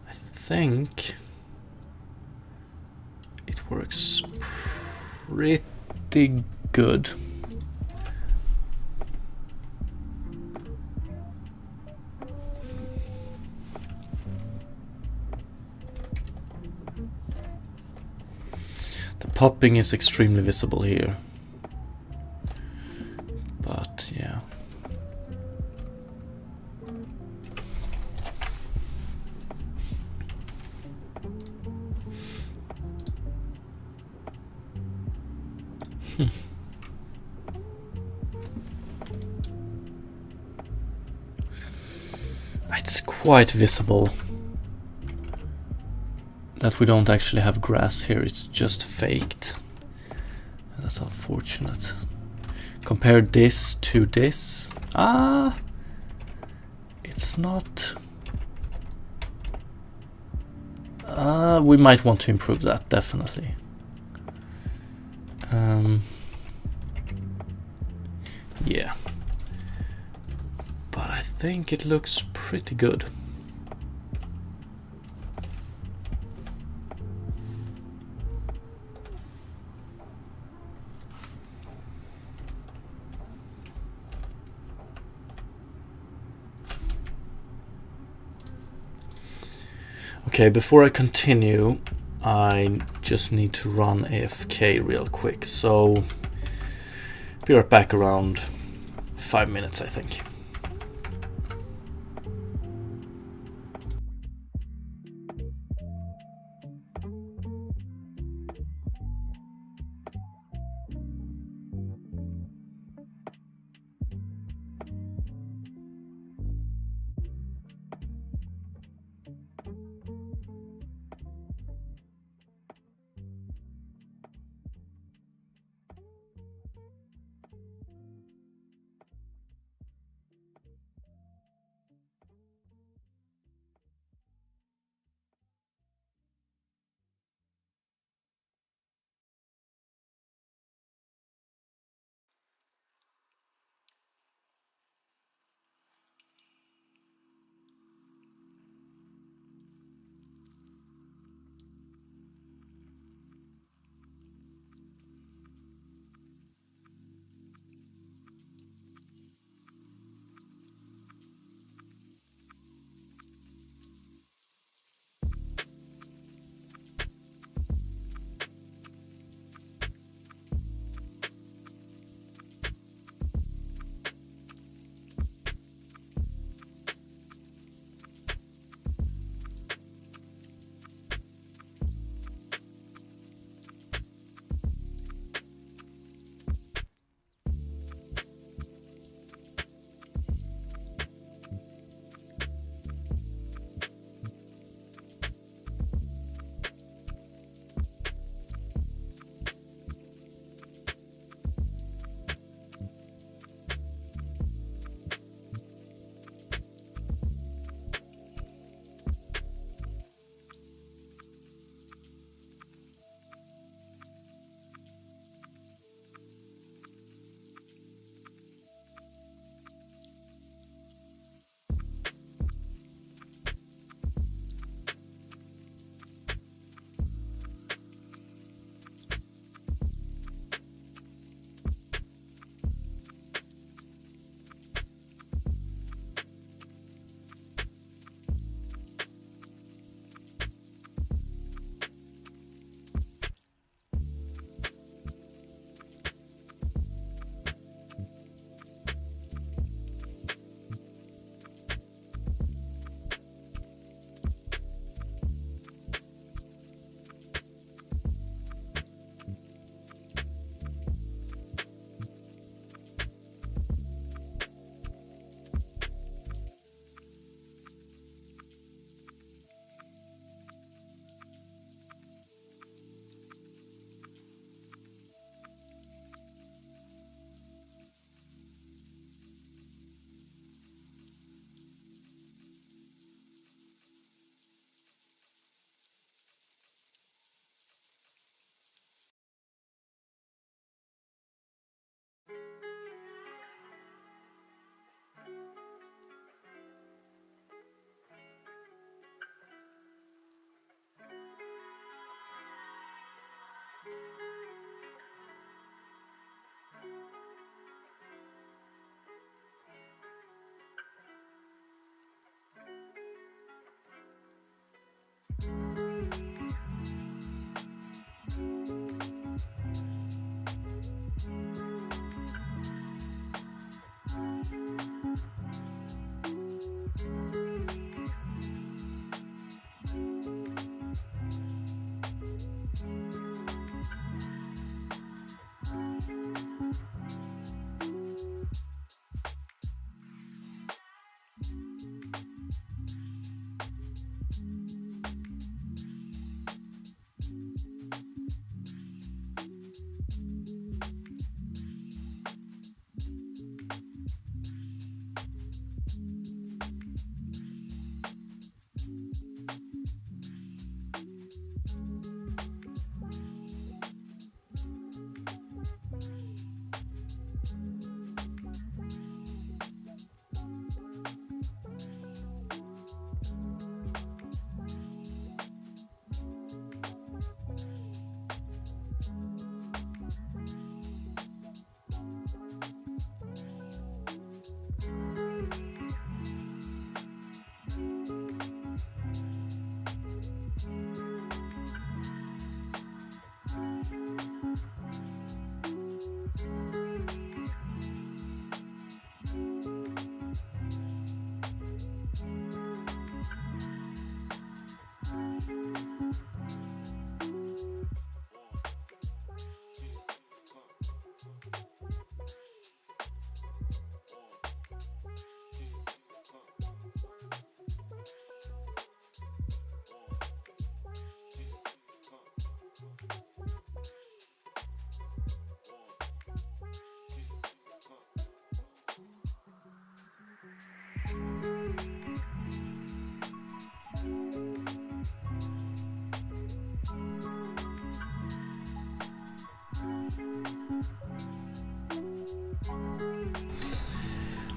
I think it works pretty good. The popping is extremely visible here. But yeah. It's quite visible that we don't actually have grass here, it's just faked. That's unfortunate. Compare this to this. It's not. We might want to improve that, definitely. Yeah. But I think it looks pretty good. Okay, before I continue, I just need to run AFK real quick, so be right back around 5 minutes, I think.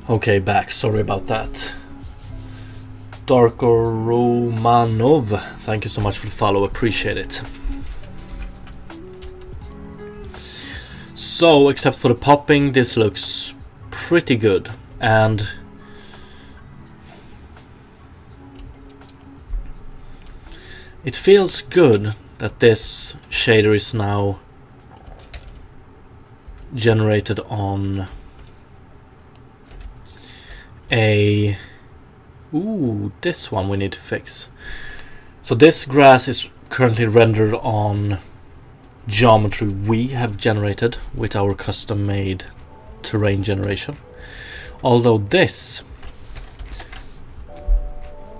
Okay, back. Sorry about that. Darko Romanov, thank you so much for the follow. Appreciate it. So, except for the popping, this looks pretty good. And it feels good that this shader is now generated on a... Ooh, this one we need to fix. So this grass is currently rendered on geometry we have generated with our custom-made terrain generation. Although this,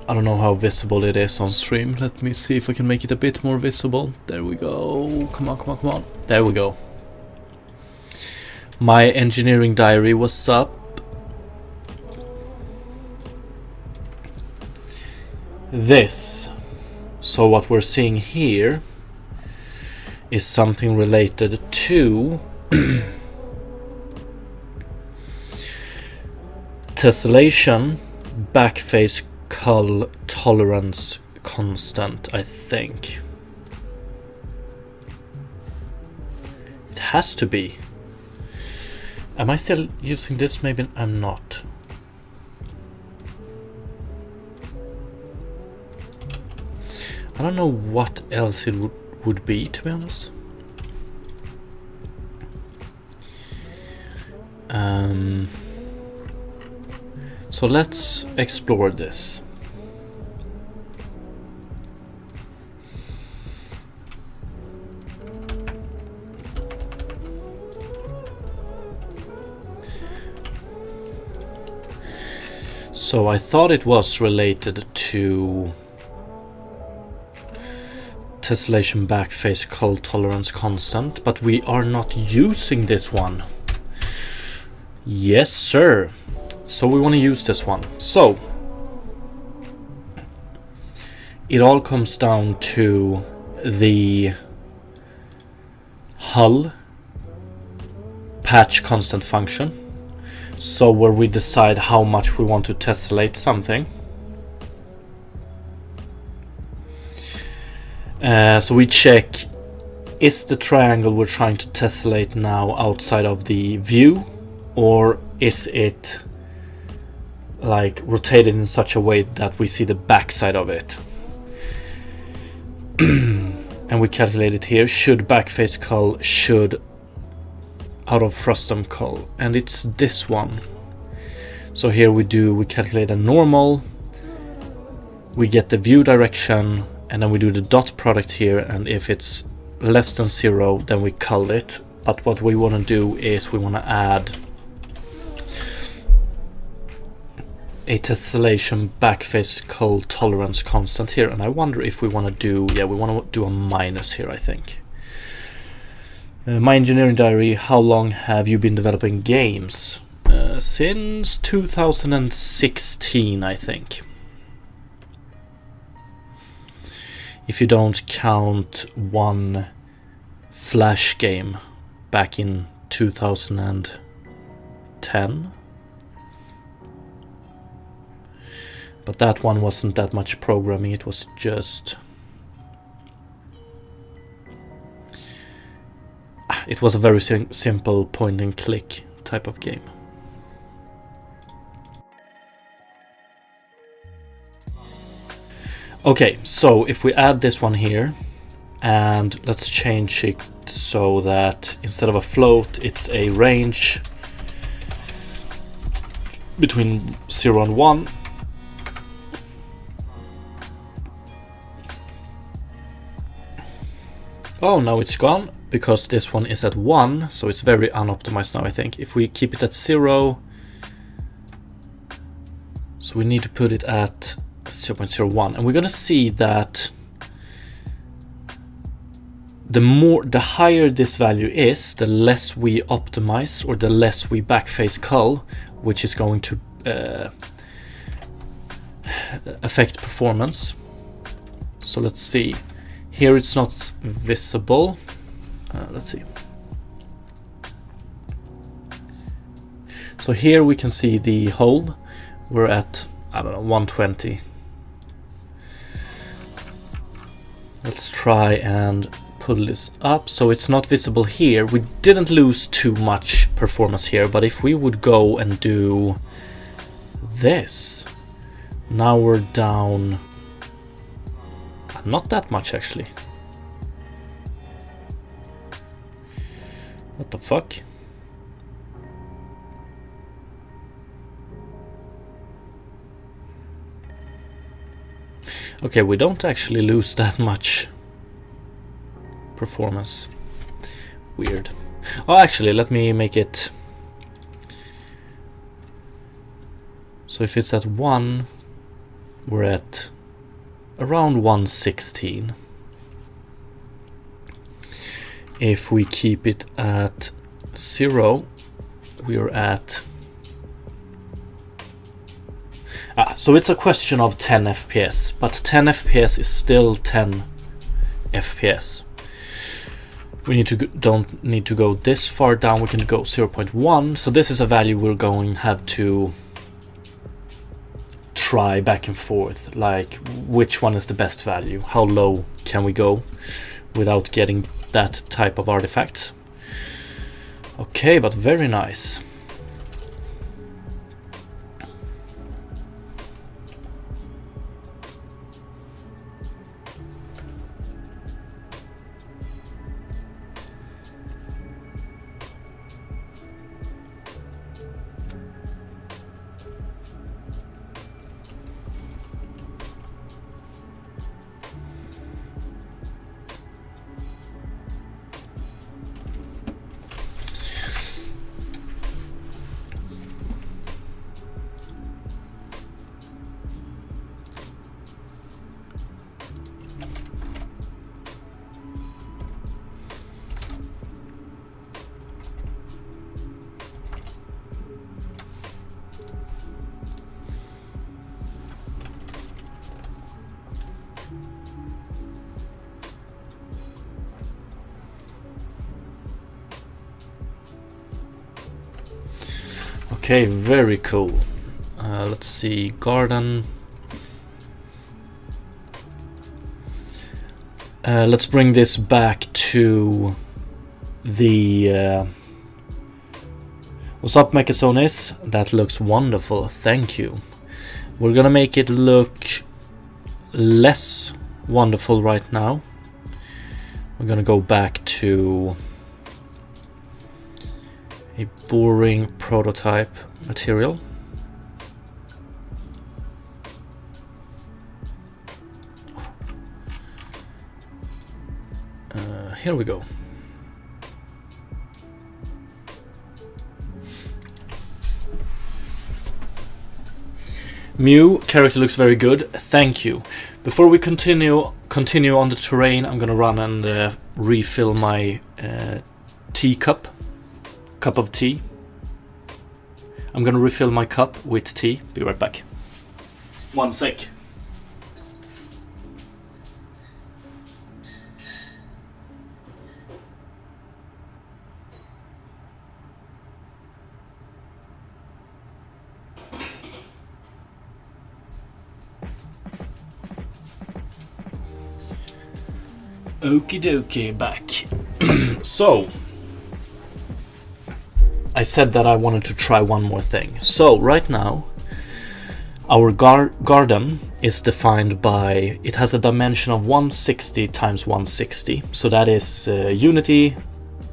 I don't know how visible it is on stream. Let me see if I can make it a bit more visible. There we go. Come on, come on, come on. There we go. My engineering diary was up. This, so what we're seeing here is something related to tessellation, backface cull tolerance constant, I think. It has to be. Am I still using this? Maybe I'm not. I don't know what else it would be, to be honest. So let's explore this. So I thought it was related to tessellation backface cull tolerance constant, but we are not using this one. Yes, sir. So we want to use this one. So it all comes down to the hull patch constant function. So where we decide how much we want to tessellate something. So we check, is the triangle we're trying to tessellate now outside of the view, or is it like rotated in such a way that we see the backside of it? And we calculate it here. Should backface cull, should out of frustum cull, and it's this one. So here we calculate a normal, we get the view direction, and then we do the dot product here, and if it's less than 0 then we cull it. But what we want to do is we want to add a tessellation backface cull tolerance constant here, and I wonder if we want to do, yeah, we want to do a minus here, I think. My engineering diary, how long have you been developing games? Since 2016, I think. If you don't count one Flash game back in 2010. But that one wasn't that much programming, it was just... It was a very simple point and click type of game. Okay, so if we add this one here, and let's change it so that instead of a float, it's a range between 0 and 1. Oh, no, it's gone, because this one is at 1, so it's very unoptimized now, I think. If we keep it at 0, so we need to put it at 0.01, and we're gonna see that the higher this value is, the less we optimize, or the less we backface cull, which is going to affect performance. So let's see. Here it's not visible. Let's see. So here we can see the hole. We're at, I don't know, 120. Let's try and pull this up so it's not visible here. We didn't lose too much performance here, but if we would go and do this, now we're down not that much actually. What the fuck? Okay, we don't actually lose that much performance. Weird. Oh, actually, let me make it. So if it's at 1, we're at around 116. If we keep it at 0, we're at... so it's a question of 10 FPS, but 10 FPS is still 10 FPS. We don't need to go this far down, we can go 0.1, so this is a value we're going to have to try back and forth, like which one is the best value, how low can we go without getting that type of artifact. Okay, but very nice. Okay, very cool. Let's see, garden. Let's bring this back to the... What's up, Mechasonis? That looks wonderful, thank you. We're gonna make it look less wonderful right now. We're gonna go back to a boring prototype material. Here we go. Mew character looks very good, thank you. Before we continue on the terrain, I'm gonna run and refill my teacup. Cup of tea. I'm gonna refill my cup with tea. Be right back. 1 sec. Okie dokie, back. So, I said that I wanted to try one more thing. So, right now, our garden is defined by, it has a dimension of 160 times 160. So that is unity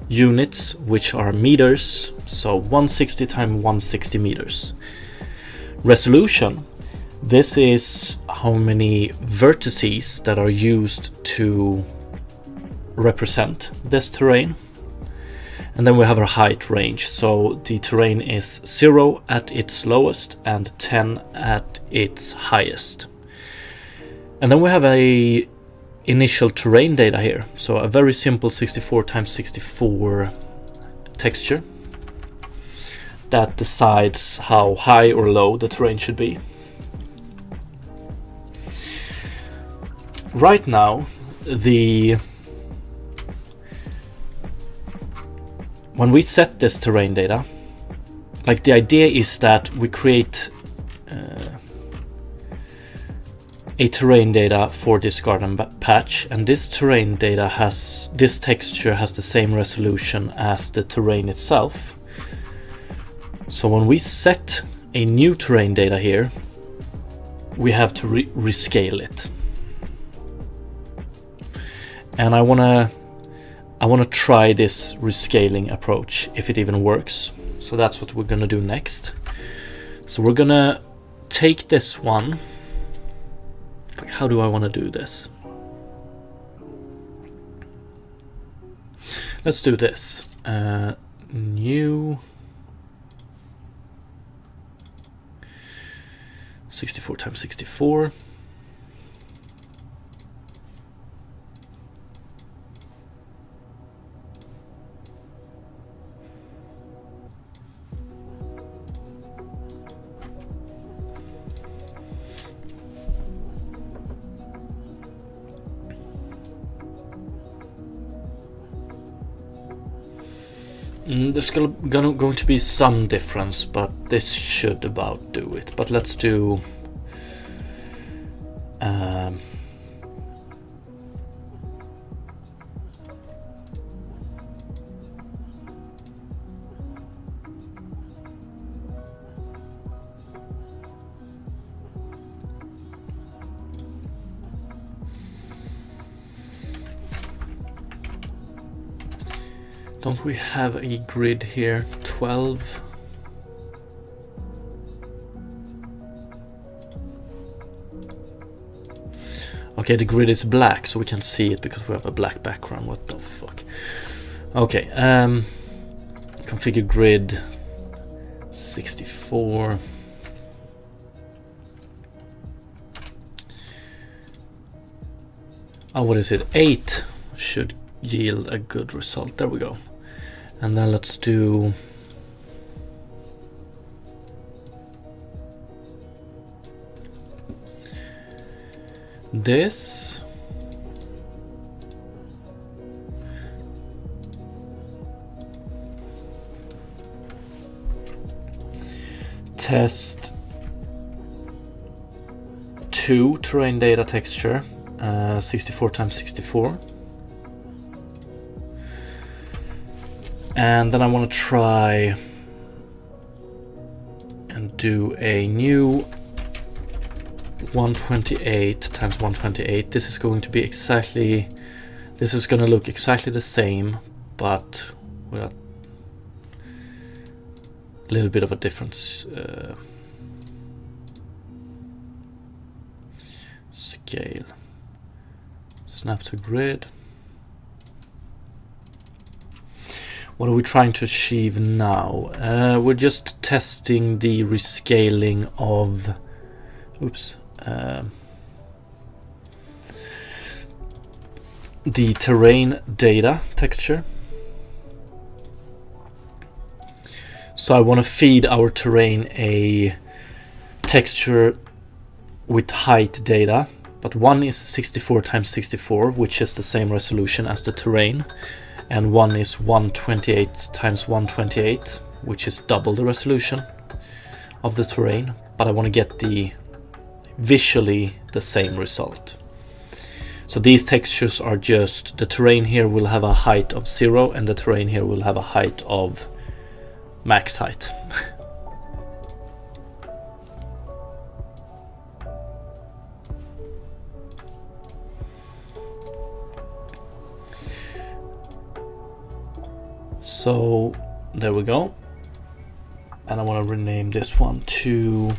units, which are meters. So 160 times 160 meters. Resolution. This is how many vertices that are used to represent this terrain. And then we have our height range. So the terrain is 0 at its lowest and 10 at its highest. And then we have a initial terrain data here. So a very simple 64 times 64 texture that decides how high or low the terrain should be. Right now, when we set this terrain data, like the idea is that we create a terrain data for this garden patch, and this terrain data this texture has the same resolution as the terrain itself. So when we set a new terrain data here, we have to rescale it. And I wanna try this rescaling approach, if it even works. So that's what we're gonna do next. So we're gonna take this one. How do I want to do this? Let's do this. New 64 times 64. There's going to be some difference, but this should about do it. But let's do don't we have a grid here? 12. Okay, the grid is black, so we can see it because we have a black background. What the fuck? Okay, configure grid 64. Oh, what is it? 8 should yield a good result. There we go. And then let's do this. Test 2 terrain data texture, 64 times 64. And then I want to try and do a new 128 times 128. This is going to be exactly, this is going to look exactly the same, but with a little bit of a difference. Scale. Snap to grid. What are we trying to achieve now? We're just testing the rescaling of, the terrain data texture. So I want to feed our terrain a texture with height data, but one is 64 times 64, which is the same resolution as the terrain. And one is 128 times 128, which is double the resolution of the terrain, but I want to get the visually the same result. So these textures are just, the terrain here will have a height of 0 and the terrain here will have a height of max height. So there we go, and I want to rename this one to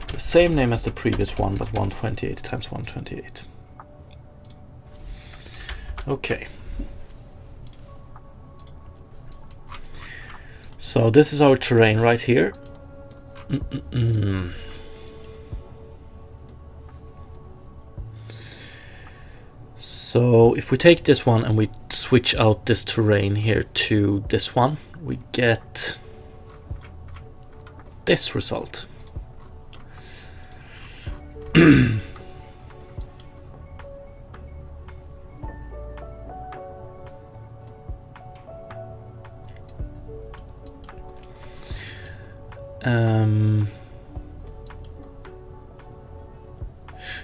the same name as the previous one, but 128 times 128. Okay, so this is our terrain right here. So if we take this one and we switch out this terrain here to this one, we get this result.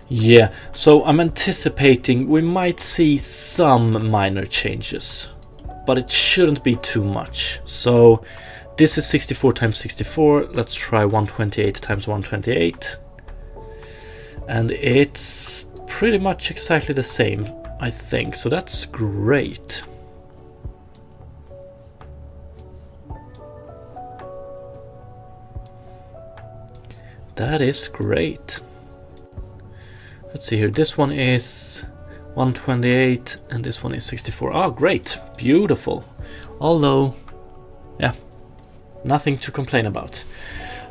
Yeah, so I'm anticipating we might see some minor changes, but it shouldn't be too much. So this is 64 times 64. Let's try 128 times 128. And it's pretty much exactly the same, I think. So that's great. That is great. Let's see here. This one is 128 and this one is 64. Oh, great. Beautiful. Although, yeah, nothing to complain about.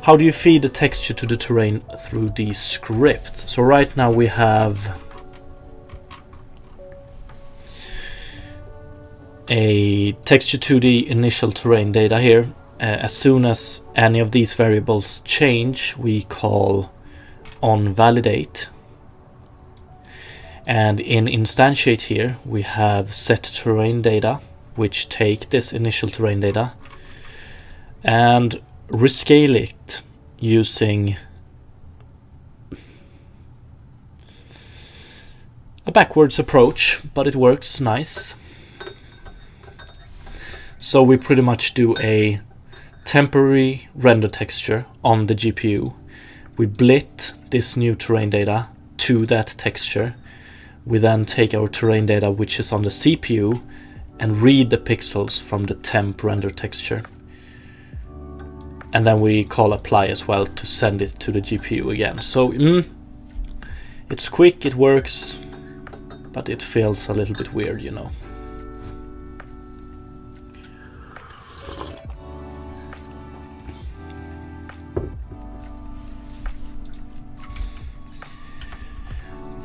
How do you feed the texture to the terrain through the script? So right now we have a texture to the initial terrain data here. As soon as any of these variables change, we call onValidate. And in instantiate here, we have set terrain data, which take this initial terrain data and rescale it using a backwards approach, but it works nice. So we pretty much do a temporary render texture on the GPU. We blit this new terrain data to that texture. We then take our terrain data, which is on the CPU, and read the pixels from the temp render texture. And then we call apply as well to send it to the GPU again. So it's quick, it works, but it feels a little bit weird, you know.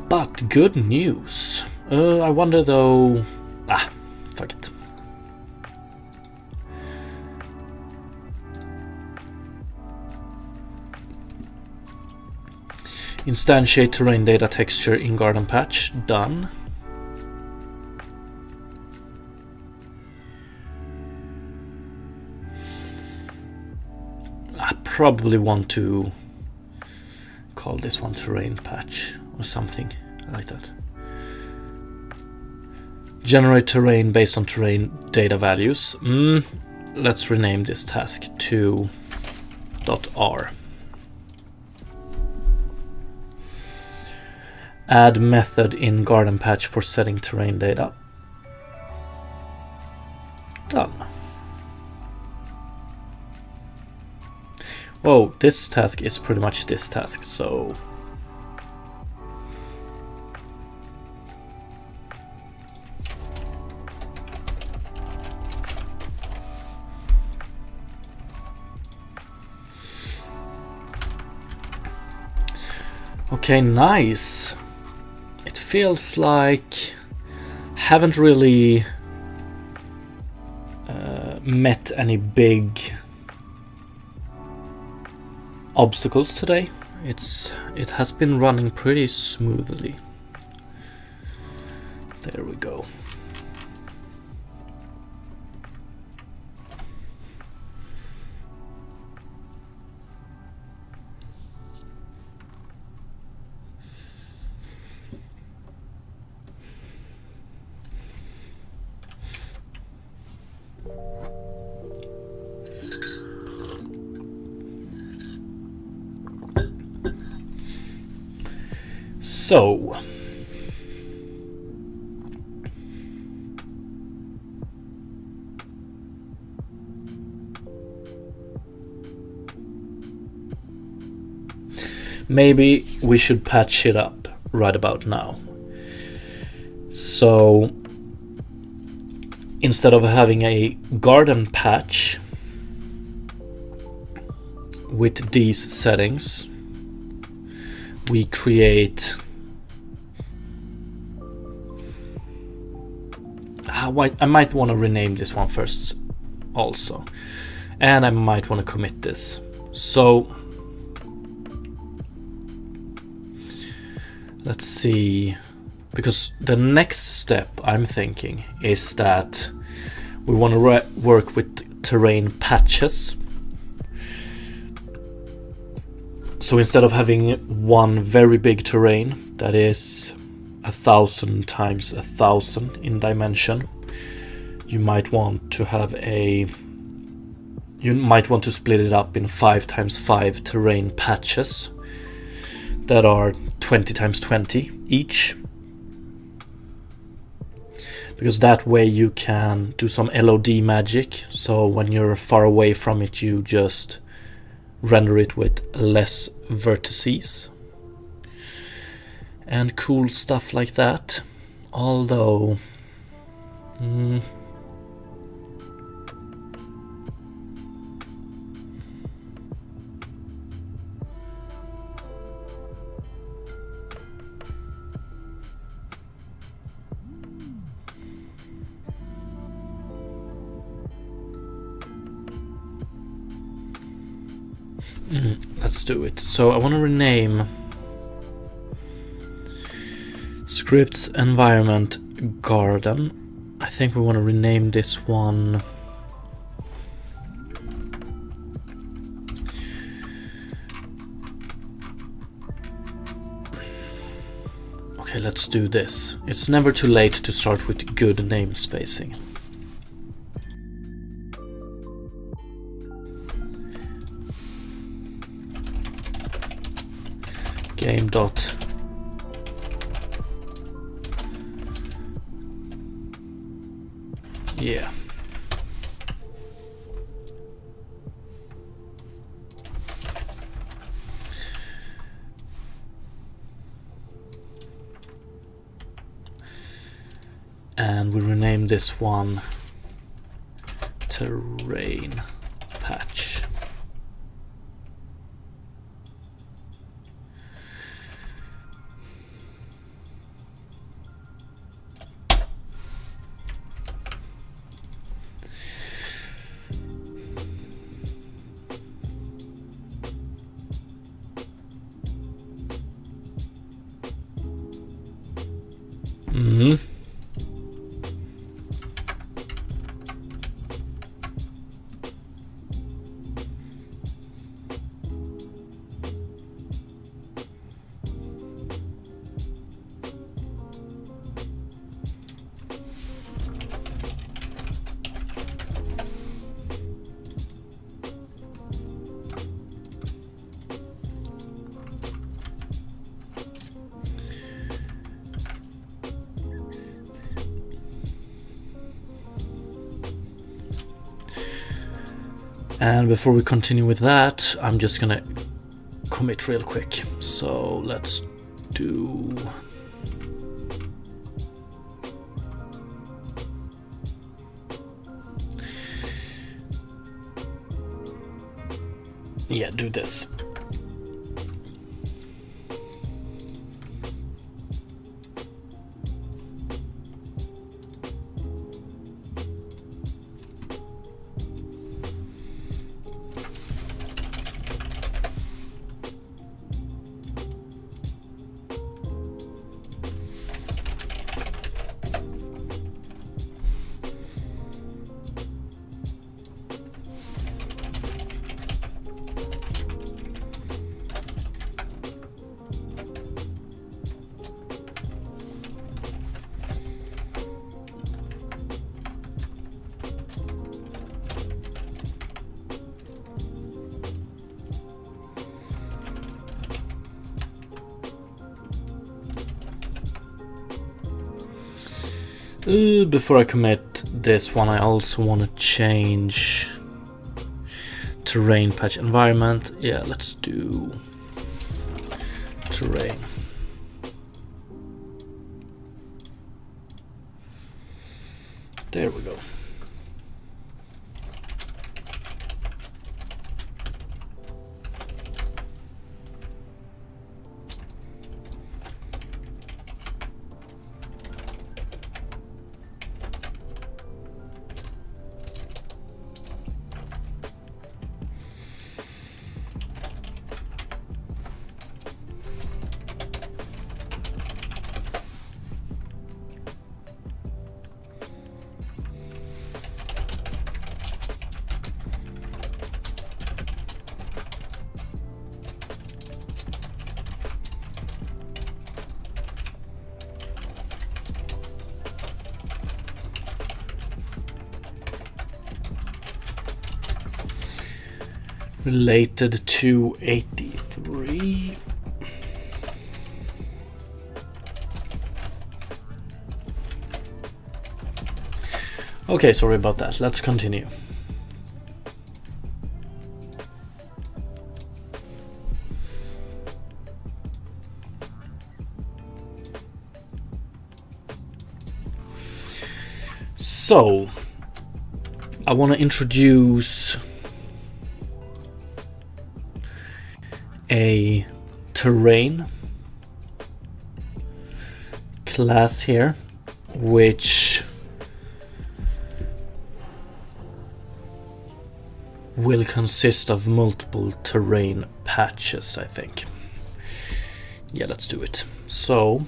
But good news. I wonder though... fuck it. Instantiate terrain data texture in Garden Patch. Done. I probably want to call this one terrain patch or something like that. Generate terrain based on terrain data values. Let's rename this task to .r. Add method in Garden Patch for setting terrain data. Done. Whoa, this task is pretty much this task, so... Okay, nice. It feels like haven't really met any big obstacles today. It has been running pretty smoothly. There we go. So, maybe we should patch it up right about now. So, instead of having a garden patch with these settings, we create I might want to rename this one first also, and I might want to commit this. So let's see, because the next step I'm thinking is that we want to work with terrain patches, So instead of having one very big terrain that is 1,000 times 1,000 in dimension, you might want to split it up in 5 times 5 terrain patches that are 20 times 20 each, because that way you can do some LOD magic. So when you're far away from it, you just render it with less vertices and cool stuff like that. Although let's do it. So I want to rename scripts environment garden. I think we want to rename this one okay, let's do this. It's never too late to start with good name spacing. Game dot yeah. And we rename this one terrain patch. And before we continue with that, I'm just gonna commit real quick. So let's do do this. Before I commit this one, I also want to change terrain patch environment. Yeah, let's do terrain. There we go. related to 83. Okay, sorry about that. Let's continue. So, I want to introduce a terrain class here, which will consist of multiple terrain patches, I think. Yeah, let's do it. So,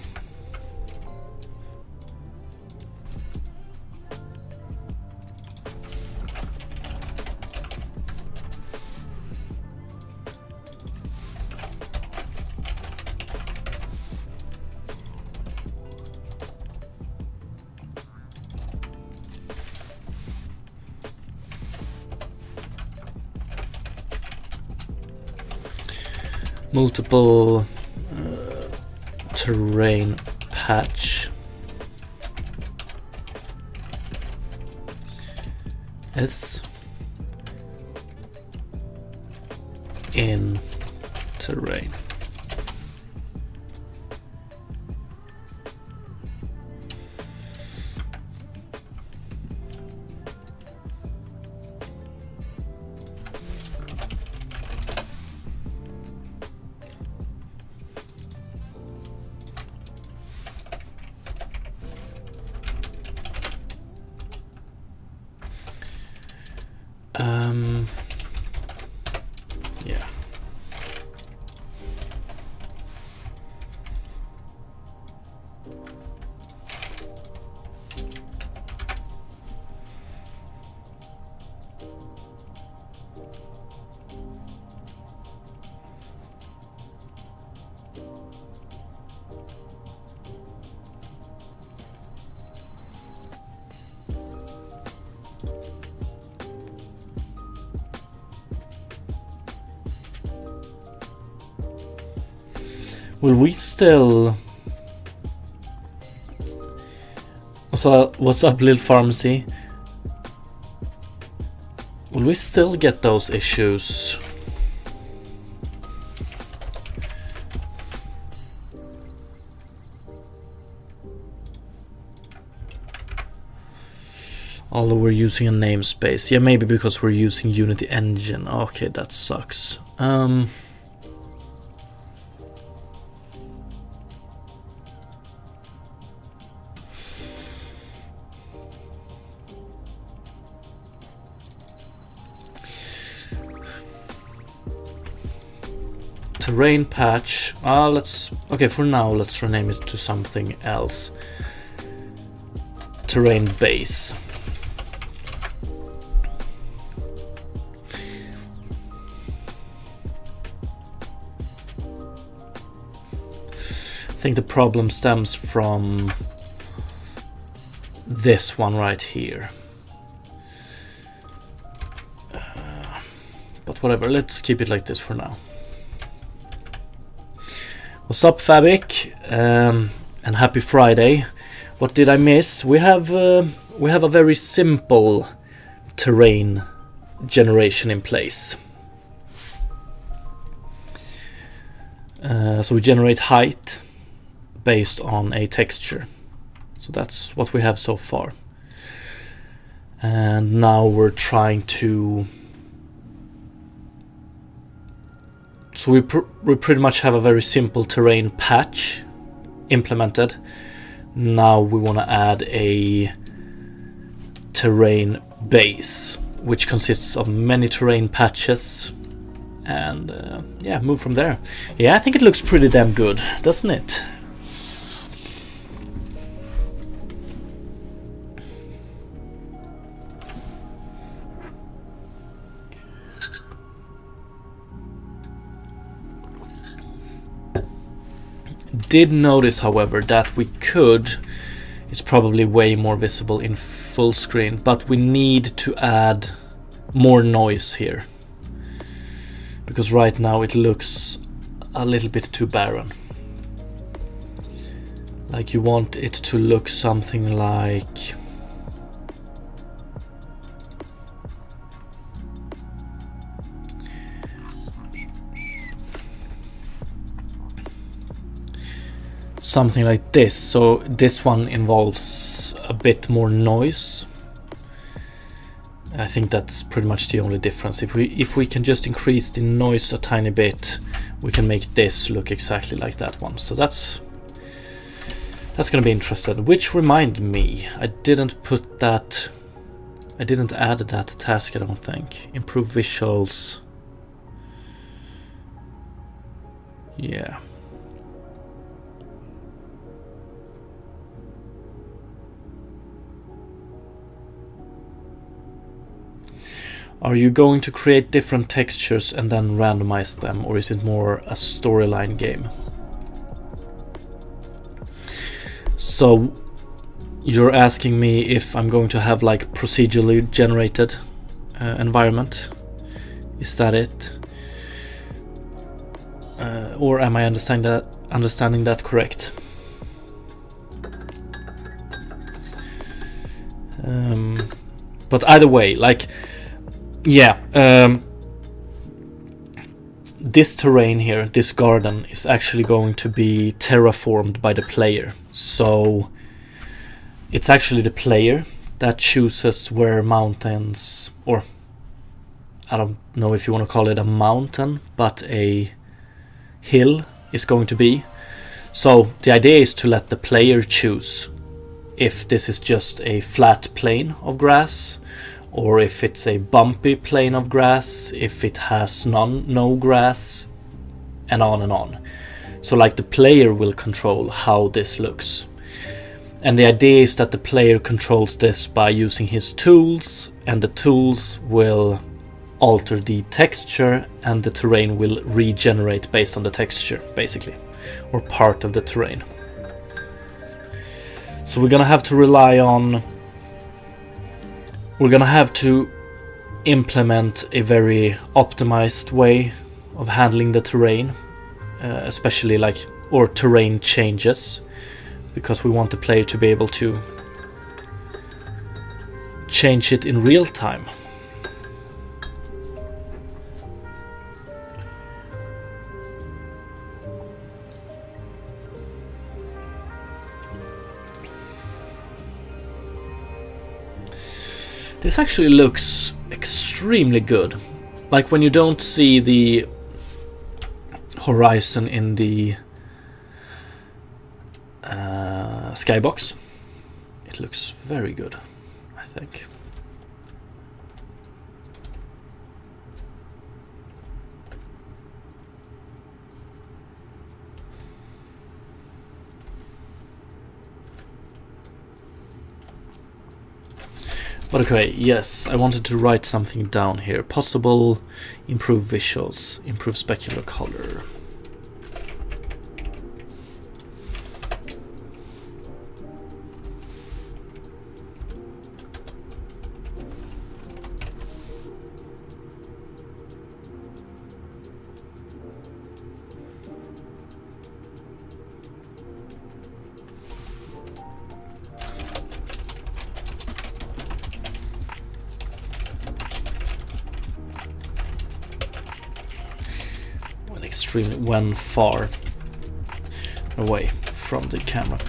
multiple terrain patch is in terrain. Yeah. Will we still... What's up, Lil Pharmacy? Will we still get those issues? Although we're using a namespace. Yeah, maybe because we're using Unity Engine. Okay, that sucks. Terrain patch. Okay, for now let's rename it to something else. Terrain base. I think the problem stems from this one right here. But whatever, let's keep it like this for now. What's up, Fabic? And happy Friday. What did I miss? We have a very simple terrain generation in place. So we generate height based on a texture. So that's what we have so far. And now we're trying to... So we pretty much have a very simple terrain patch implemented. Now we want to add a terrain base, which consists of many terrain patches, and yeah, move from there. Yeah, I think it looks pretty damn good, doesn't it? Did notice, however, that we could, it's probably way more visible in full screen, but we need to add more noise here. because right now it looks a little bit too barren. Like you want it to look something like this. So this one involves a bit more noise. I think that's pretty much the only difference. If we can just increase the noise a tiny bit, we can make this look exactly like that one. So that's gonna be interesting. Which remind me, I didn't add that task, I don't think. Improve visuals. Yeah. Are you going to create different textures and then randomize them, or is it more a storyline game? So you're asking me if I'm going to have like procedurally generated environment? Is that it? Or am I understanding that correct? But either way, like, yeah, this terrain here, this garden, is actually going to be terraformed by the player. So it's actually the player that chooses where mountains, or I don't know if you want to call it a mountain, but a hill is going to be. So the idea is to let the player choose if this is just a flat plain of grass, or if it's a bumpy plain of grass, if it has no grass, and on and on. So like the player will control how this looks. And the idea is that the player controls this by using his tools, and the tools will alter the texture, and the terrain will regenerate based on the texture, basically, or part of the terrain. So we're gonna have to implement a very optimized way of handling the terrain, especially or terrain changes, because we want the player to be able to change it in real time. This actually looks extremely good. Like when you don't see the horizon in the skybox, it looks very good, I think. But okay, yes, I wanted to write something down here. Possible, improve visuals, improve specular color. When far away from the camera.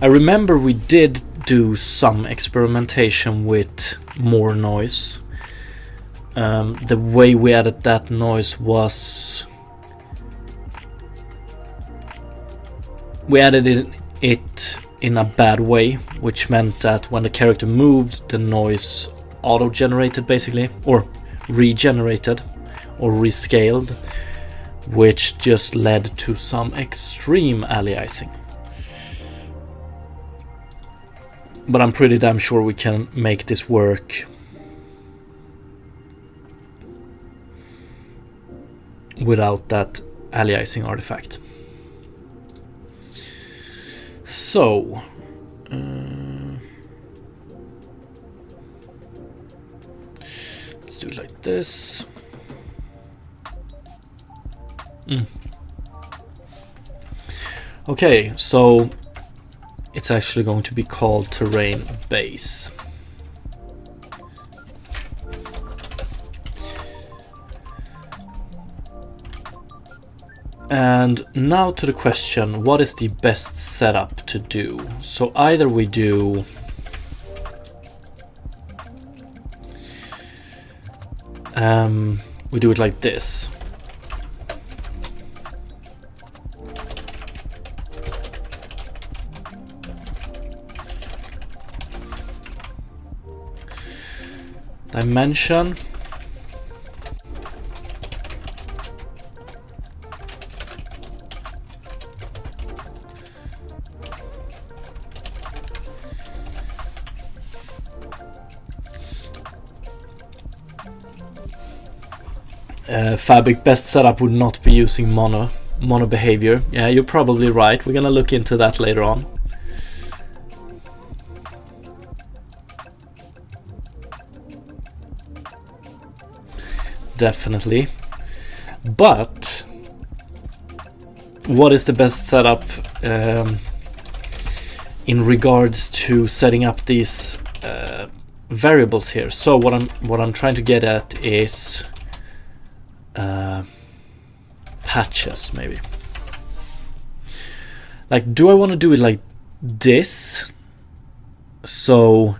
I remember we did do some experimentation with more noise. The way we added that noise was we added it in a bad way, which meant that when the character moved, the noise auto-generated basically, or regenerated, or rescaled, which just led to some extreme aliasing. But I'm pretty damn sure we can make this work without that aliasing artifact. So let's do it like this. Okay, so it's actually going to be called terrain base. And now to the question, what is the best setup to do? So either we do it like this. Dimension. Fabric best setup would not be using mono behavior. Yeah, you're probably right. We're gonna look into that later on. Definitely. But what is the best setup in regards to setting up these variables here? So what I'm trying to get at is patches, maybe. Like, do I want to do it like this? So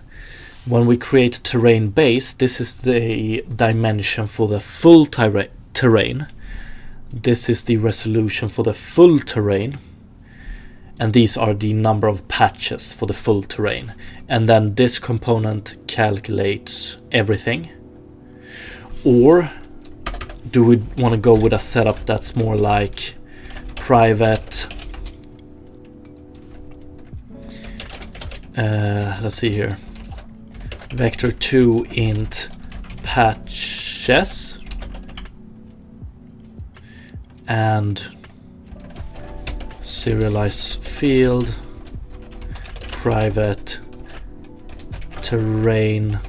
when we create terrain base, this is the dimension for the full terrain. This is the resolution for the full terrain. And these are the number of patches for the full terrain. And then this component calculates everything. Or do we want to go with a setup that's more like private? Let's see here. Vector2 int patches and serialize field private terrain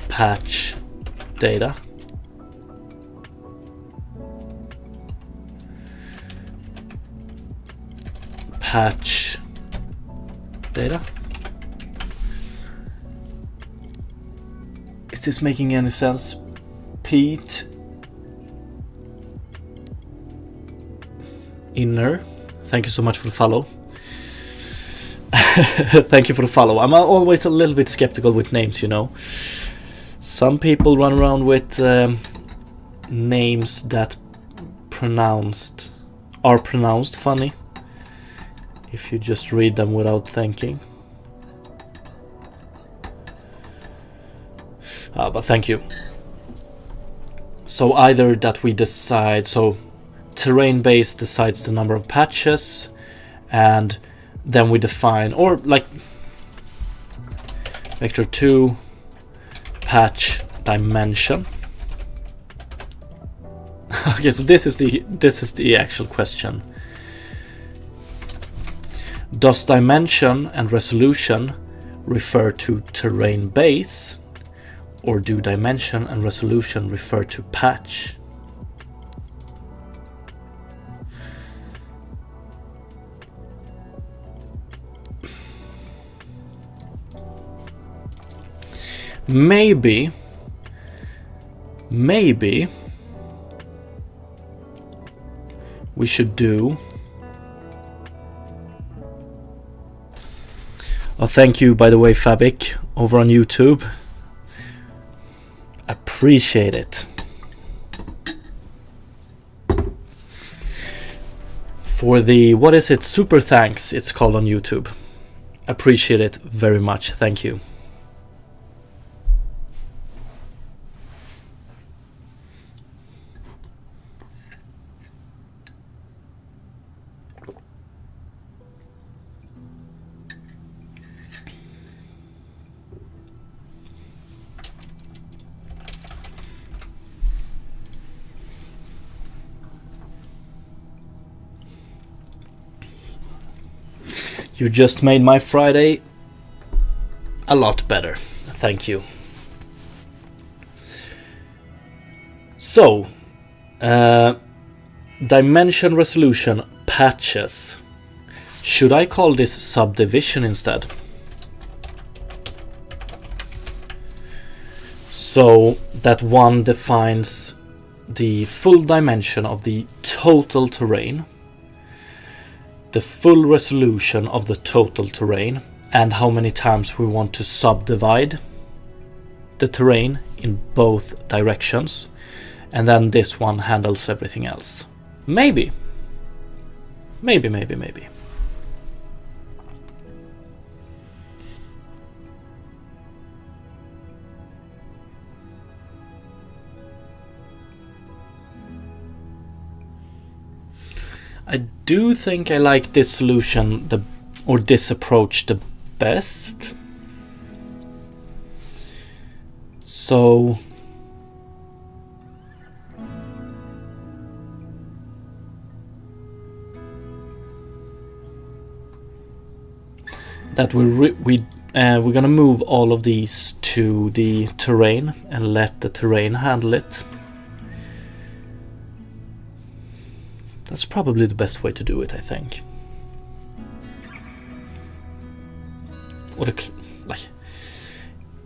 patch data. Patch data. Is this making any sense, Pete? Inner, thank you so much for the follow. Thank you for the follow. I'm always a little bit skeptical with names, you know. Some people run around with names that are pronounced funny if you just read them without thinking. But thank you. So either that we decide, so terrain base decides the number of patches, and then we define, or like vector2 patch dimension. Okay, so this is the actual question. Does dimension and resolution refer to terrain base, or do dimension and resolution refer to patch? Maybe we should do. Oh, thank you, by the way, Fabic, over on YouTube. Appreciate it. For the, what is it, super thanks, it's called on YouTube. Appreciate it very much. Thank you. You just made my Friday a lot better. Thank you. So, Dimension resolution patches. Should I call this subdivision instead? So that one defines the full dimension of the total terrain, the full resolution of the total terrain, and how many times we want to subdivide the terrain in both directions. And then this one handles everything else. Maybe. I do think I like this solution or this approach the best. So that we're gonna move all of these to the terrain and let the terrain handle it. That's probably the best way to do it, I think.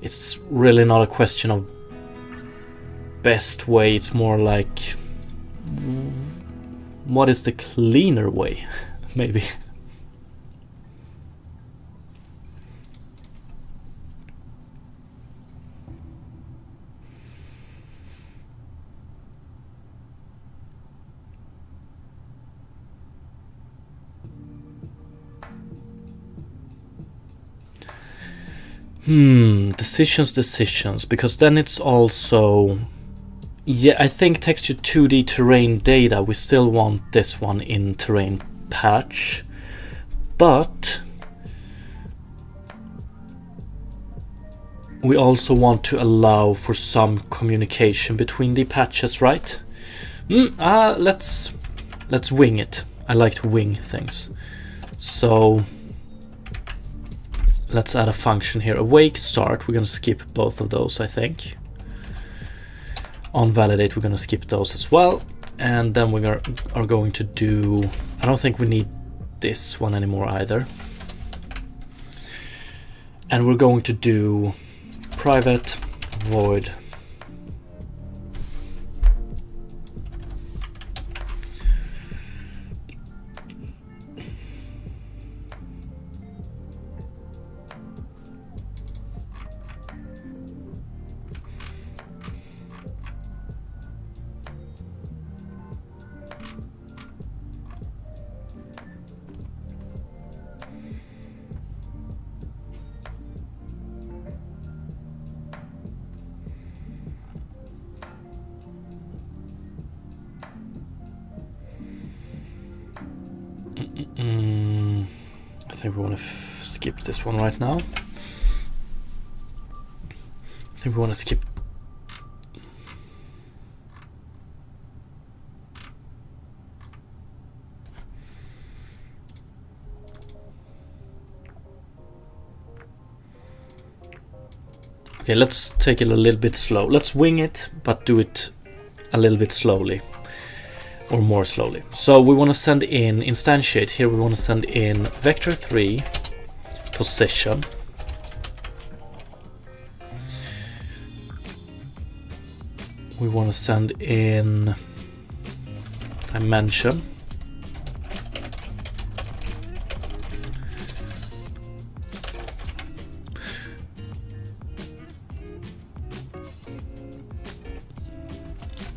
It's really not a question of best way, it's more like what is the cleaner way, maybe. Decisions, because then it's also, yeah, I think texture 2D terrain data, we still want this one in terrain patch, but we also want to allow for some communication between the patches, right? Let's wing it. I like to wing things. So let's add a function here, awake start. We're going to skip both of those, I think. On validate, we're going to skip those as well. And then we are going to do, I don't think we need this one anymore either. And we're going to do private void I think we want to skip this one right now. I think we want to skip. Okay, let's take it a little bit slow. Let's wing it, but do it a little bit slowly. Or more slowly. So we want to send in instantiate here. We want to send in vector3 position. We want to send in dimension.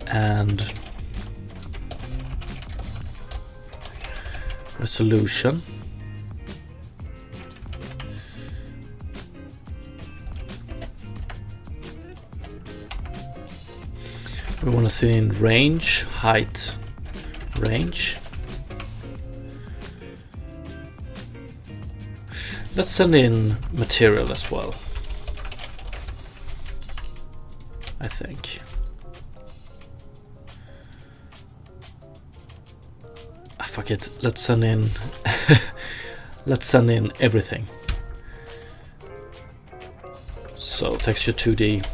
And resolution. We want to send in range, height, range. Let's send in material as well, I think. Fuck it, let's send in let's send in everything. So texture 2D,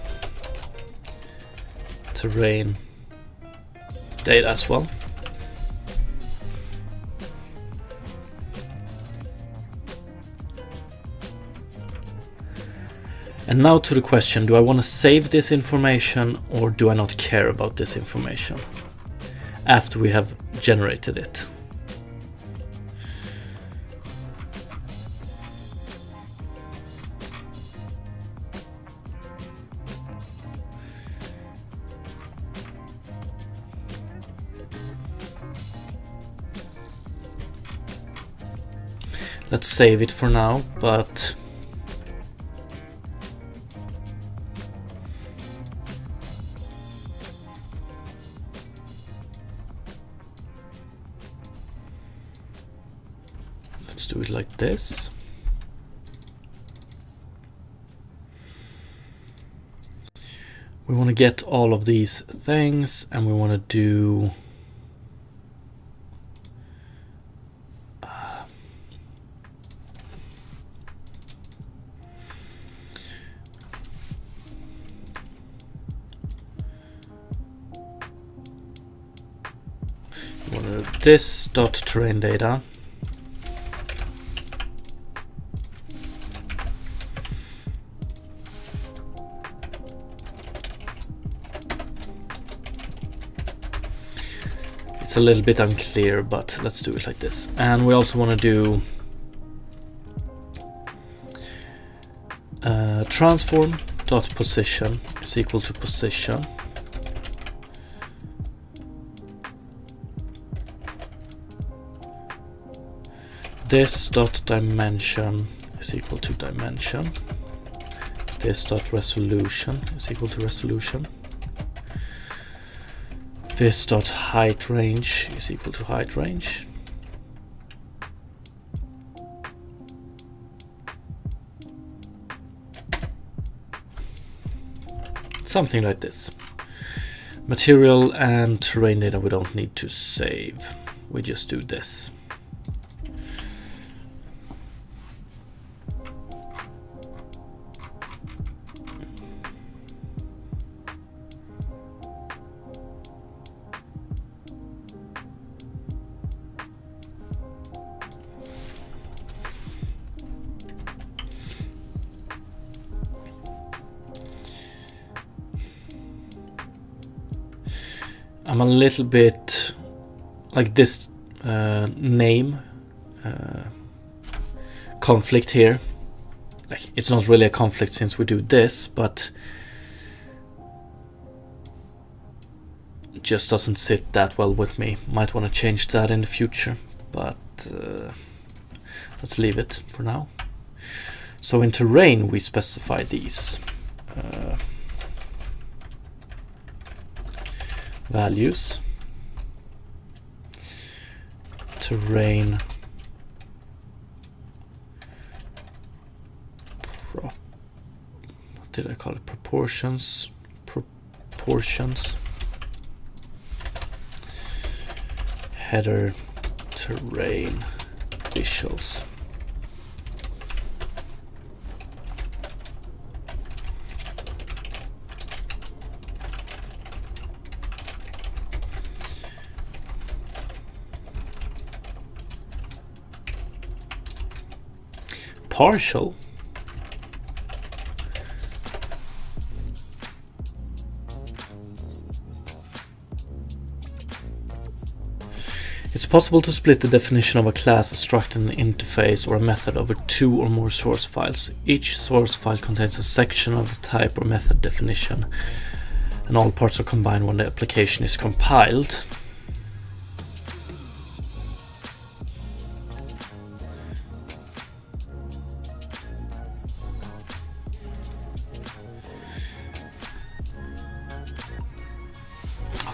terrain, data as well. And now to the question, do I want to save this information or do I not care about this information after we have generated it? Let's save it for now, but let's do it like this. We want to get all of these things and we want to do this dot terrain data. It's a little bit unclear, but let's do it like this. And we also want to do transform dot position is equal to position. This dot dimension is equal to dimension. This dot resolution is equal to resolution. This dot height range is equal to height range. Something like this. Material and terrain data we don't need to save. We just do this. I'm a little bit like this name conflict here. Like, it's not really a conflict since we do this, but it just doesn't sit that well with me. Might want to change that in the future, but let's leave it for now. So in terrain we specify these values. Terrain what did I call it? Proportions. Header terrain visuals. Partial. It's possible to split the definition of a class, a struct, an interface, or a method over two or more source files. Each source file contains a section of the type or method definition, and all parts are combined when the application is compiled.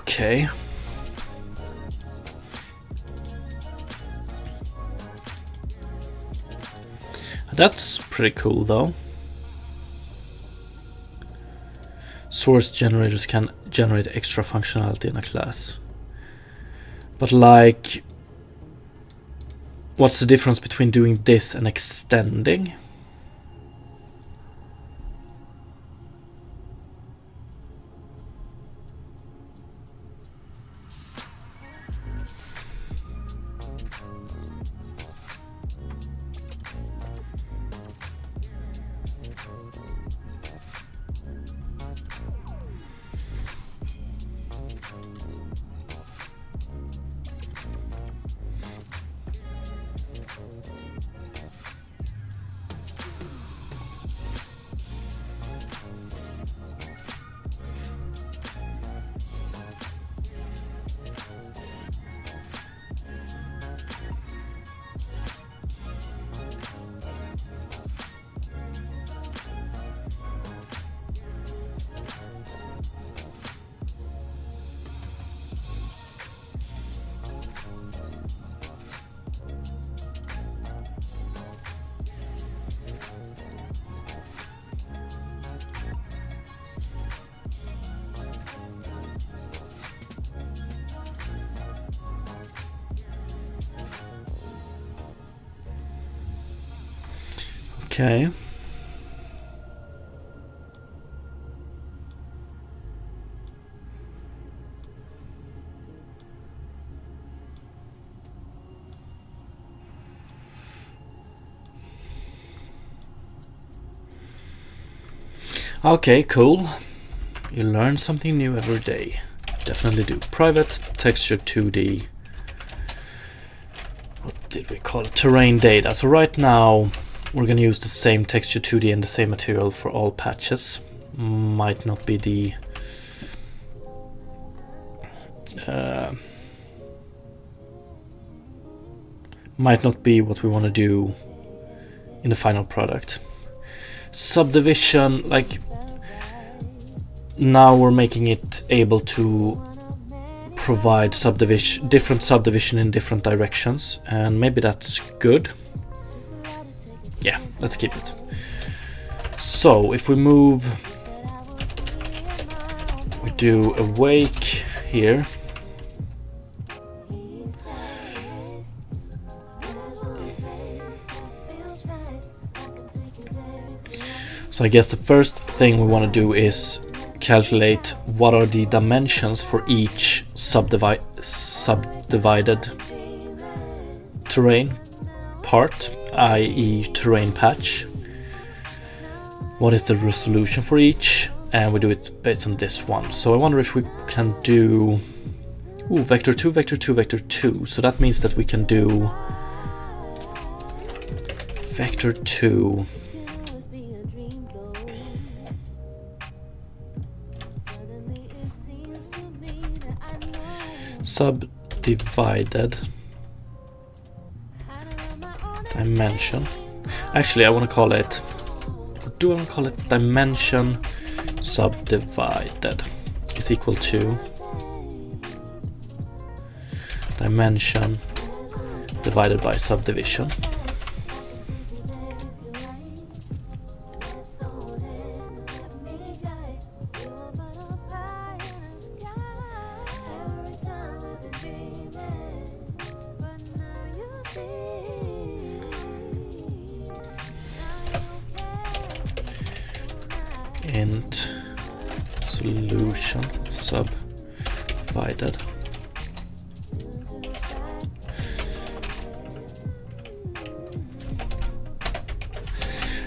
Okay. That's pretty cool though. Source generators can generate extra functionality in a class. But like, what's the difference between doing this and extending? Okay. Okay, cool. You learn something new every day. Definitely do. Private texture 2D. What did we call it? Terrain data. So right now we're gonna use the same texture 2D and the same material for all patches. Might not be the might not be what we want to do in the final product. Subdivision, like now we're making it able to provide different subdivision in different directions, and maybe that's good. Yeah, let's keep it. So if we move, we do awake here. So I guess the first thing we want to do is calculate what are the dimensions for each subdivided terrain part, i.e. terrain patch. What is the resolution for each? And we do it based on this one. So I wonder if we can do vector 2, vector 2, vector 2. So that means that we can do vector 2 subdivided dimension. Actually, I want to call it, what do I want to call it? Dimension subdivided is equal to dimension divided by subdivision. Int solution subdivided.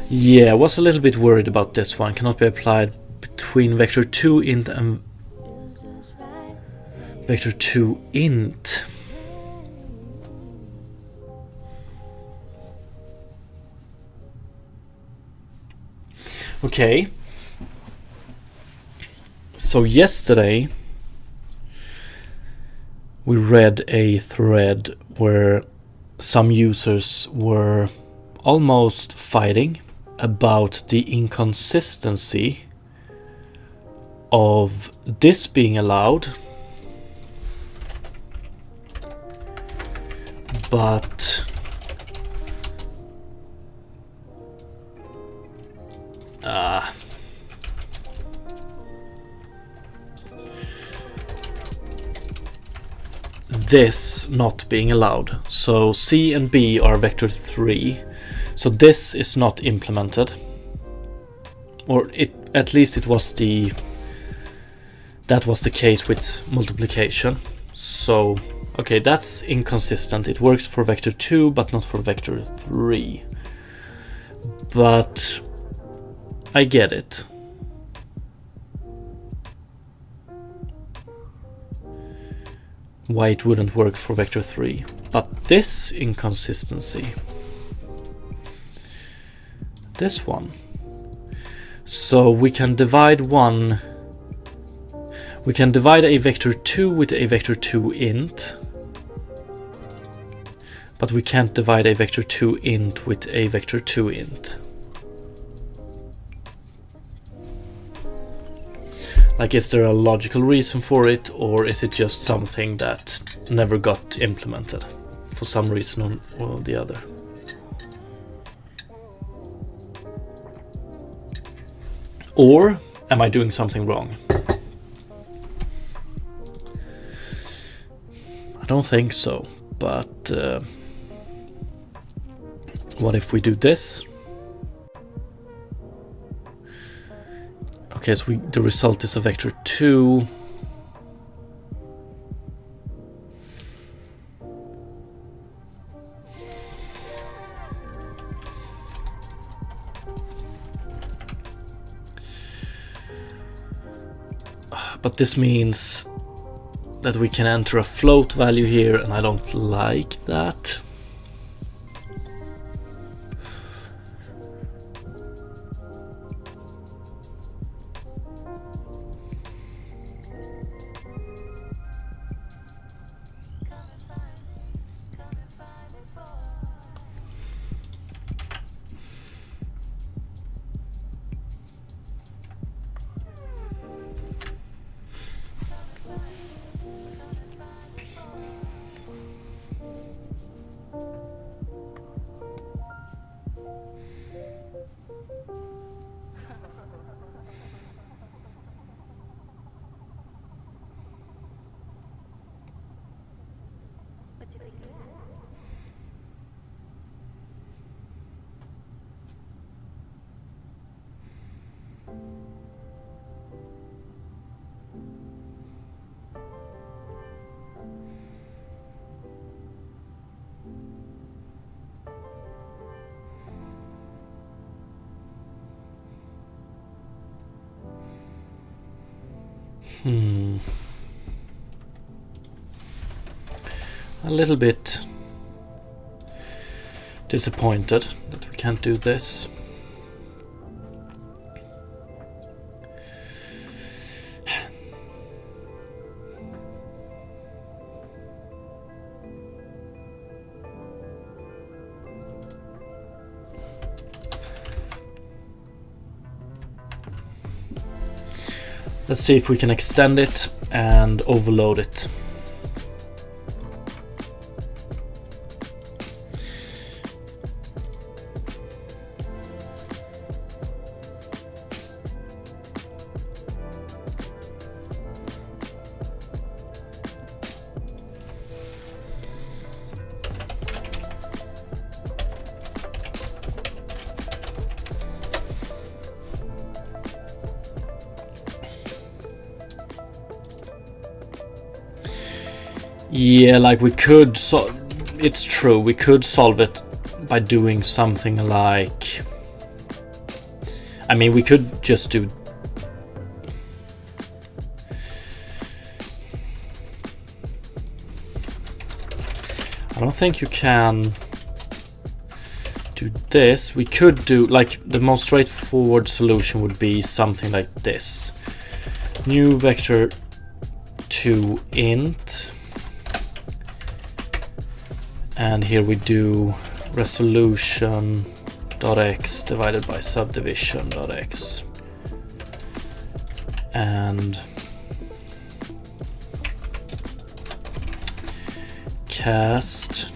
Yeah, I was a little bit worried about this one. Cannot be applied between vector 2 int and vector 2 int. Okay. So yesterday we read a thread where some users were almost fighting about the inconsistency of this being allowed, but this not being allowed. So C and B are vector 3, so this is not implemented, or at least that was the case with multiplication. So okay, that's inconsistent. It works for vector 2 but not for vector 3, but I get it. Why it wouldn't work for vector 3, but this inconsistency, this one. So we can divide a vector 2 with a vector 2 int, but we can't divide a vector 2 int with a vector 2 int. Like, is there a logical reason for it, or is it just something that never got implemented for some reason or the other? Or am I doing something wrong? I don't think so, but what if we do this? Okay, so the result is a vector 2. But this means that we can enter a float value here, and I don't like that. A little bit disappointed that we can't do this. Let's see if we can extend it and overload it. Yeah, like we could it's true, we could solve it by doing something like, I mean, we could just do I don't think you can do this. We could do, like, the most straightforward solution would be something like this. New vector 2 int, and here we do resolution.x divided by subdivision.x, and cast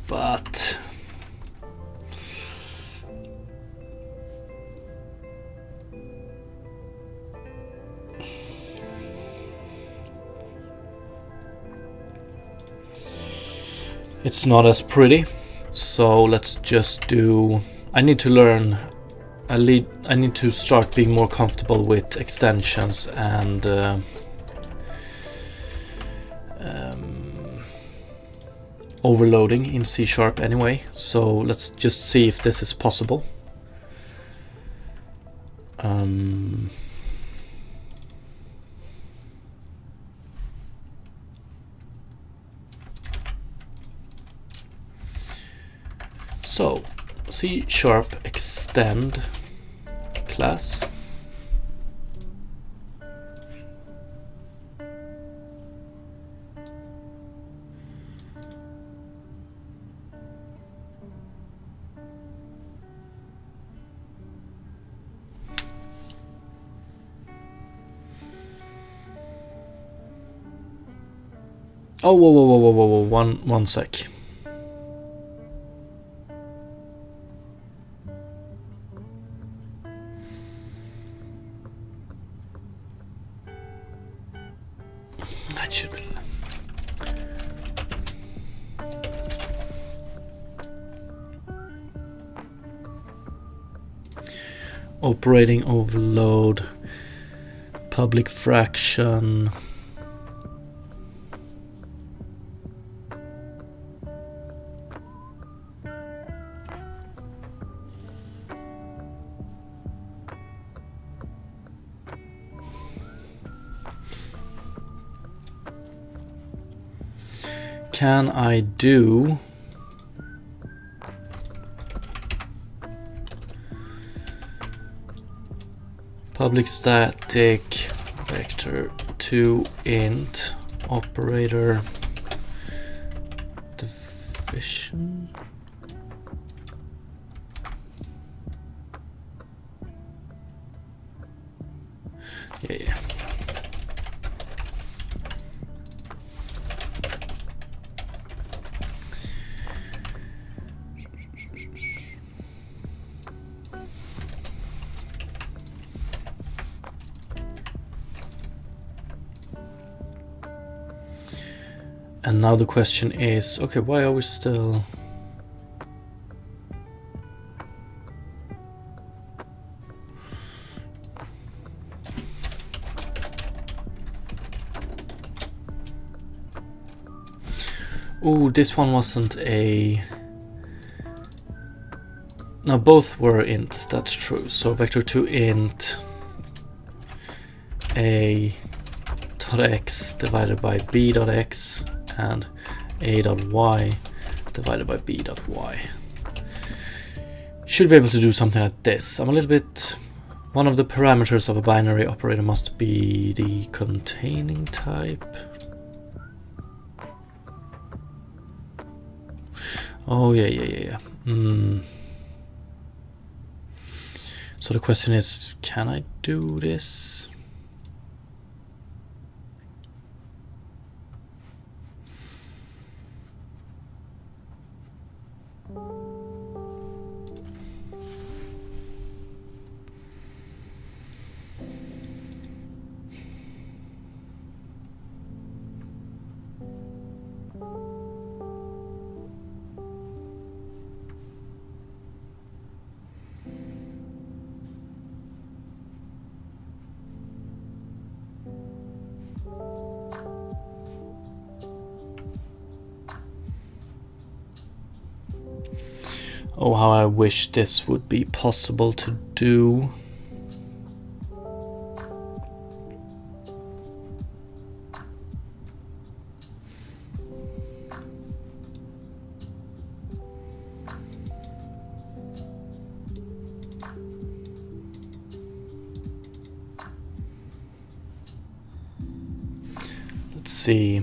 but it's not as pretty, so let's just do, I need to learn, I need to start being more comfortable with extensions and overloading in C# anyway, so let's just see if this is possible. So C# extend class. Oh, whoa, one sec. That should be operating overload, public fraction. Can I do public static vector 2 int operator division? Yeah. And now the question is, okay, why are we still... Ooh, this one wasn't a... No, both were ints, that's true. So vector2 int a.x divided by b.x and a.y divided by b.y. Should be able to do something like this. I'm a little bit... One of the parameters of a binary operator must be the containing type. Oh, yeah. So the question is, can I do this? Oh, how I wish this would be possible to do. Let's see.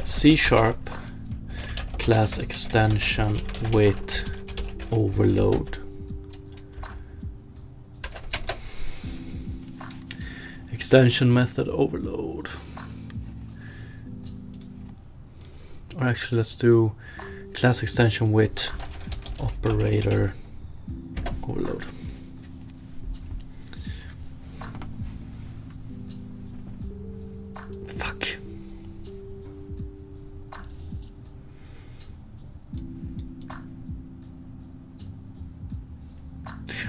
C# class extension with overload. Extension method overload. Or actually, let's do class extension with operator overload. Fuck.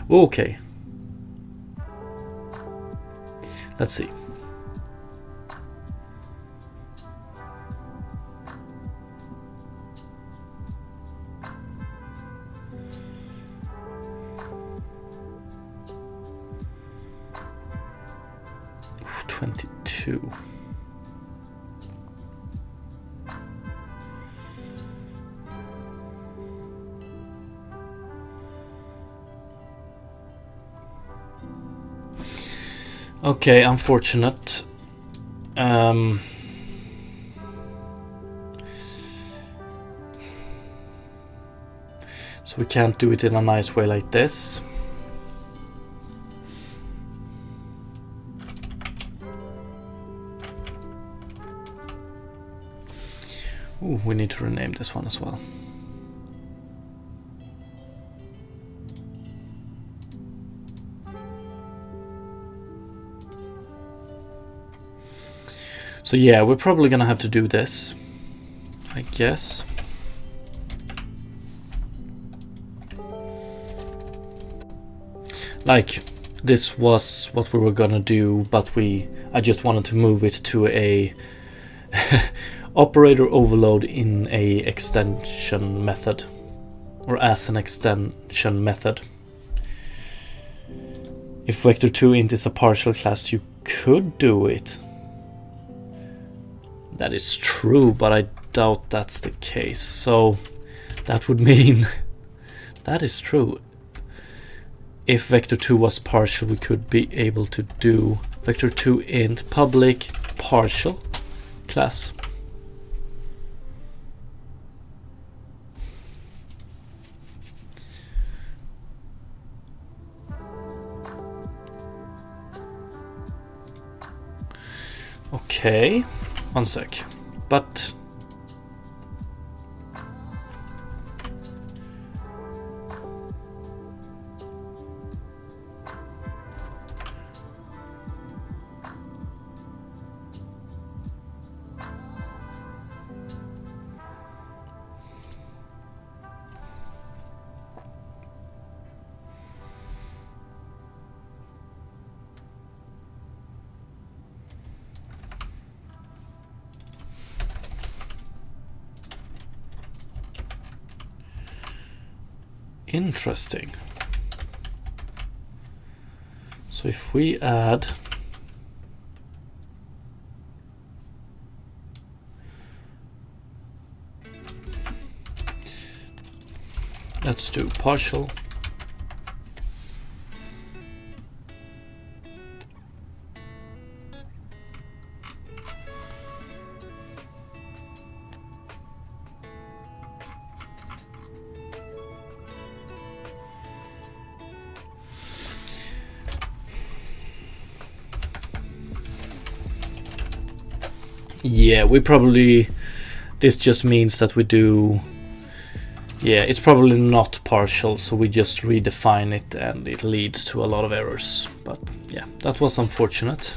Okay. Let's see. Ooh, 22. Okay, unfortunate. So we can't do it in a nice way like this. Ooh, we need to rename this one as well. So yeah, we're probably gonna have to do this, I guess. Like, this was what we were gonna do, but I just wanted to move it to a operator overload in a extension method, or as an extension method. If vector2int is a partial class, you could do it. That is true, but I doubt that's the case. So that would mean that is true. If vector2 was partial, we could be able to do vector2int public partial class. Okay, one sec. But interesting. So if we add let's do partial. Yeah, we probably, this just means that we do, yeah, it's probably not partial, so we just redefine it and it leads to a lot of errors. But yeah, that was unfortunate.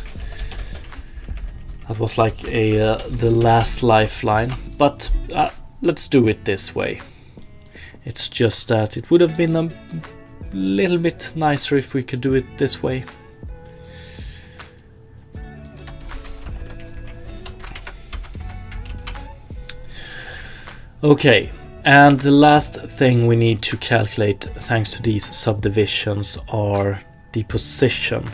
That was like the last lifeline, but let's do it this way. It's just that it would have been a little bit nicer if we could do it this way. Okay, and the last thing we need to calculate thanks to these subdivisions are the position.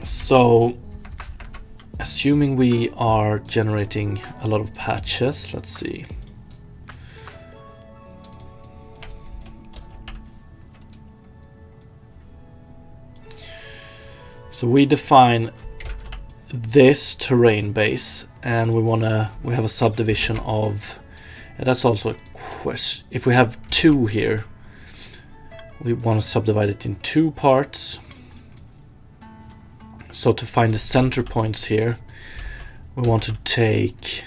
So assuming we are generating a lot of patches, let's see. So we define this terrain base, and we have a subdivision of, and that's also a question. If we have 2 here, we want to subdivide it in 2 parts. So to find the center points here, we want to take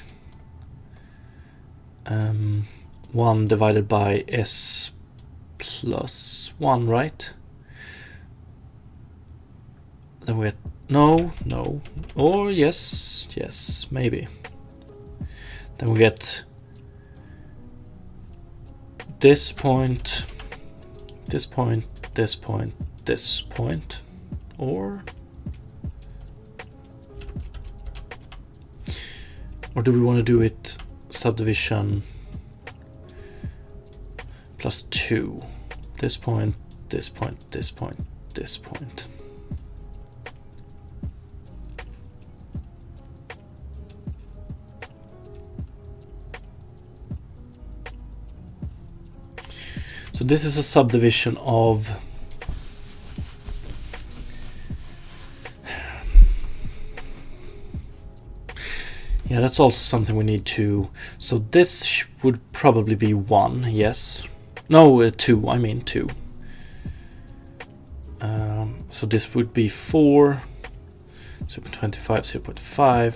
1 divided by s plus 1, right? Then we have, no, or yes, maybe. Then we get this point, this point, this point, this point, or do we want to do it subdivision plus 2? This point, this point, this point, this point. So this is a subdivision of yeah, that's also something we need to, so this would probably be 1, yes. No, 2, I mean 2. So this would be 4, 0.25, 0.5.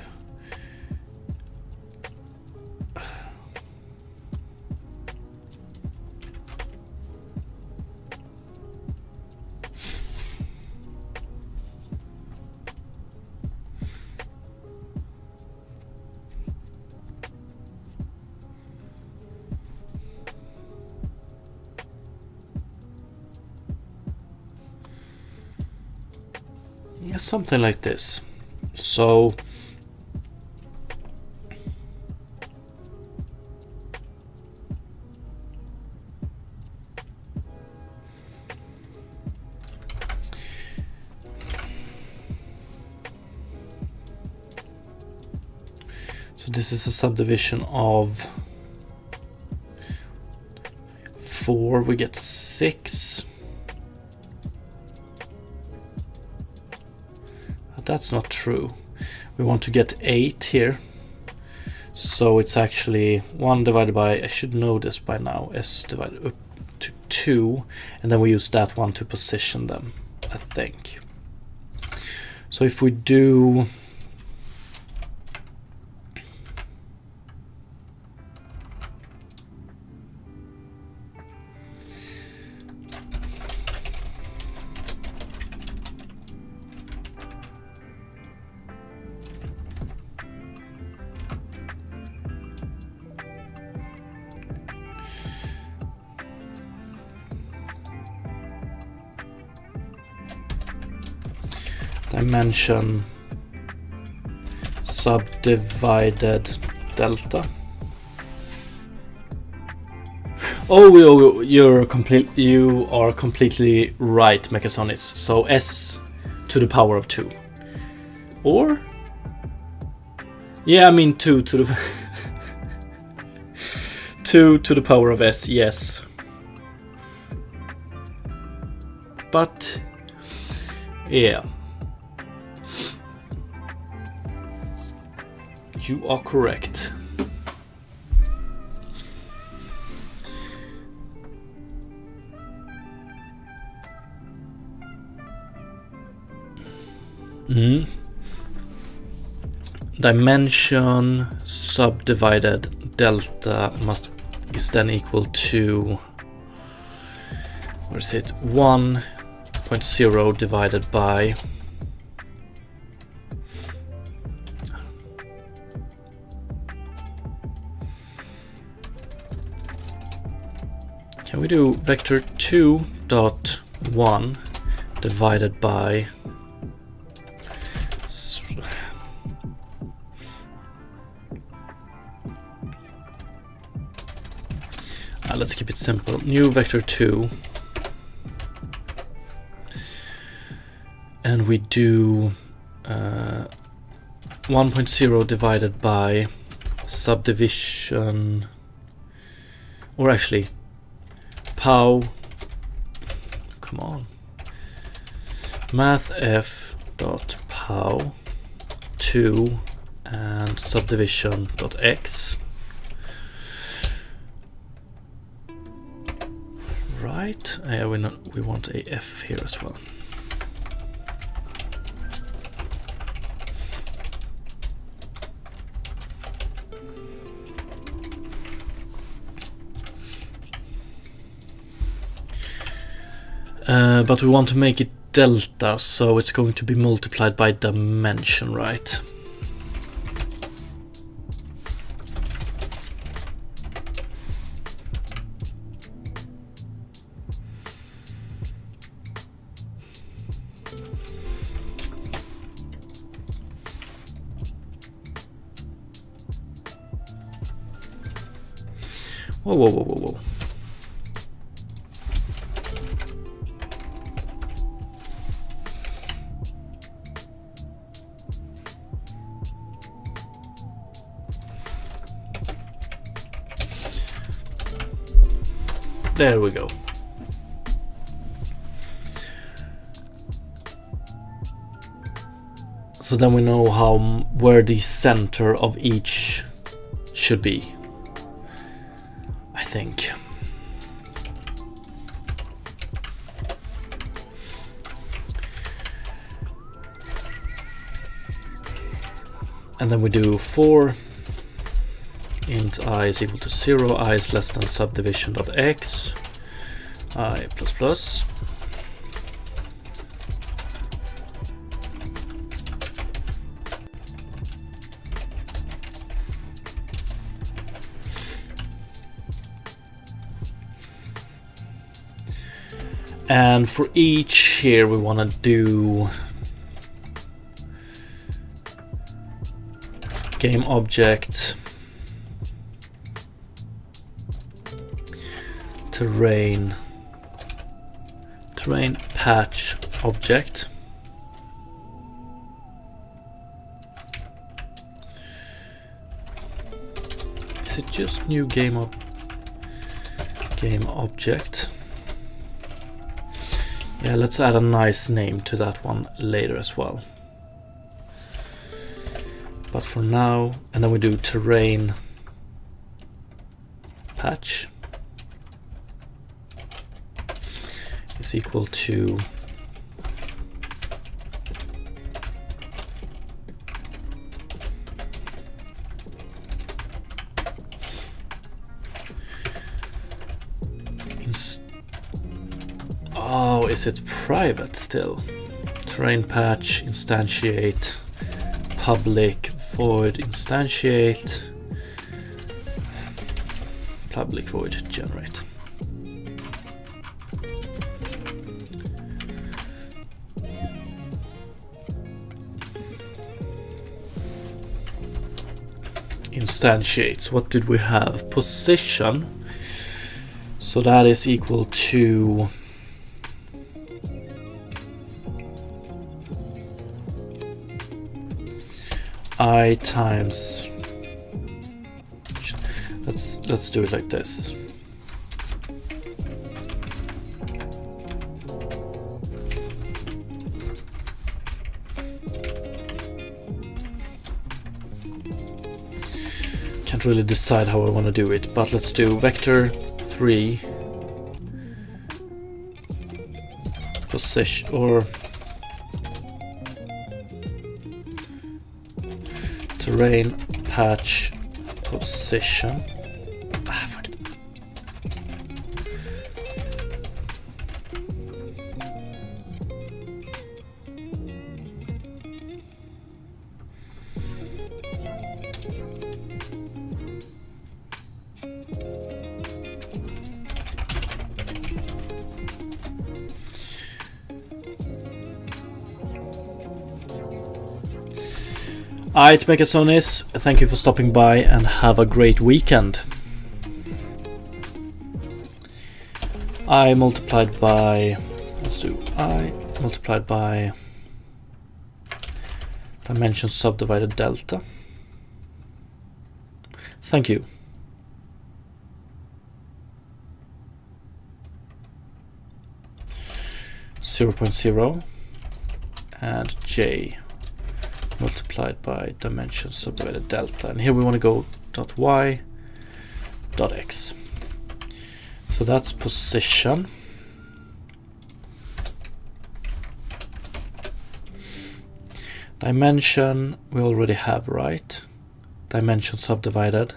something like this. So this is a subdivision of 4, we get 6. But that's not true. We want to get 8 here. So it's actually 1 divided by, I should know this by now, s divided up to 2. And then we use that one to position them, I think. So if we do dimension subdivided delta. Oh, you are completely right, Mechasonis. So s to the power of 2. Or? Yeah, I mean 2 to the 2 to the power of s, yes. But yeah. You are correct. Dimension subdivided delta is then equal to, where is it, 1.0 divided by can we do vector 2 dot 1 divided by let's keep it simple. New vector 2, and we do 1.0 divided by subdivision, or actually pow, come on, math f dot pow 2 and subdivision dot x. Right, we want a f here as well. But we want to make it delta, so it's going to be multiplied by dimension, right? Whoa. There we go. So then we know where the center of each should be, I think. And then we do 4 int I is equal to 0, I is less than subdivision dot x, I plus plus. And for each here we want to do game object, terrain patch object. Is it just new game object? Yeah, let's add a nice name to that one later as well. But for now, and then we do terrain patch is equal to oh, is it private still? Terrain patch instantiate public void instantiate public void generate. Instantiates. What did we have? Position. So that is equal to I times, let's do it like this. Can't really decide how I want to do it, but let's do vector 3 position or terrain patch position. Fuck it. Alright, Megasonis, thank you for stopping by and have a great weekend. I multiplied by, let's do I multiplied by dimension subdivided delta. Thank you. Zero point 0 and J multiplied by dimension subdivided delta, and here we want to go dot y dot x. So that's position. Dimension we already have, right? Dimension subdivided.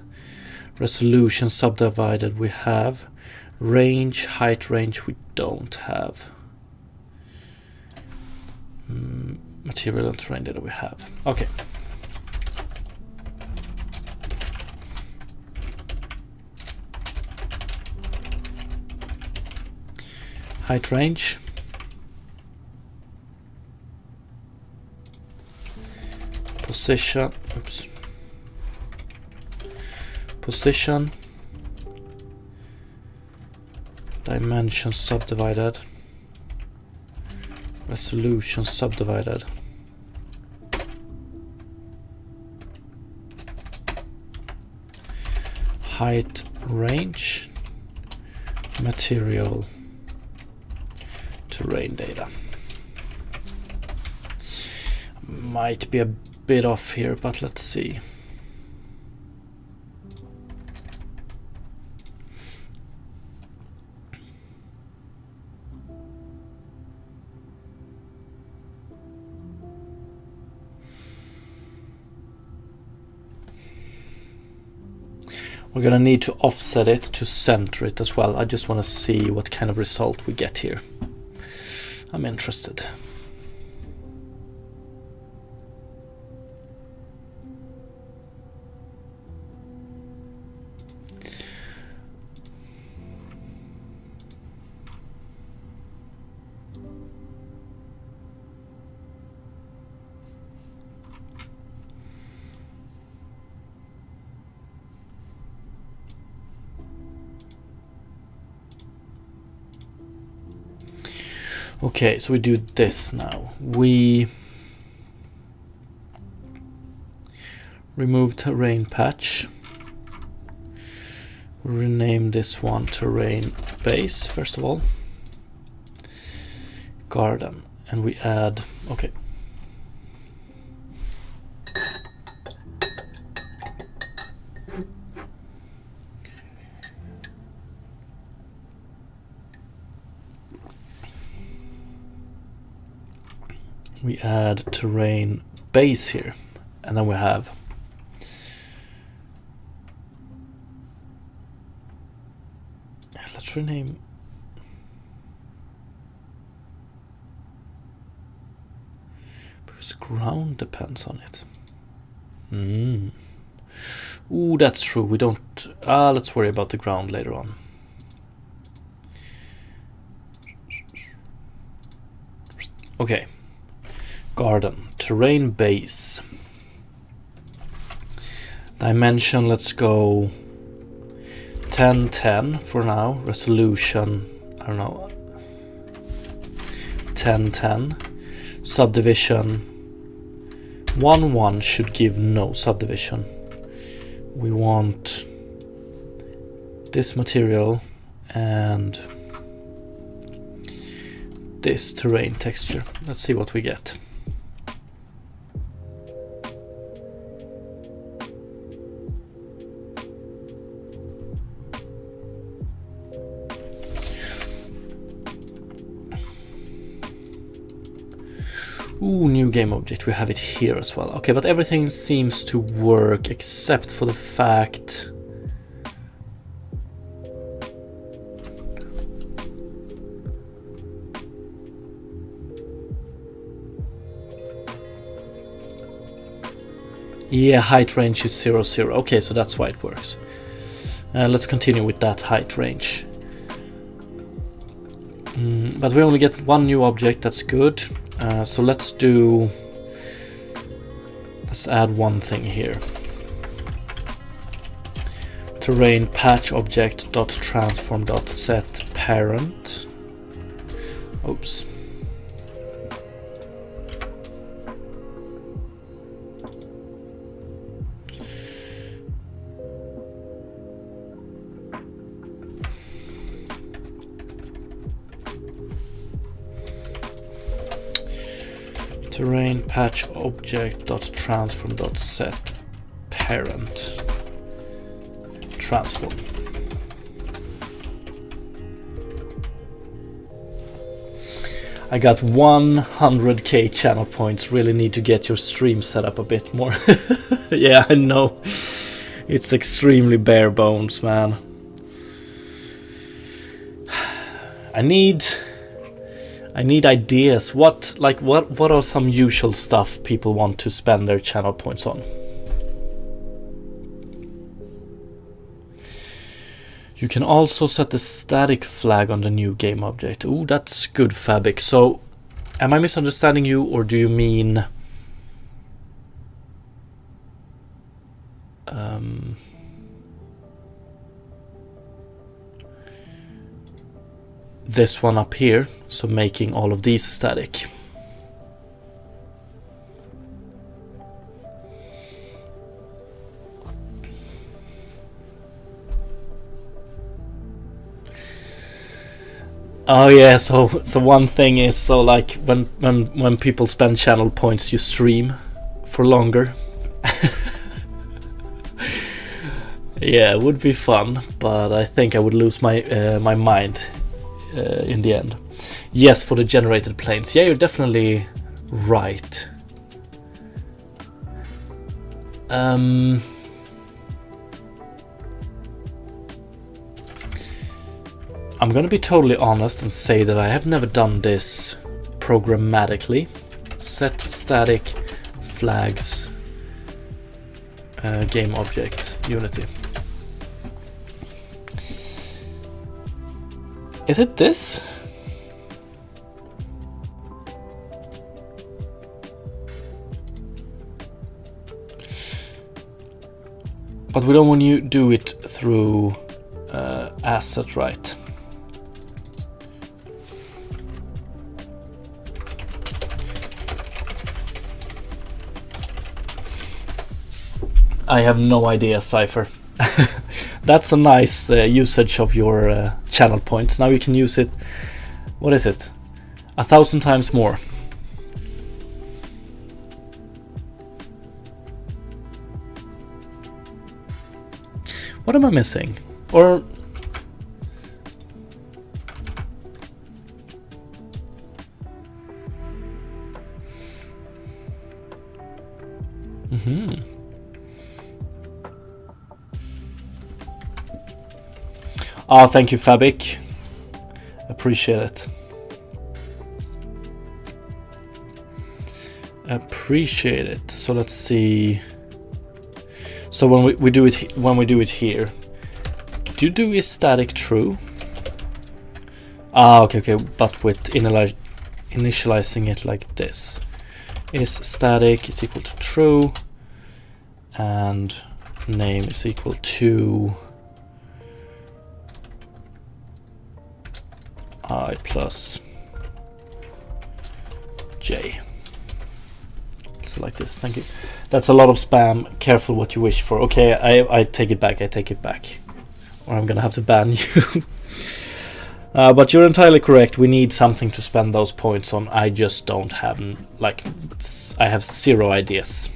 Resolution subdivided we have. Range, height range we don't have. Material and terrain data we have. Okay. Height range. Position. Oops. Position. Dimension subdivided. Resolution subdivided. Height range. Material. Terrain data. Might be a bit off here, but let's see. We're gonna need to offset it to center it as well. I just want to see what kind of result we get here. I'm interested. Okay, so we do this now. We remove terrain patch. Rename this one terrain base, first of all. Garden. And we add, okay. We add terrain base here, and then we have let's rename because ground depends on it. Ooh, that's true. We don't let's worry about the ground later on. Okay. Garden, terrain base. Dimension, let's go 1010 for now. Resolution, I don't know, 1010. Subdivision 1-1 should give no subdivision. We want this material and this terrain texture. Let's see what we get. Ooh, new game object. We have it here as well. Okay, but everything seems to work except for the fact yeah, height range is 0, 0. Okay, so that's why it works. Let's continue with that height range. But we only get one new object, that's good. So let's add one thing here. Terrain patch object dot transform dot set parent. Oops. Terrain patch object dot transform dot set parent transform. I got 100k channel points. Really need to get your stream set up a bit more. Yeah, I know. It's extremely bare bones, man. I need ideas. What are some usual stuff people want to spend their channel points on? You can also set the static flag on the new game object. Ooh, that's good, Fabic. So, am I misunderstanding you, or do you mean this one up here, so making all of these static? Oh yeah, so one thing is, so like when people spend channel points, you stream for longer. Yeah, it would be fun, but I think I would lose my my mind in the end. Yes, for the generated planes. Yeah, you're definitely right. I'm gonna be totally honest and say that I have never done this programmatically. Set static flags game object Unity. Is it this? But we don't want to do it through asset, right? I have no idea, Cypher. That's a nice usage of your channel points. Now you can use it, what is it, 1,000 times more. What am I missing? Or... Oh, thank you, Fabic. Appreciate it. Appreciate it. So let's see. So when we do it here, do you do is static true? Ah, okay. But with initializing it like this, is static is equal to true, and name is equal to I plus j. So like this. Thank you. That's a lot of spam. Careful what you wish for. Okay, I take it back. I take it back, or I'm gonna have to ban you. But you're entirely correct. We need something to spend those points on. I just don't have, like, I have zero ideas.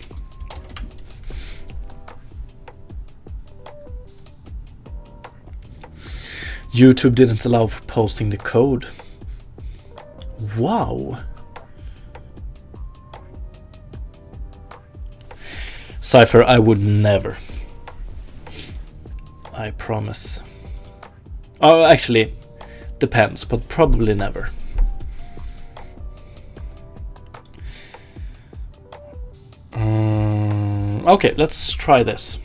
YouTube didn't allow for posting the code. Wow. Cypher, I would never. I promise. Oh, actually, depends, but probably never. Okay, let's try this.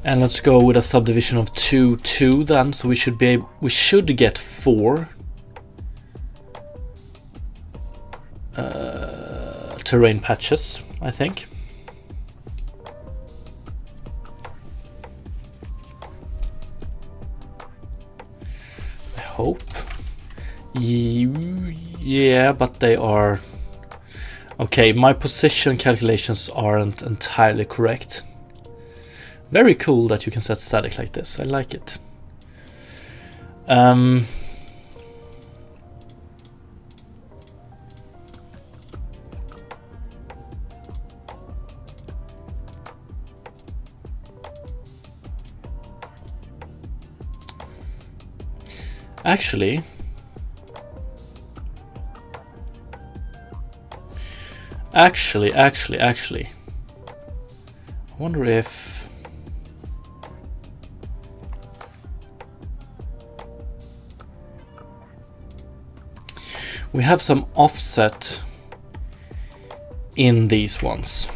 And let's go with a subdivision of 2, 2 then. So we should get 4 terrain patches, I think. I hope. Yeah, but they are... Okay, my position calculations aren't entirely correct. Very cool that you can set static like this. I like it. Actually, I wonder if we have some offset in these ones,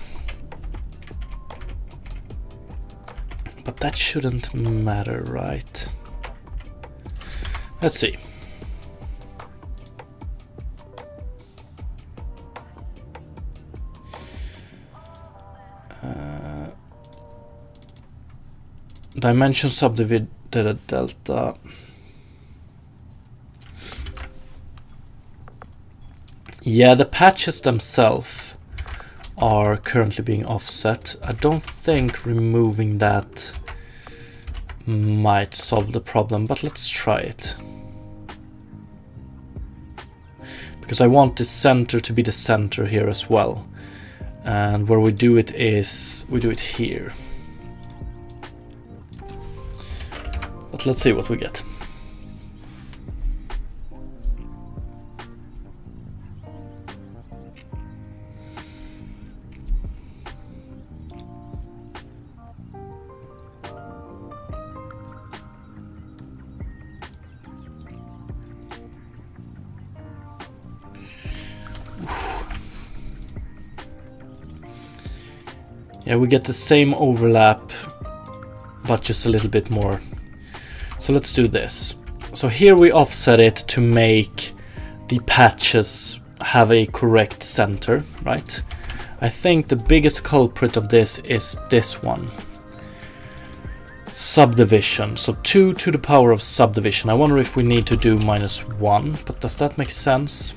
but that shouldn't matter, right? Let's see. Dimension subdivided delta. Yeah, the patches themselves are currently being offset. I don't think removing that might solve the problem, but let's try it. Because I want the center to be the center here as well. And where we do it is, we do it here. But let's see what we get. Yeah, we get the same overlap, but just a little bit more. So let's do this. So here we offset it to make the patches have a correct center, right? I think the biggest culprit of this is this one, Subdivision. So 2 to the power of subdivision. I wonder if we need to do -1, but does that make sense?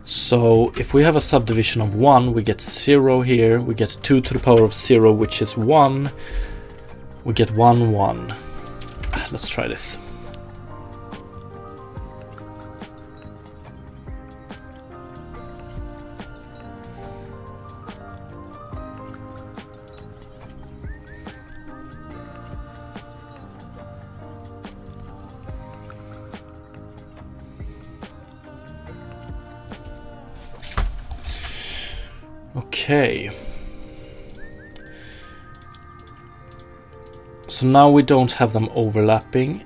So if we have a subdivision of 1, we get 0 here, we get 2 to the power of 0, which is 1, we get 1, 1. Let's try this. Okay. So now we don't have them overlapping.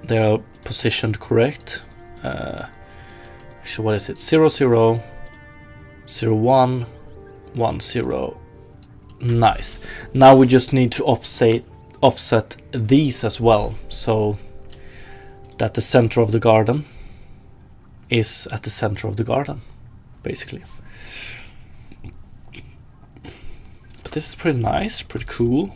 They are positioned correct. Actually, what is it? 0, 0, 0, 1, 1, 0. Nice. Now we just need to offset these as well, so that the center of the garden is at the center of the garden, basically. But this is pretty nice, pretty cool.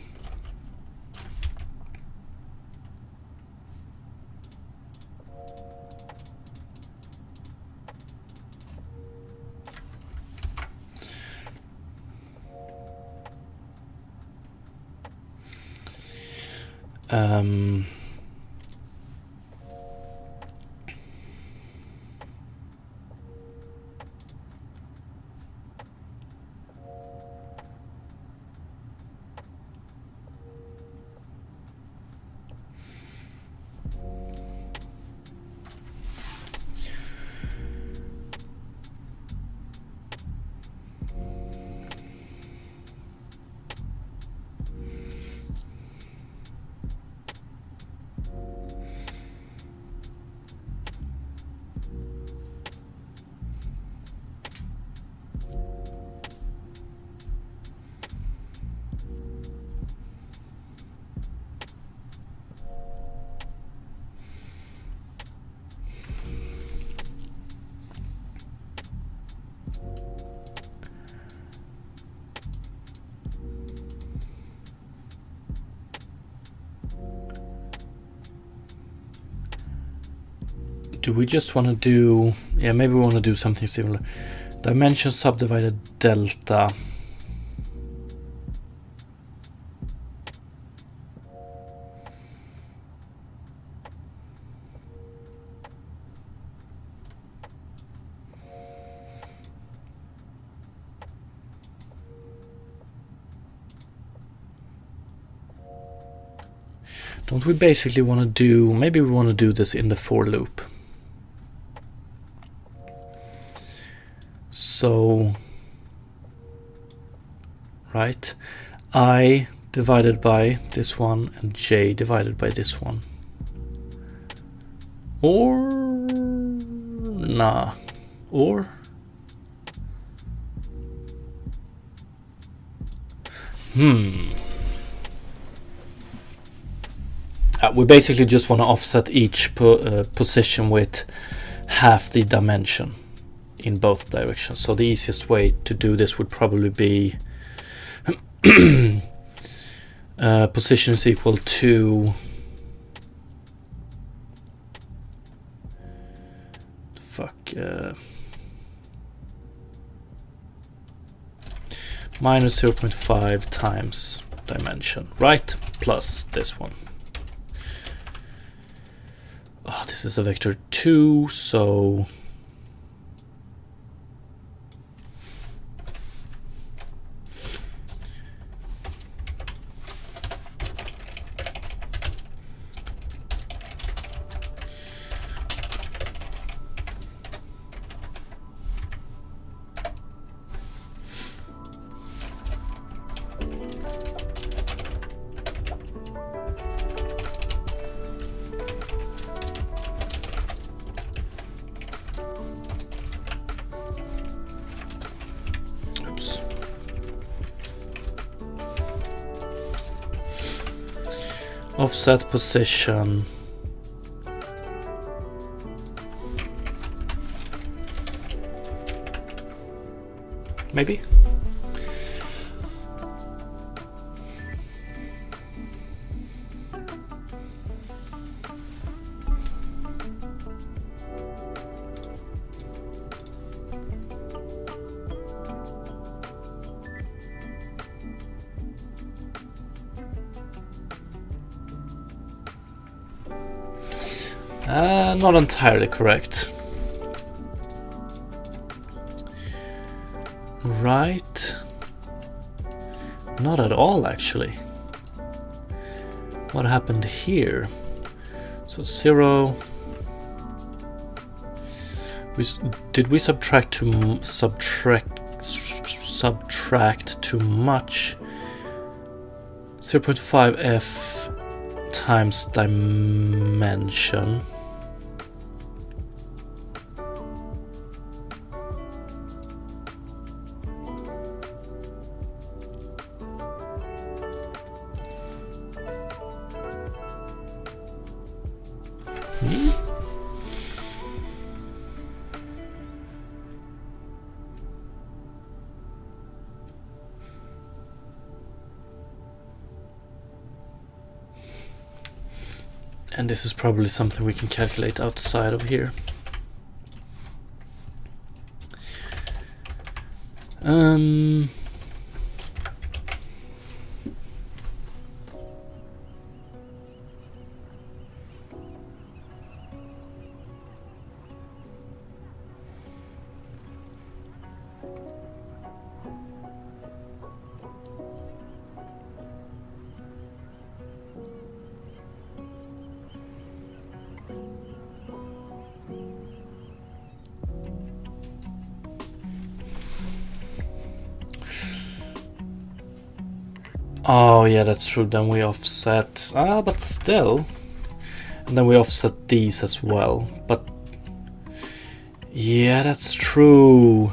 Do we just want to do... Yeah, maybe we want to do something similar. Dimension subdivided delta. Don't we basically want to do... Maybe we want to do this in the for loop. So, right, I divided by this one and j divided by this one. Or, nah, or, we basically just want to offset each position with half the dimension in both directions. So the easiest way to do this would probably be position is equal to minus 0.5 times dimension, right? Plus this one. Oh, this is a vector 2, so offset position maybe? Not entirely correct. Right. Not at all, actually. What happened here? So 0. Did we subtract too much? 0.5f times dimension. And this is probably something we can calculate outside of here. Oh yeah, that's true. Then we offset, but still, and then we offset these as well. But yeah, that's true.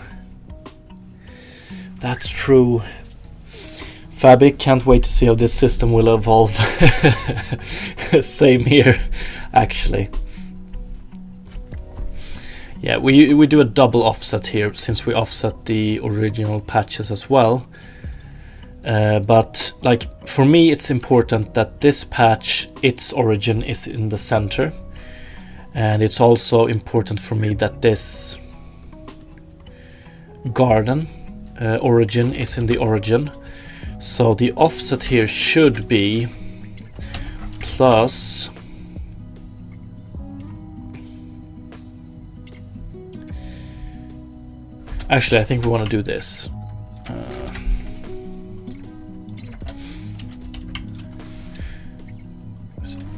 That's true. Fabic, can't wait to see how this system will evolve. Same here, actually. Yeah, we do a double offset here since we offset the original patches as well. But like for me, it's important that this patch, its origin is in the center, and it's also important for me that this garden origin is in the origin. So the offset here should be plus actually I think we want to do this.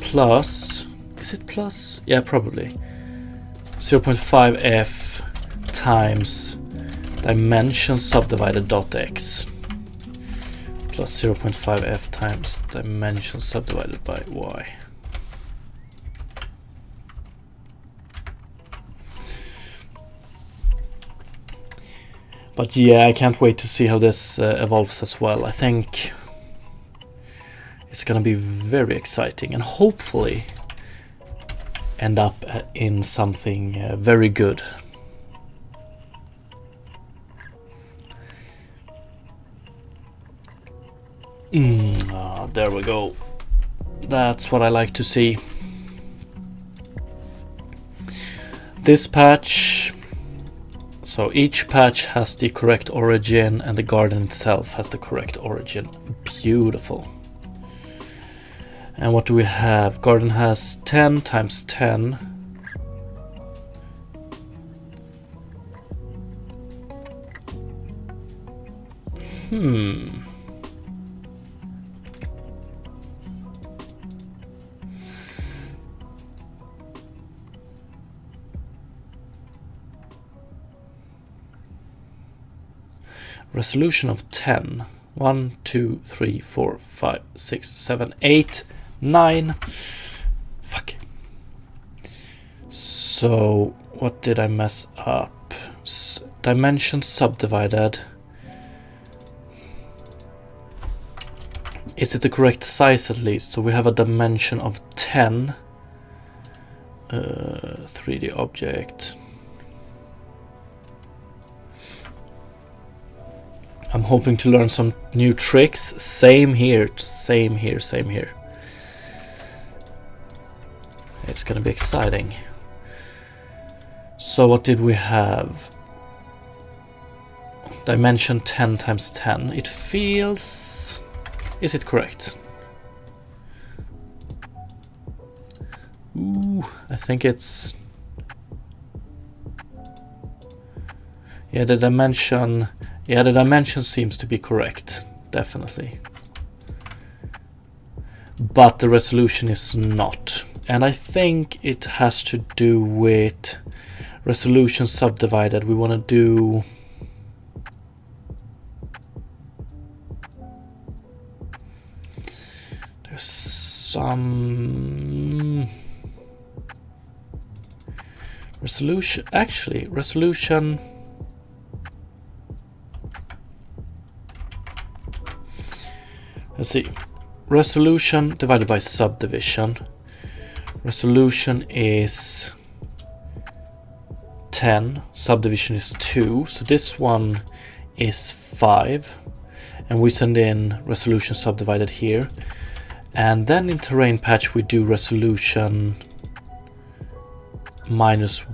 Plus, is it plus? Yeah, probably 0.5f times dimension subdivided dot x plus 0.5f times dimension subdivided by y. But yeah, I can't wait to see how this evolves as well. I think it's gonna be very exciting and hopefully end up in something very good. There we go. That's what I like to see. This patch, so each patch has the correct origin and the garden itself has the correct origin. Beautiful. And what do we have? Garden has 10 times 10. Resolution of 10. 1, 2, 3, 4, 5, 6, 7, 8, 9. Fuck. So, what did I mess up? Dimension subdivided. Is it the correct size at least? So we have a dimension of 10. 3D object. I'm hoping to learn some new tricks. Same here, same here, same here. It's gonna be exciting. So what did we have? Dimension 10 times 10. It feels... Is it correct? Ooh, I think it's... Yeah, the dimension... Yeah, the dimension seems to be correct. Definitely. But the resolution is not. And I think it has to do with resolution subdivided. We want to do... There's some... Resolution... Actually, resolution... Let's see. Resolution divided by subdivision. Resolution is 10. Subdivision is 2. So this one is 5. And we send in resolution subdivided here. And then in terrain patch we do resolution minus...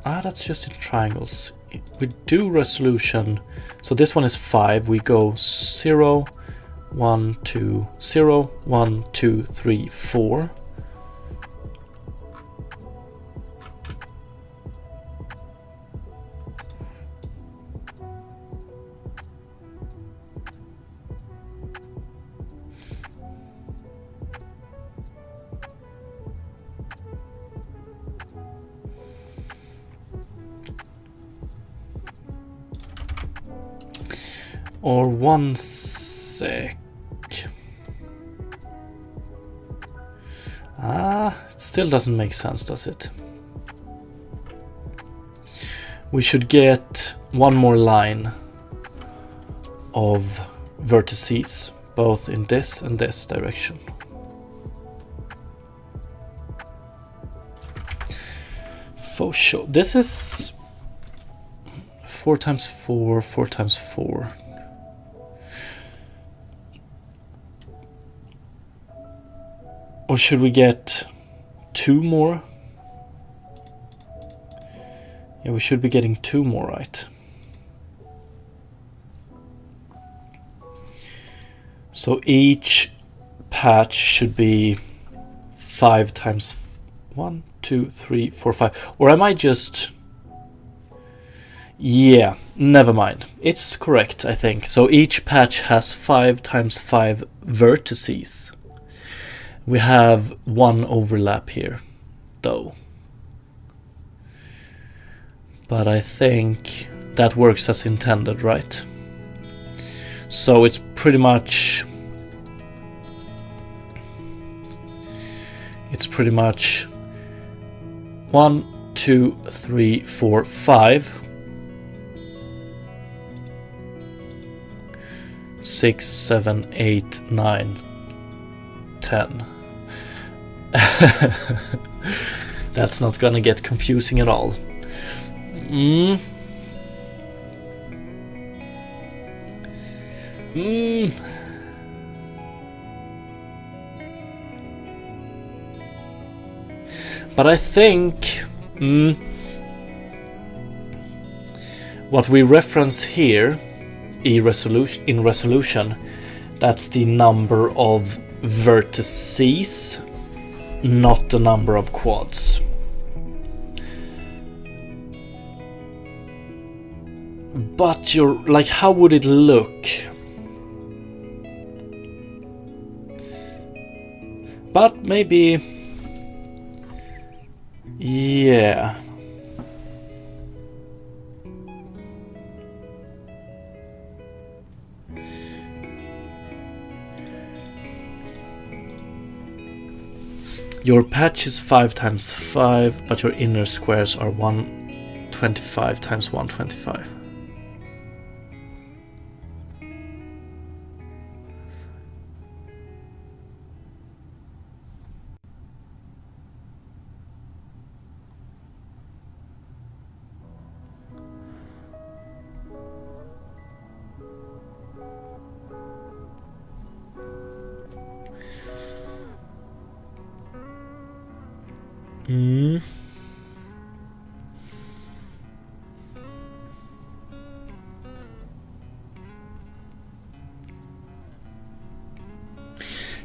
that's just in triangles. We do resolution... So this one is 5. We go 0... 1, 2, 0, 1, 2, 3, 4. Or 1 sec. It still doesn't make sense, does it? We should get one more line of vertices, both in this and this direction. For sure. This is 4 times 4, 4 times 4. Or should we get 2 more? Yeah, we should be getting 2 more, right? So each patch should be 5 times 1, 2, 3, 4, 5. Or am I just... Yeah, never mind. It's correct, I think. So each patch has 5 times 5 vertices. We have 1 overlap here, though. But I think that works as intended, right? So it's pretty much... It's pretty much 1, 2, 3, 4, 5. 6, 7, 8, 9, 10. That's not gonna get confusing at all. But I think what we reference here in resolution, that's the number of vertices, not the number of quads. But you're like, how would it look? But maybe, yeah. Your patch is 5 times 5, but your inner squares are 125 times 125.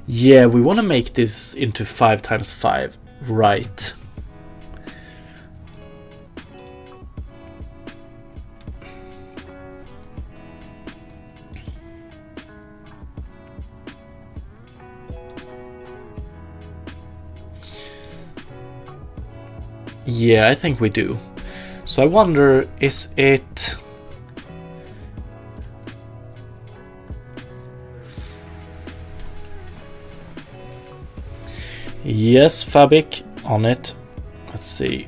Yeah, we want to make this into 5 times 5, right? Yeah, I think we do. So I wonder, is it... Yes, Fabic, on it. Let's see.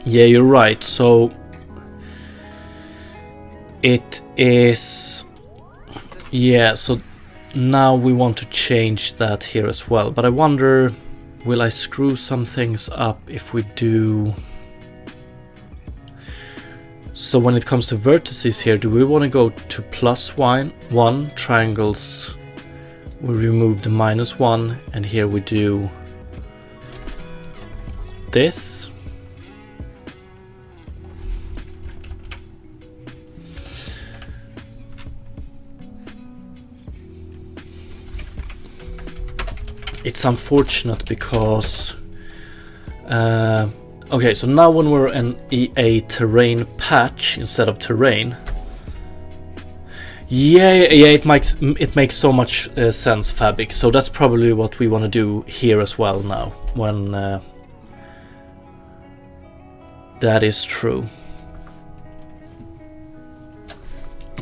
Yeah, you're right. So it is... Yeah, so now we want to change that here as well. But I wonder, will I screw some things up if we do... So when it comes to vertices here, do we want to go to +1 triangles? We remove the -1, and here we do this. It's unfortunate because okay, so now when we're in a terrain patch instead of terrain, yeah, it makes so much sense, Fabic. So that's probably what we want to do here as well now, when that is true.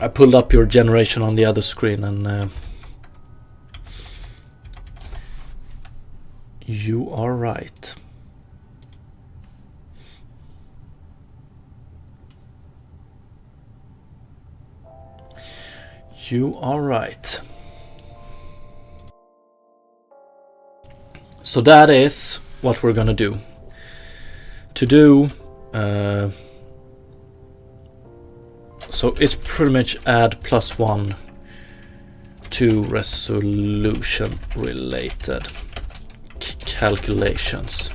I pulled up your generation on the other screen, and you are right. You are right. So that is what we're gonna do. To do, so it's pretty much add +1 to resolution related calculations.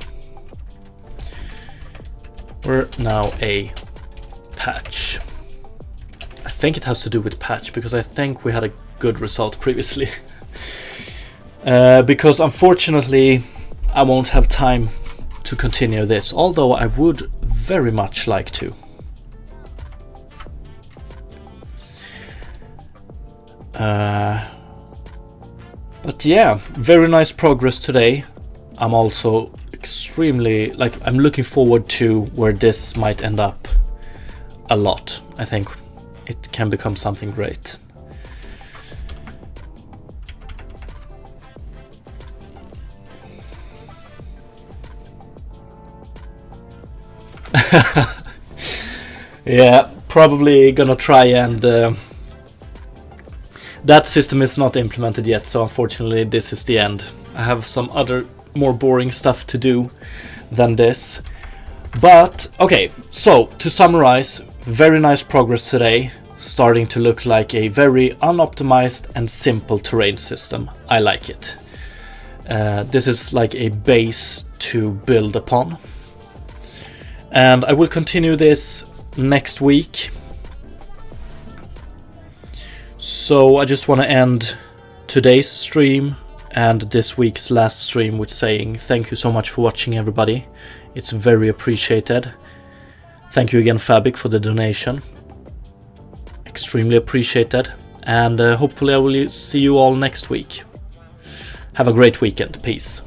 We're now a patch. I think it has to do with patch because I think we had a good result previously. Because unfortunately I won't have time to continue this, although I would very much like to. But yeah, very nice progress today. I'm also extremely, I'm looking forward to where this might end up a lot. I think it can become something great. Yeah, probably gonna try and that system is not implemented yet, so unfortunately this is the end. I have some other more boring stuff to do than this. But okay, so to summarize, very nice progress today, starting to look like a very unoptimized and simple terrain system. I like it. This is like a base to build upon. And I will continue this next week. So I just want to end today's stream and this week's last stream with saying thank you so much for watching, everybody. It's very appreciated. Thank you again, Fabic, for the donation. Extremely appreciated. And hopefully I will see you all next week. Have a great weekend. Peace.